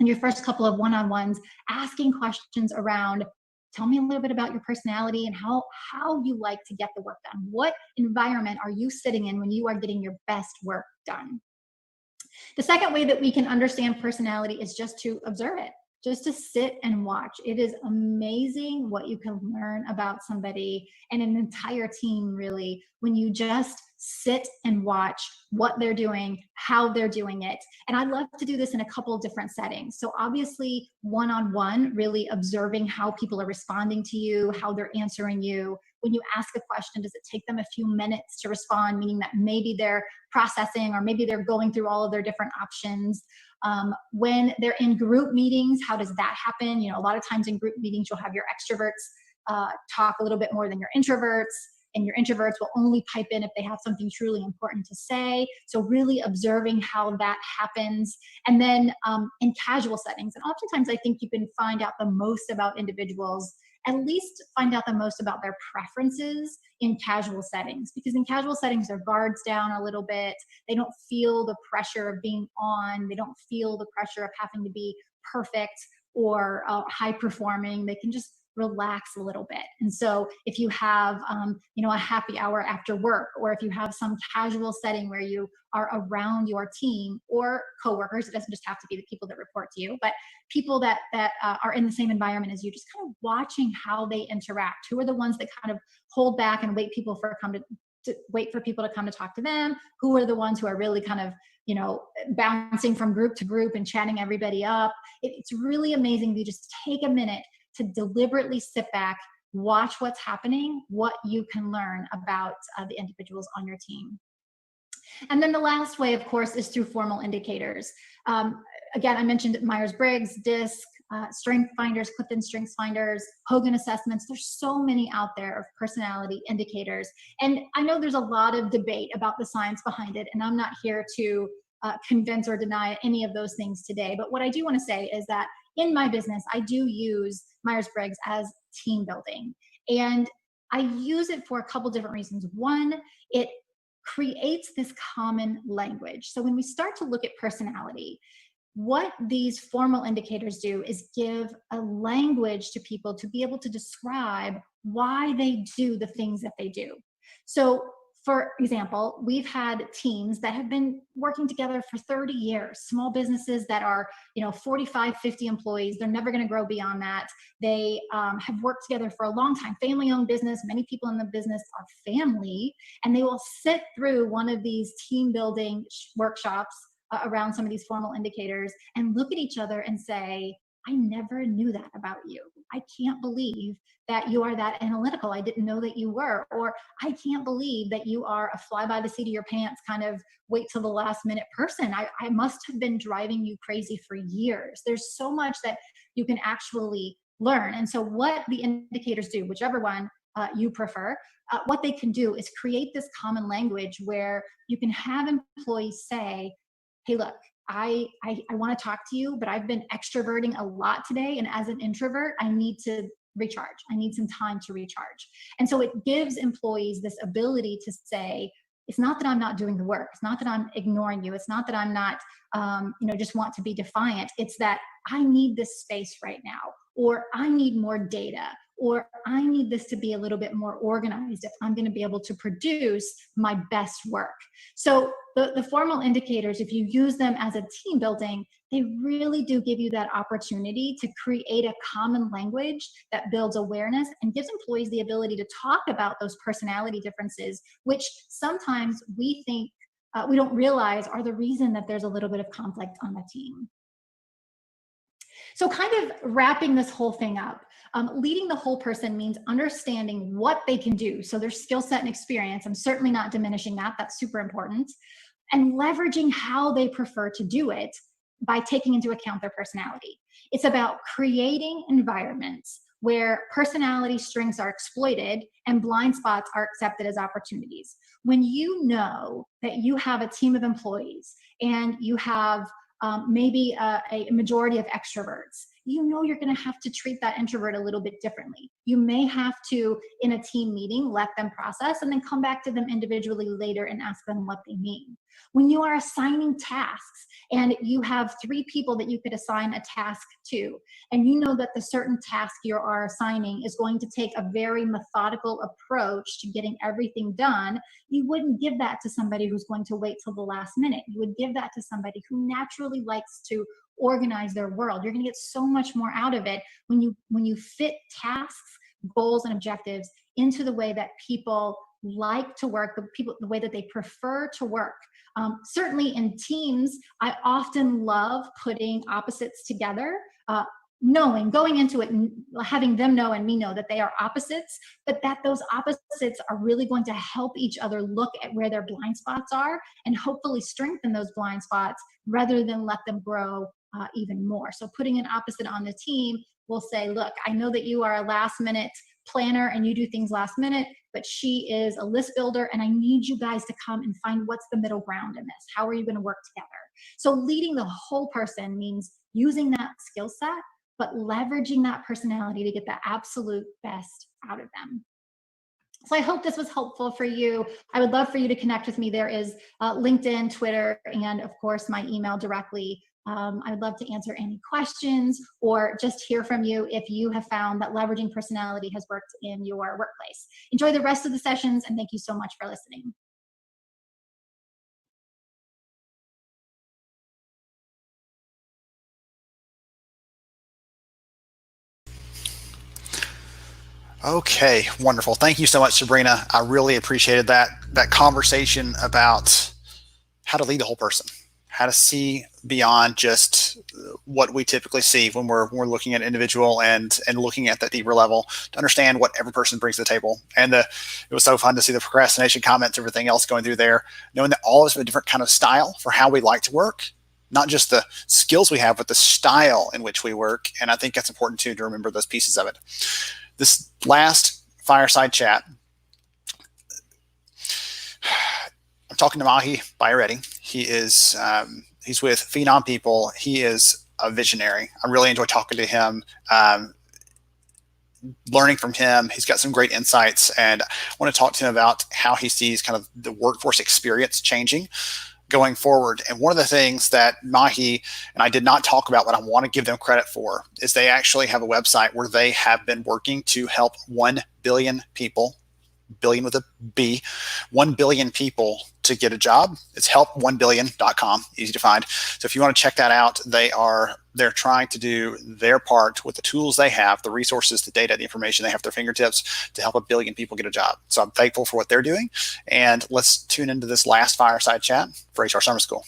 in your first couple of one-on-ones, asking questions around, tell me a little bit about your personality and how you like to get the work done. What environment are you sitting in when you are getting your best work done? The second way that we can understand personality is just to observe it, just to sit and watch. It is amazing what you can learn about somebody and an entire team, really, when you just sit and watch what they're doing, how they're doing it. And I love to do this in a couple of different settings. So obviously, one-on-one, really observing how people are responding to you, how they're answering you. When you ask a question, does it take them a few minutes to respond, meaning that maybe they're processing or maybe they're going through all of their different options? When they're in group meetings, how does that happen? A lot of times in group meetings, you'll have your extroverts talk a little bit more than your introverts, and your introverts will only pipe in if they have something truly important to say. So really observing how that happens. And then in casual settings, and oftentimes I think you can find out the most about individuals, at least find out the most about their preferences in casual settings, because in casual settings, their guards down a little bit. They don't feel the pressure of being on. They don't feel the pressure of having to be perfect or high performing. They can just relax a little bit. And so if you have, a happy hour after work, or if you have some casual setting where you are around your team or coworkers, it doesn't just have to be the people that report to you, but people that are in the same environment as you, just kind of watching how they interact. Who are the ones that kind of hold back and wait for people to come to talk to them? Who are the ones who are really kind of bouncing from group to group and chatting everybody up? It's really amazing if you just take a minute to deliberately sit back, watch what's happening, what you can learn about the individuals on your team. And then the last way, of course, is through formal indicators. Again, I mentioned Myers-Briggs, DISC, Strength Finders, Clifton Strengths Finders, Hogan assessments. There's so many out there of personality indicators. And I know there's a lot of debate about the science behind it, and I'm not here to convince or deny any of those things today. But what I do want to say is that in my business, I do use Myers-Briggs as team building. And I use it for a couple different reasons. One, it creates this common language. So when we start to look at personality, what these formal indicators do is give a language to people to be able to describe why they do the things that they do. So for example, we've had teams that have been working together for 30 years, small businesses that are, 45, 50 employees. They're never going to grow beyond that. They have worked together for a long time, family-owned business. Many people in the business are family, and they will sit through one of these team building workshops around some of these formal indicators and look at each other and say, I never knew that about you. I can't believe that you are that analytical. I didn't know that you were. Or I can't believe that you are a fly by the seat of your pants kind of wait till the last minute person. I must have been driving you crazy for years. There's so much that you can actually learn. And so what the indicators do, whichever one you prefer, what they can do is create this common language where you can have employees say, hey, look, I want to talk to you, but I've been extroverting a lot today. And as an introvert, I need to recharge. I need some time to recharge. And so it gives employees this ability to say, it's not that I'm not doing the work. It's not that I'm ignoring you. It's not that I'm not, just want to be defiant. It's that I need this space right now, or I need more data, or I need this to be a little bit more organized if I'm going to be able to produce my best work. So the formal indicators, if you use them as a team building, they really do give you that opportunity to create a common language that builds awareness and gives employees the ability to talk about those personality differences, which sometimes we think we don't realize are the reason that there's a little bit of conflict on the team. So kind of wrapping this whole thing up, leading the whole person means understanding what they can do. So their skill set and experience, I'm certainly not diminishing that. That's super important. And leveraging how they prefer to do it by taking into account their personality. It's about creating environments where personality strengths are exploited and blind spots are accepted as opportunities. When you know that you have a team of employees and you have maybe a majority of extroverts, you know you're going to have to treat that introvert a little bit differently. You may have to, in a team meeting, let them process and then come back to them individually later and ask them what they mean. When you are assigning tasks and you have 3 people that you could assign a task to, and you know that the certain task you are assigning is going to take a very methodical approach to getting everything done, you wouldn't give that to somebody who's going to wait till the last minute. You would give that to somebody who naturally likes to organize their world. You're going to get so much more out of it when you fit tasks, goals, and objectives into the way that people like to work, the way that they prefer to work. Certainly in teams, I often love putting opposites together, going into it and having them know and me know that they are opposites, but that those opposites are really going to help each other look at where their blind spots are and hopefully strengthen those blind spots rather than let them grow even more. So putting an opposite on the team will say, look, I know that you are a last minute planner and you do things last minute, but she is a list builder and I need you guys to come and find what's the middle ground in this. How are you going to work together? So leading the whole person means using that skill set, but leveraging that personality to get the absolute best out of them. So I hope this was helpful for you. I would love for you to connect with me. There is LinkedIn, Twitter, and of course my email directly. I would love to answer any questions or just hear from you if you have found that leveraging personality has worked in your workplace. Enjoy the rest of the sessions and thank you so much for listening. Okay, wonderful. Thank you so much, Sabrina. I really appreciated that conversation about how to lead the whole person, how to see beyond just what we typically see when we're looking at individual and looking at that deeper level to understand what every person brings to the table. And it was so fun to see the procrastination comments, everything else going through there, knowing that all of us have a different kind of style for how we like to work, not just the skills we have, but the style in which we work. And I think that's important too, to remember those pieces of it. This last fireside chat, I'm talking to Mahi Bayretti. He is he's with Phenom People. He is a visionary. I really enjoy talking to him, learning from him. He's got some great insights, and I want to talk to him about how he sees kind of the workforce experience changing going forward. And one of the things that Mahi and I did not talk about, but I want to give them credit for, is they actually have a website where they have been working to help 1 billion people, billion with a B, 1 billion people to get a job. It's help1billion.com, easy to find. So if you want to check that out, they're trying to do their part with the tools they have, the resources, the data, the information they have at their fingertips to help 1 billion people get a job. So I'm thankful for what they're doing. And let's tune into this last fireside chat for HR Summer School.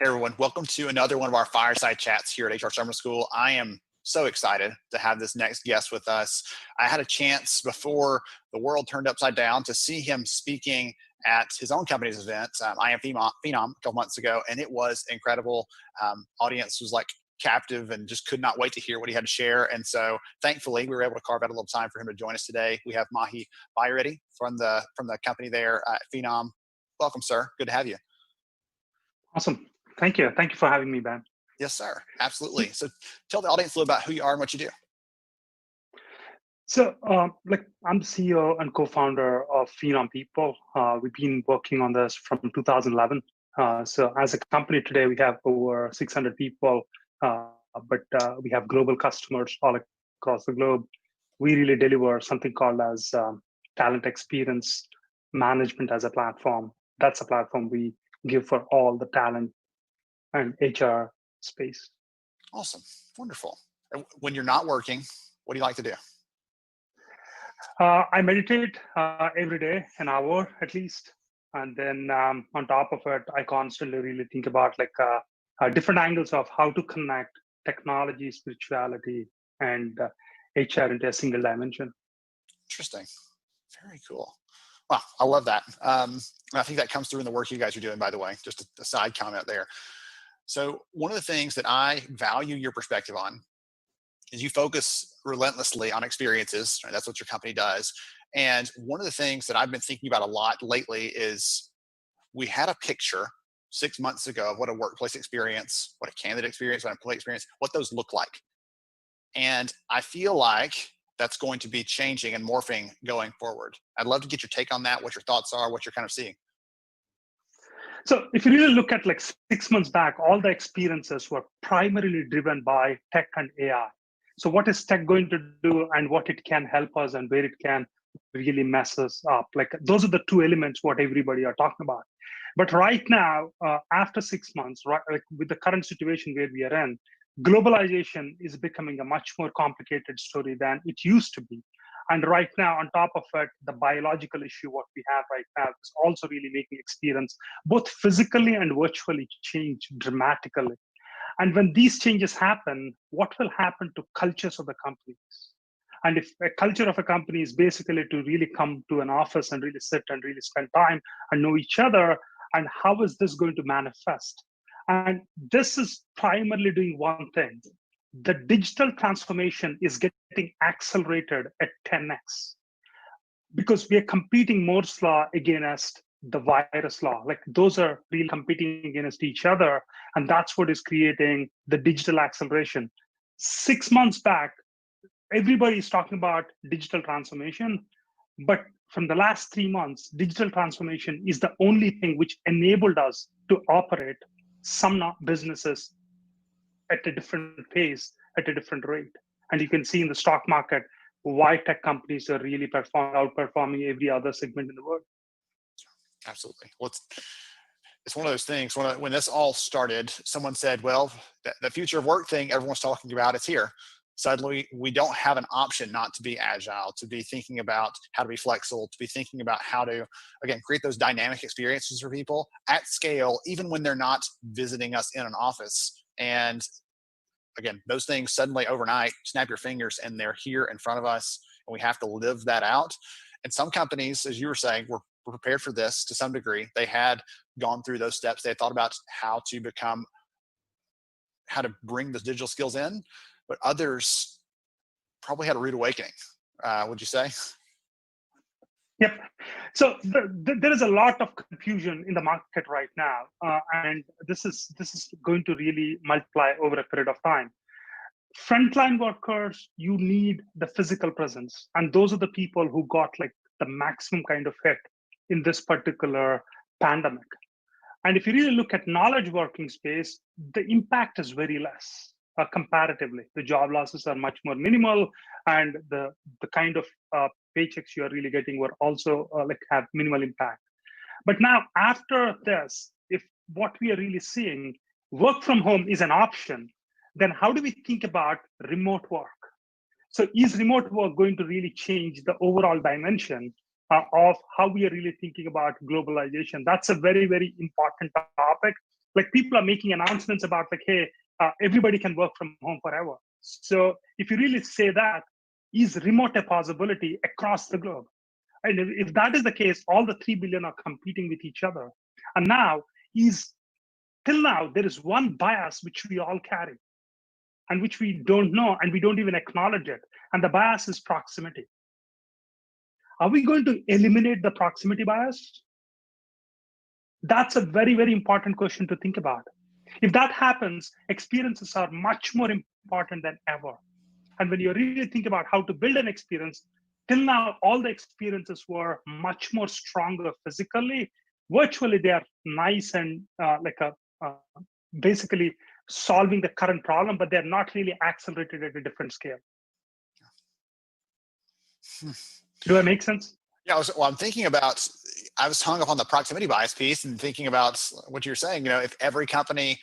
Hey everyone, welcome to another one of our fireside chats here at HR Summer School. I am so excited to have this next guest with us. I had a chance before the world turned upside down to see him speaking at his own company's event, I Am Phenom, a couple months ago, and it was incredible. Audience was like captive and just could not wait to hear what he had to share. And so thankfully we were able to carve out a little time for him to join us today. We have Mahi Bayreddy from the company there at Phenom. Welcome, sir. Good to have you. Awesome. Thank you. Thank you for having me, Ben. Yes, sir. Absolutely. So tell the audience a little about who you are and what you do. So, I'm CEO and co-founder of Phenom People. We've been working on this from 2011. So as a company today, we have over 600 people, but we have global customers all across the globe. We really deliver something called as talent experience management as a platform. That's a platform we give for all the talent and HR space. Awesome. Wonderful. And when you're not working, what do you like to do? I meditate every day, an hour at least. And then on top of it, I constantly really think about different angles of how to connect technology, spirituality, and HR into a single dimension. Interesting. Very cool. Wow, I love that. I think that comes through in the work you guys are doing, by the way, just a side comment there. So one of the things that I value your perspective on is you focus relentlessly on experiences, right? That's what your company does. And one of the things that I've been thinking about a lot lately is we had a picture 6 months ago of what a workplace experience, what a candidate experience, what an employee experience, what those look like. And I feel like that's going to be changing and morphing going forward. I'd love to get your take on that, what your thoughts are, what you're kind of seeing. So if you really look at 6 months back, all the experiences were primarily driven by tech and AI. So what is tech going to do and what it can help us and where it can really mess us up? Those are the two elements what everybody are talking about. But right now, after 6 months, right, with the current situation where we are in, globalization is becoming a much more complicated story than it used to be. And right now, on top of it, the biological issue what we have right now is also really making experience both physically and virtually change dramatically. And when these changes happen, what will happen to cultures of the companies? And if a culture of a company is basically to really come to an office and really sit and really spend time and know each other, and how is this going to manifest? And this is primarily doing one thing. The digital transformation is getting accelerated at 10x because we are competing Moore's law against the virus law. Those are really competing against each other. And that's what is creating the digital acceleration. 6 months back, everybody is talking about digital transformation. But from the last 3 months, digital transformation is the only thing which enabled us to operate some businesses at a different pace, at a different rate. And you can see in the stock market why tech companies are really outperforming every other segment in the world. Absolutely. Well, it's one of those things. When this all started, someone said, well, the future of work thing everyone's talking about, it's here. Suddenly, we don't have an option not to be agile, to be thinking about how to be flexible, to be thinking about how to, again, create those dynamic experiences for people at scale, even when they're not visiting us in an office. And again, those things suddenly overnight, snap your fingers and they're here in front of us and we have to live that out. And some companies, as you were saying, were prepared for this to some degree. They had gone through those steps. They had thought about how to bring those digital skills in, but others probably had a rude awakening. Would you say? Yep. So there is a lot of confusion in the market right now, and this is going to really multiply over a period of time. Frontline workers, you need the physical presence, and those are the people who got the maximum kind of hit in this particular pandemic. And if you really look at knowledge working space, the impact is very less comparatively. The job losses are much more minimal, and the kind of paychecks you are really getting were also have minimal impact. But now after this, if what we are really seeing, work from home is an option, then how do we think about remote work? So is remote work going to really change the overall dimension of how we are really thinking about globalization? That's a very, very important topic. like people are making announcements about like, hey, everybody can work from home forever. So if you really say that, is remote a possibility across the globe? And if that is the case, all the 3 billion are competing with each other. And now till now, there is one bias which we all carry and which we don't know and we don't even acknowledge it. And the bias is proximity. Are we going to eliminate the proximity bias? That's a very, very important question to think about. If that happens, experiences are much more important than ever. And when you really think about how to build an experience, till now, all the experiences were much more stronger physically. Virtually, they are nice and basically solving the current problem, but they're not really accelerated at a different scale. Do I make sense? Yeah, I'm thinking about, I was hung up on the proximity bias piece and thinking about what you're saying, if every company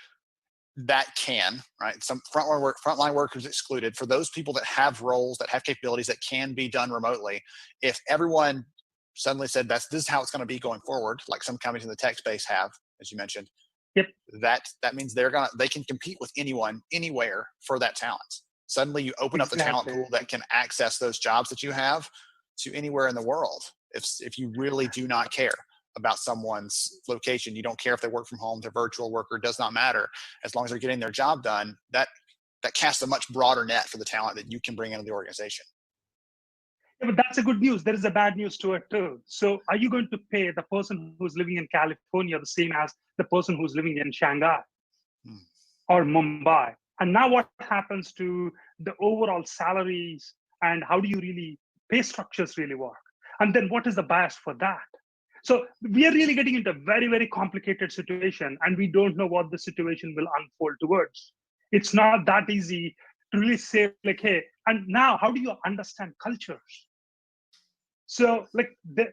that can, right, some frontline workers excluded, for those people that have roles, that have capabilities that can be done remotely, if everyone suddenly said this is how it's going to be going forward, like some companies in the tech space have, as you mentioned, yep, that means they can compete with anyone, anywhere for that talent. Suddenly you open up the talent pool that can access those jobs that you have to anywhere in the world. If you really do not care about someone's location, you don't care if they work from home, they're virtual worker, does not matter. As long as they're getting their job done, that casts a much broader net for the talent that you can bring into the organization. Yeah, but that's a good news. There is a bad news to it too. So are you going to pay the person who's living in California the same as the person who's living in Shanghai or Mumbai? And now what happens to the overall salaries and how do you really pay structures really work? And then what is the bias for that? So we are really getting into a very, very complicated situation and we don't know what the situation will unfold towards. It's not that easy to really say like, hey, and now how do you understand cultures? So like the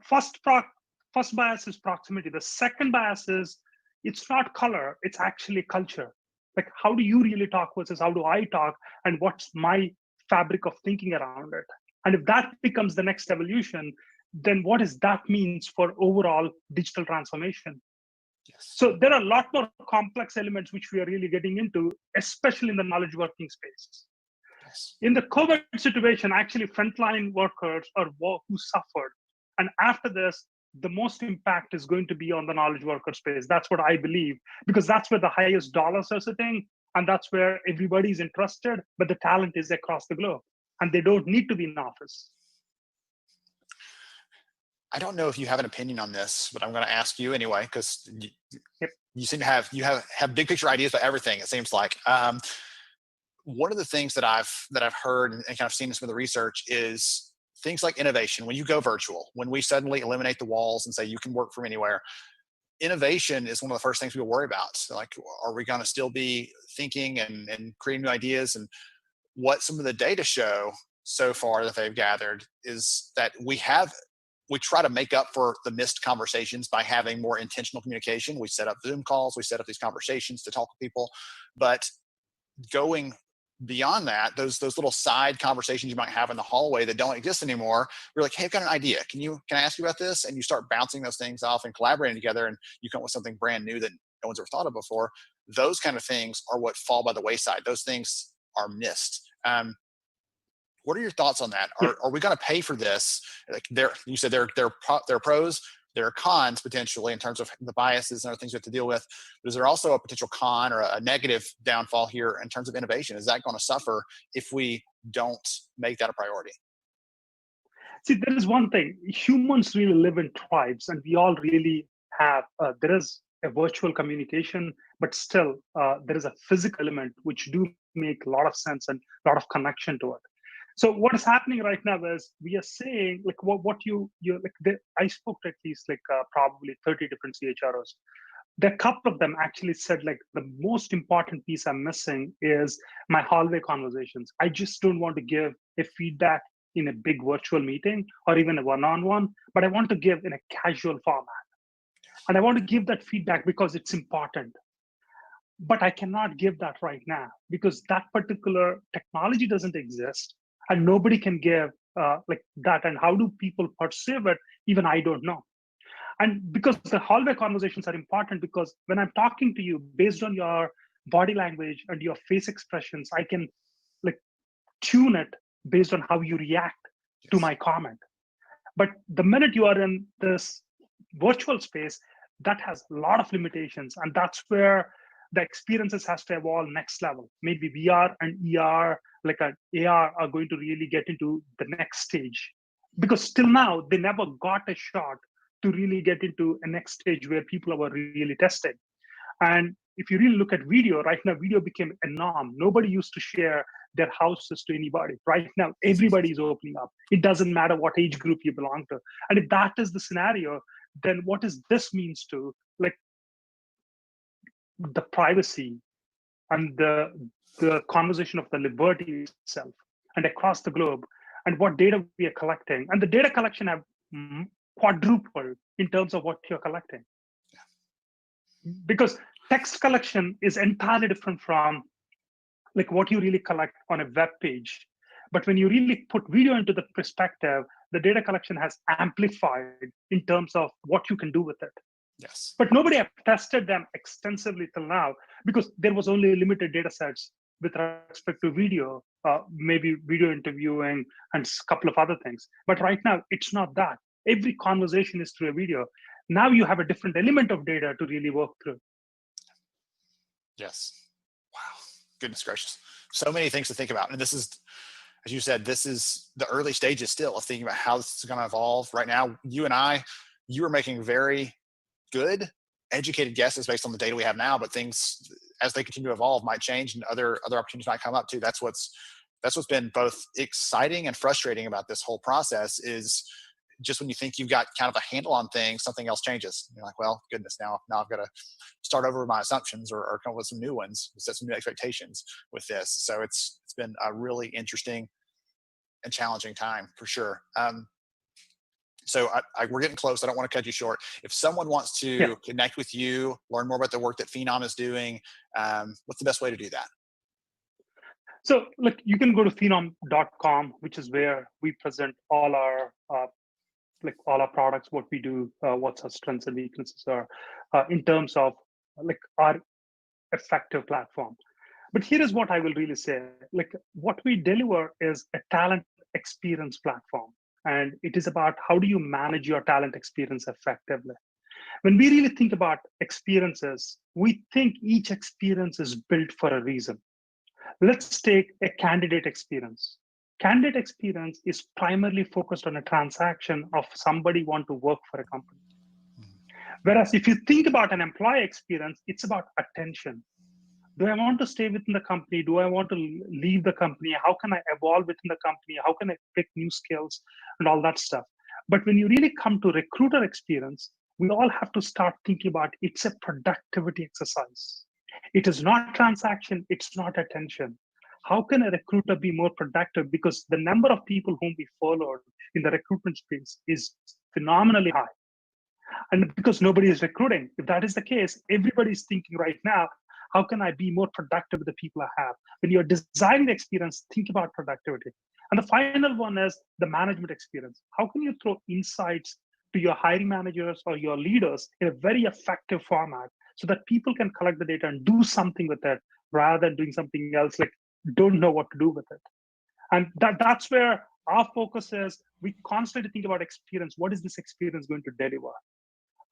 first bias is proximity. The second bias is it's not color, it's actually culture. Like how do you really talk versus how do I talk and what's my fabric of thinking around it? And if that becomes the next evolution, then what does that means for overall digital transformation? Yes. So there are a lot more complex elements which we are really getting into, especially in the knowledge working space. Yes. In the COVID situation, actually frontline workers are who suffered. And after this, the most impact is going to be on the knowledge worker space. That's what I believe, because that's where the highest dollars are sitting. And that's where everybody's interested, but the talent is across the globe. And they don't need to be in office. I don't know if you have an opinion on this, but I'm going to ask you anyway, because you seem to have big picture ideas about everything. It seems like one of the things that I've heard and kind of seen this with the research is things like innovation. When you go virtual, when we suddenly eliminate the walls and say you can work from anywhere, innovation is one of the first things we worry about. So like, are we going to still be thinking and creating new ideas? And what some of the data show so far that they've gathered is that we try to make up for the missed conversations by having more intentional communication. We set up Zoom calls, we set up these conversations to talk to people, but going beyond that, those little side conversations you might have in the hallway that don't exist anymore, you're like, hey, I've got an idea. Can I ask you about this? And you start bouncing those things off and collaborating together and you come up with something brand new that no one's ever thought of before. Those kind of things are what fall by the wayside. Those things are missed. What are your thoughts on that? Are we going to pay for this? Like you said there are pros, there are cons potentially in terms of the biases and other things we have to deal with. But is there also a potential con or a negative downfall here in terms of innovation? Is that going to suffer if we don't make that a priority? See, there is one thing. Humans really live in tribes, and we all really have. There is a virtual communication, but still there is a physical element which do make a lot of sense and a lot of connection to it. So what is happening right now is we are saying like I spoke to at least probably 30 different CHROs. A couple of them actually said like the most important piece I'm missing is my hallway conversations. I just don't want to give a feedback in a big virtual meeting or even a one-on-one, but I want to give in a casual format. And I want to give that feedback because it's important. But I cannot give that right now because that particular technology doesn't exist. And nobody can give like that. And how do people perceive it? Even I don't know. And because the hallway conversations are important, because when I'm talking to you, based on your body language and your face expressions, I can like tune it based on how you react to my comment. But the minute you are in this virtual space, that has a lot of limitations. And that's where the experiences has to evolve next level. Maybe VR and ER, like an AR, are going to really get into the next stage. Because till now, they never got a shot to really get into a next stage where people are really testing. And if you really look at video, right now, video became a norm. Nobody used to share their houses to anybody. Right now, everybody is opening up. It doesn't matter what age group you belong to. And if that is the scenario, then what does this means to like the privacy and the conversation of the liberty itself and across the globe, and what data we are collecting. And the data collection have quadrupled in terms of what you're collecting. Because text collection is entirely different from like what you really collect on a web page. But when you really put video into the perspective, the data collection has amplified in terms of what you can do with it. Yes. But nobody have tested them extensively till now because there was only limited data sets with respect to video, maybe video interviewing and a couple of other things. But right now, it's not that. Every conversation is through a video. Now you have a different element of data to really work through. Yes. Wow. Goodness gracious. So many things to think about. And this is, as you said, this is the early stages still of thinking about how this is going to evolve. Right now, you are making very good, educated guesses based on the data we have now, but things as they continue to evolve might change and other opportunities might come up too. That's what's been both exciting and frustrating about this whole process is just when you think you've got kind of a handle on things, something else changes. You're like, well, goodness, now I've got to start over my assumptions or come up with some new ones, set some new expectations with this. So it's been a really interesting and challenging time for sure. So we're getting close. I don't want to cut you short. If someone wants to connect with you, learn more about the work that Phenom is doing, what's the best way to do that? So look, you can go to phenom.com, which is where we present all our products, what we do, what's our strengths and weaknesses are in terms of like our effective platform. But here is what I will really say. Like what we deliver is a talent experience platform. And it is about how do you manage your talent experience effectively. When we really think about experiences, we think each experience is built for a reason. Let's take a candidate experience. Candidate experience is primarily focused on a transaction of somebody want to work for a company. Whereas if you think about an employee experience, it's about attention. Do I want to stay within the company? Do I want to leave the company? How can I evolve within the company? How can I pick new skills and all that stuff? But when you really come to recruiter experience, we all have to start thinking about it's a productivity exercise. It is not transaction. It's not attention. How can a recruiter be more productive? Because the number of people whom we followed in the recruitment space is phenomenally high. And because nobody is recruiting, if that is the case, everybody is thinking right now, how can I be more productive with the people I have? When you're designing the experience, think about productivity. And the final one is the management experience. How can you throw insights to your hiring managers or your leaders in a very effective format so that people can collect the data and do something with it rather than doing something else, like don't know what to do with it. And that's where our focus is. We constantly think about experience. What is this experience going to deliver?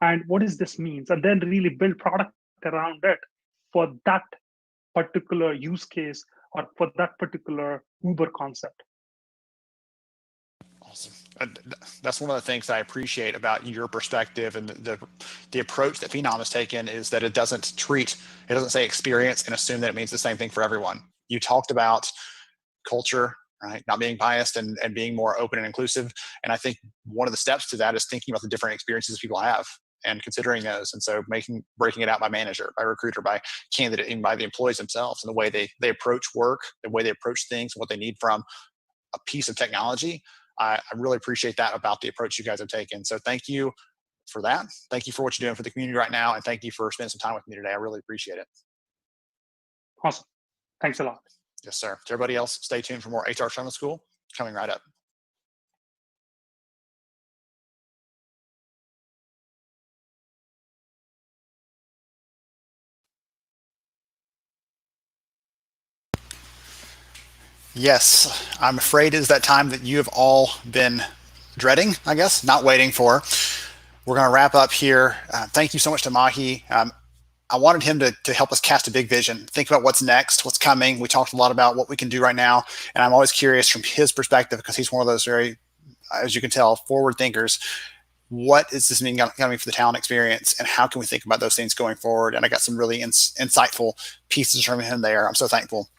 And what does this mean? And then really build product around it for that particular use case or for that particular Uber concept. Awesome. That's one of the things I appreciate about your perspective and the approach that Phenom has taken is that it doesn't say experience and assume that it means the same thing for everyone. You talked about culture, right? Not being biased and being more open and inclusive. And I think one of the steps to that is thinking about the different experiences people have and considering those. And so breaking it out by manager, by recruiter, by candidate, and by the employees themselves and the way they approach work, the way they approach things, what they need from a piece of technology. I really appreciate that about the approach you guys have taken. So thank you for that. Thank you for what you're doing for the community right now. And thank you for spending some time with me today. I really appreciate it. Awesome. Thanks a lot. Yes, sir. To everybody else, stay tuned for more HR Summer School coming right up. Yes, I'm afraid it is that time that you have all been dreading, I guess, not waiting for. We're going to wrap up here. Thank you so much to Mahi. I wanted him to help us cast a big vision, think about what's next, what's coming. We talked a lot about what we can do right now, and I'm always curious from his perspective, because he's one of those very, as you can tell, forward thinkers. What is this mean going to mean for the talent experience, and how can we think about those things going forward? And I got some really insightful pieces from him there. I'm so thankful.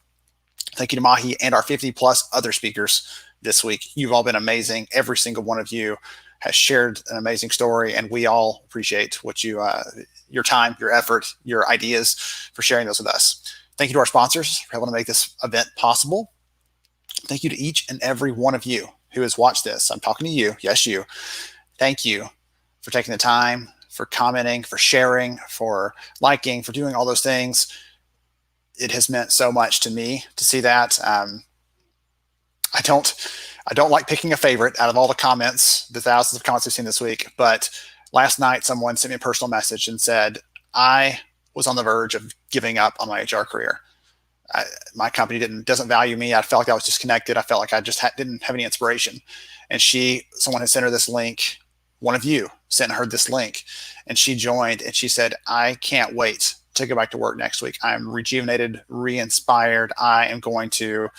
Thank you to Mahi and our 50 plus other speakers this week. You've all been amazing. Every single one of you has shared an amazing story, and we all appreciate what your time, your effort, your ideas, for sharing those with us. Thank you to our sponsors for helping to make this event possible. Thank you to each and every one of you who has watched this. I'm talking to you. Yes, you. Thank you for taking the time, for commenting, for sharing, for liking, for doing all those things. It has meant so much to me to see that. I don't like picking a favorite out of all the comments, the thousands of comments we've seen this week. But last night, someone sent me a personal message and said, I was on the verge of giving up on my HR career. My company doesn't value me. I felt like I was disconnected. I felt like I just didn't have any inspiration. And someone had sent her this link. One of you sent her this link, and she joined, and she said, I can't wait to go back to work next week. I'm rejuvenated, re-inspired. I am going to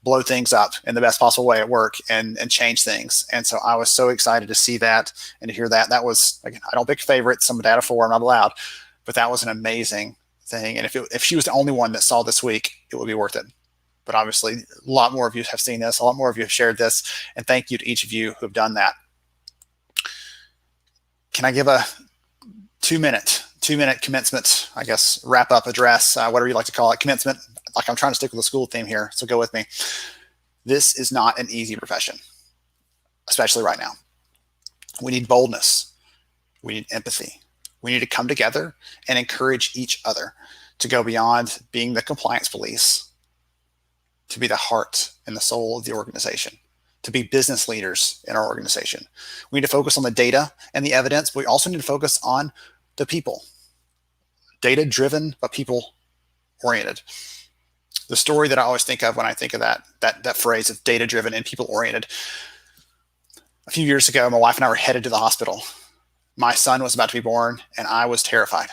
blow things up in the best possible way at work and change things. And so I was so excited to see that and to hear that. That was, again, I don't pick favorites. I'm a dad of 4. I'm not allowed, but that was an amazing thing. And if she was the only one that saw this week, it would be worth it. But obviously, a lot more of you have seen this. A lot more of you have shared this. And thank you to each of you who have done that. Can I give a 2-minute commencement, I guess, wrap up address, whatever you like to call it, commencement? Like, I'm trying to stick with the school theme here, so go with me. This is not an easy profession, especially right now. We need boldness. We need empathy. We need to come together and encourage each other to go beyond being the compliance police, to be the heart and the soul of the organization, to be business leaders in our organization. We need to focus on the data and the evidence, but we also need to focus on the people. Data-driven, but people-oriented. The story that I always think of when I think of that phrase of data-driven and people-oriented. A few years ago, my wife and I were headed to the hospital. My son was about to be born, and I was terrified.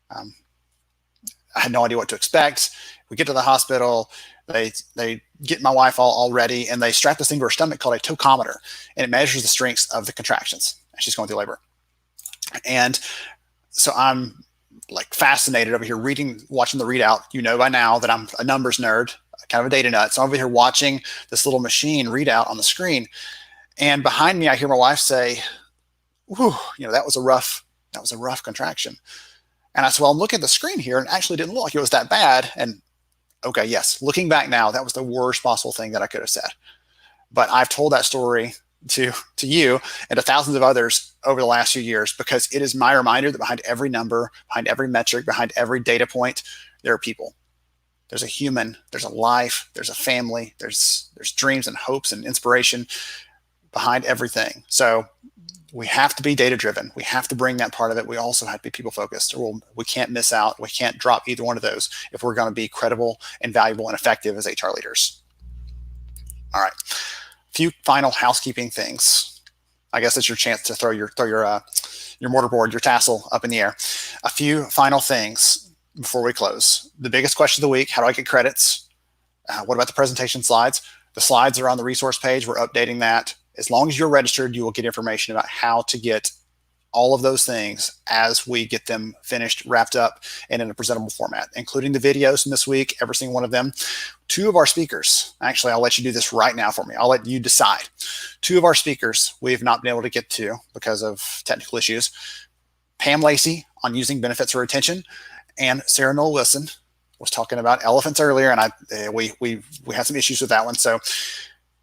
I had no idea what to expect. We get to the hospital. They get my wife all ready, and they strap this thing to her stomach called a tocometer, and it measures the strength of the contractions. And she's going through labor. And so I'm like fascinated over here watching the readout. You know by now that I'm a numbers nerd, kind of a data nut. So I'm over here watching this little machine read out on the screen. And behind me, I hear my wife say, "Whew, that was a rough contraction." And I said, "Well, I'm looking at the screen here, and it actually didn't look like it was that bad." And okay, yes, looking back now, that was the worst possible thing that I could have said. But I've told that story to you and to thousands of others over the last few years, because it is my reminder that behind every number, behind every metric, behind every data point, there are people. There's a human, there's a life, there's a family, there's dreams and hopes and inspiration behind everything. So we have to be data driven. We have to bring that part of it. We also have to be people focused, or we can't miss out. We can't drop either one of those if we're going to be credible and valuable and effective as HR leaders. All right. Few final housekeeping things. I guess it's your chance to throw your mortarboard, your tassel up in the air. A few final things before we close. The biggest question of the week: how do I get credits? What about the presentation slides? The slides are on the resource page. We're updating that. As long as you're registered, you will get information about how to get all of those things as we get them finished, wrapped up, and in a presentable format, including the videos from this week, every single one of them. 2 of our speakers, actually, I'll let you do this right now for me. I'll let you decide. 2 of our speakers we've not been able to get to because of technical issues. Pam Lacey on using benefits for retention, and Sarah Noel Wilson was talking about elephants earlier, and we had some issues with that one. So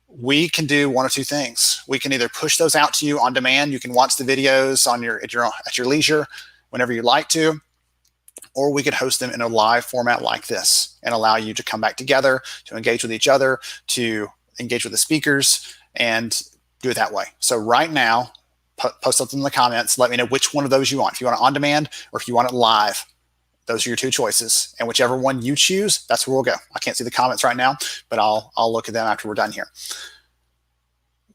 we can do one of 2 things. We can either push those out to you on demand. You can watch the videos at your leisure whenever you like to, or we could host them in a live format like this and allow you to come back together, to engage with each other, to engage with the speakers, and do it that way. So right now, post something in the comments. Let me know which one of those you want. If you want it on demand or if you want it live, Those are your two choices. And whichever one you choose, that's where we'll go. I can't see the comments right now, but I'll look at them after we're done here.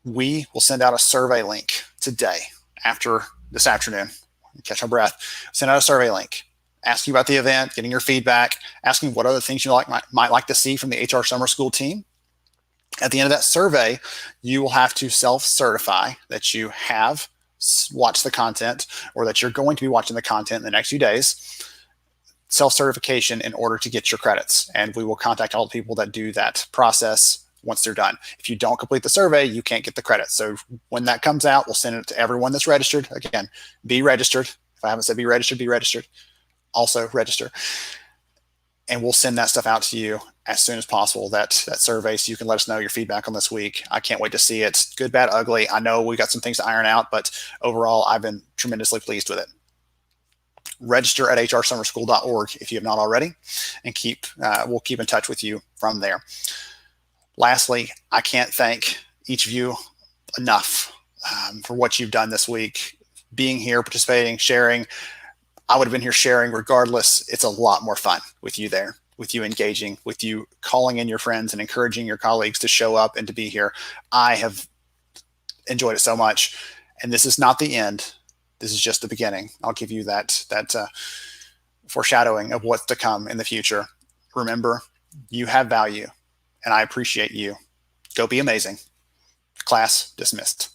We will send out a survey link today after this afternoon. Catch my breath. Send out a survey link, asking about the event, getting your feedback, asking what other things you might like to see from the HR Summer School team. At the end of that survey, you will have to self-certify that you have watched the content or that you're going to be watching the content in the next few days. Self-certification in order to get your credits. And we will contact all the people that do that process once they're done. If you don't complete the survey, you can't get the credits. So when that comes out, we'll send it to everyone that's registered. Again, be registered. If I haven't said be registered, be registered. Also register. And we'll send that stuff out to you as soon as possible, that survey, so you can let us know your feedback on this week. I can't wait to see it. Good, bad, ugly. I know we got some things to iron out, but overall, I've been tremendously pleased with it. Register at hrsummerschool.org if you have not already, and we'll keep in touch with you from there. Lastly, I can't thank each of you enough for what you've done this week, being here, participating, sharing. I would have been here sharing regardless. It's a lot more fun with you there, with you engaging, with you calling in your friends and encouraging your colleagues to show up and to be here. I have enjoyed it so much, and this is not the end. This is just the beginning. I'll give you that foreshadowing of what's to come in the future. Remember, you have value, and I appreciate you. Go be amazing. Class dismissed.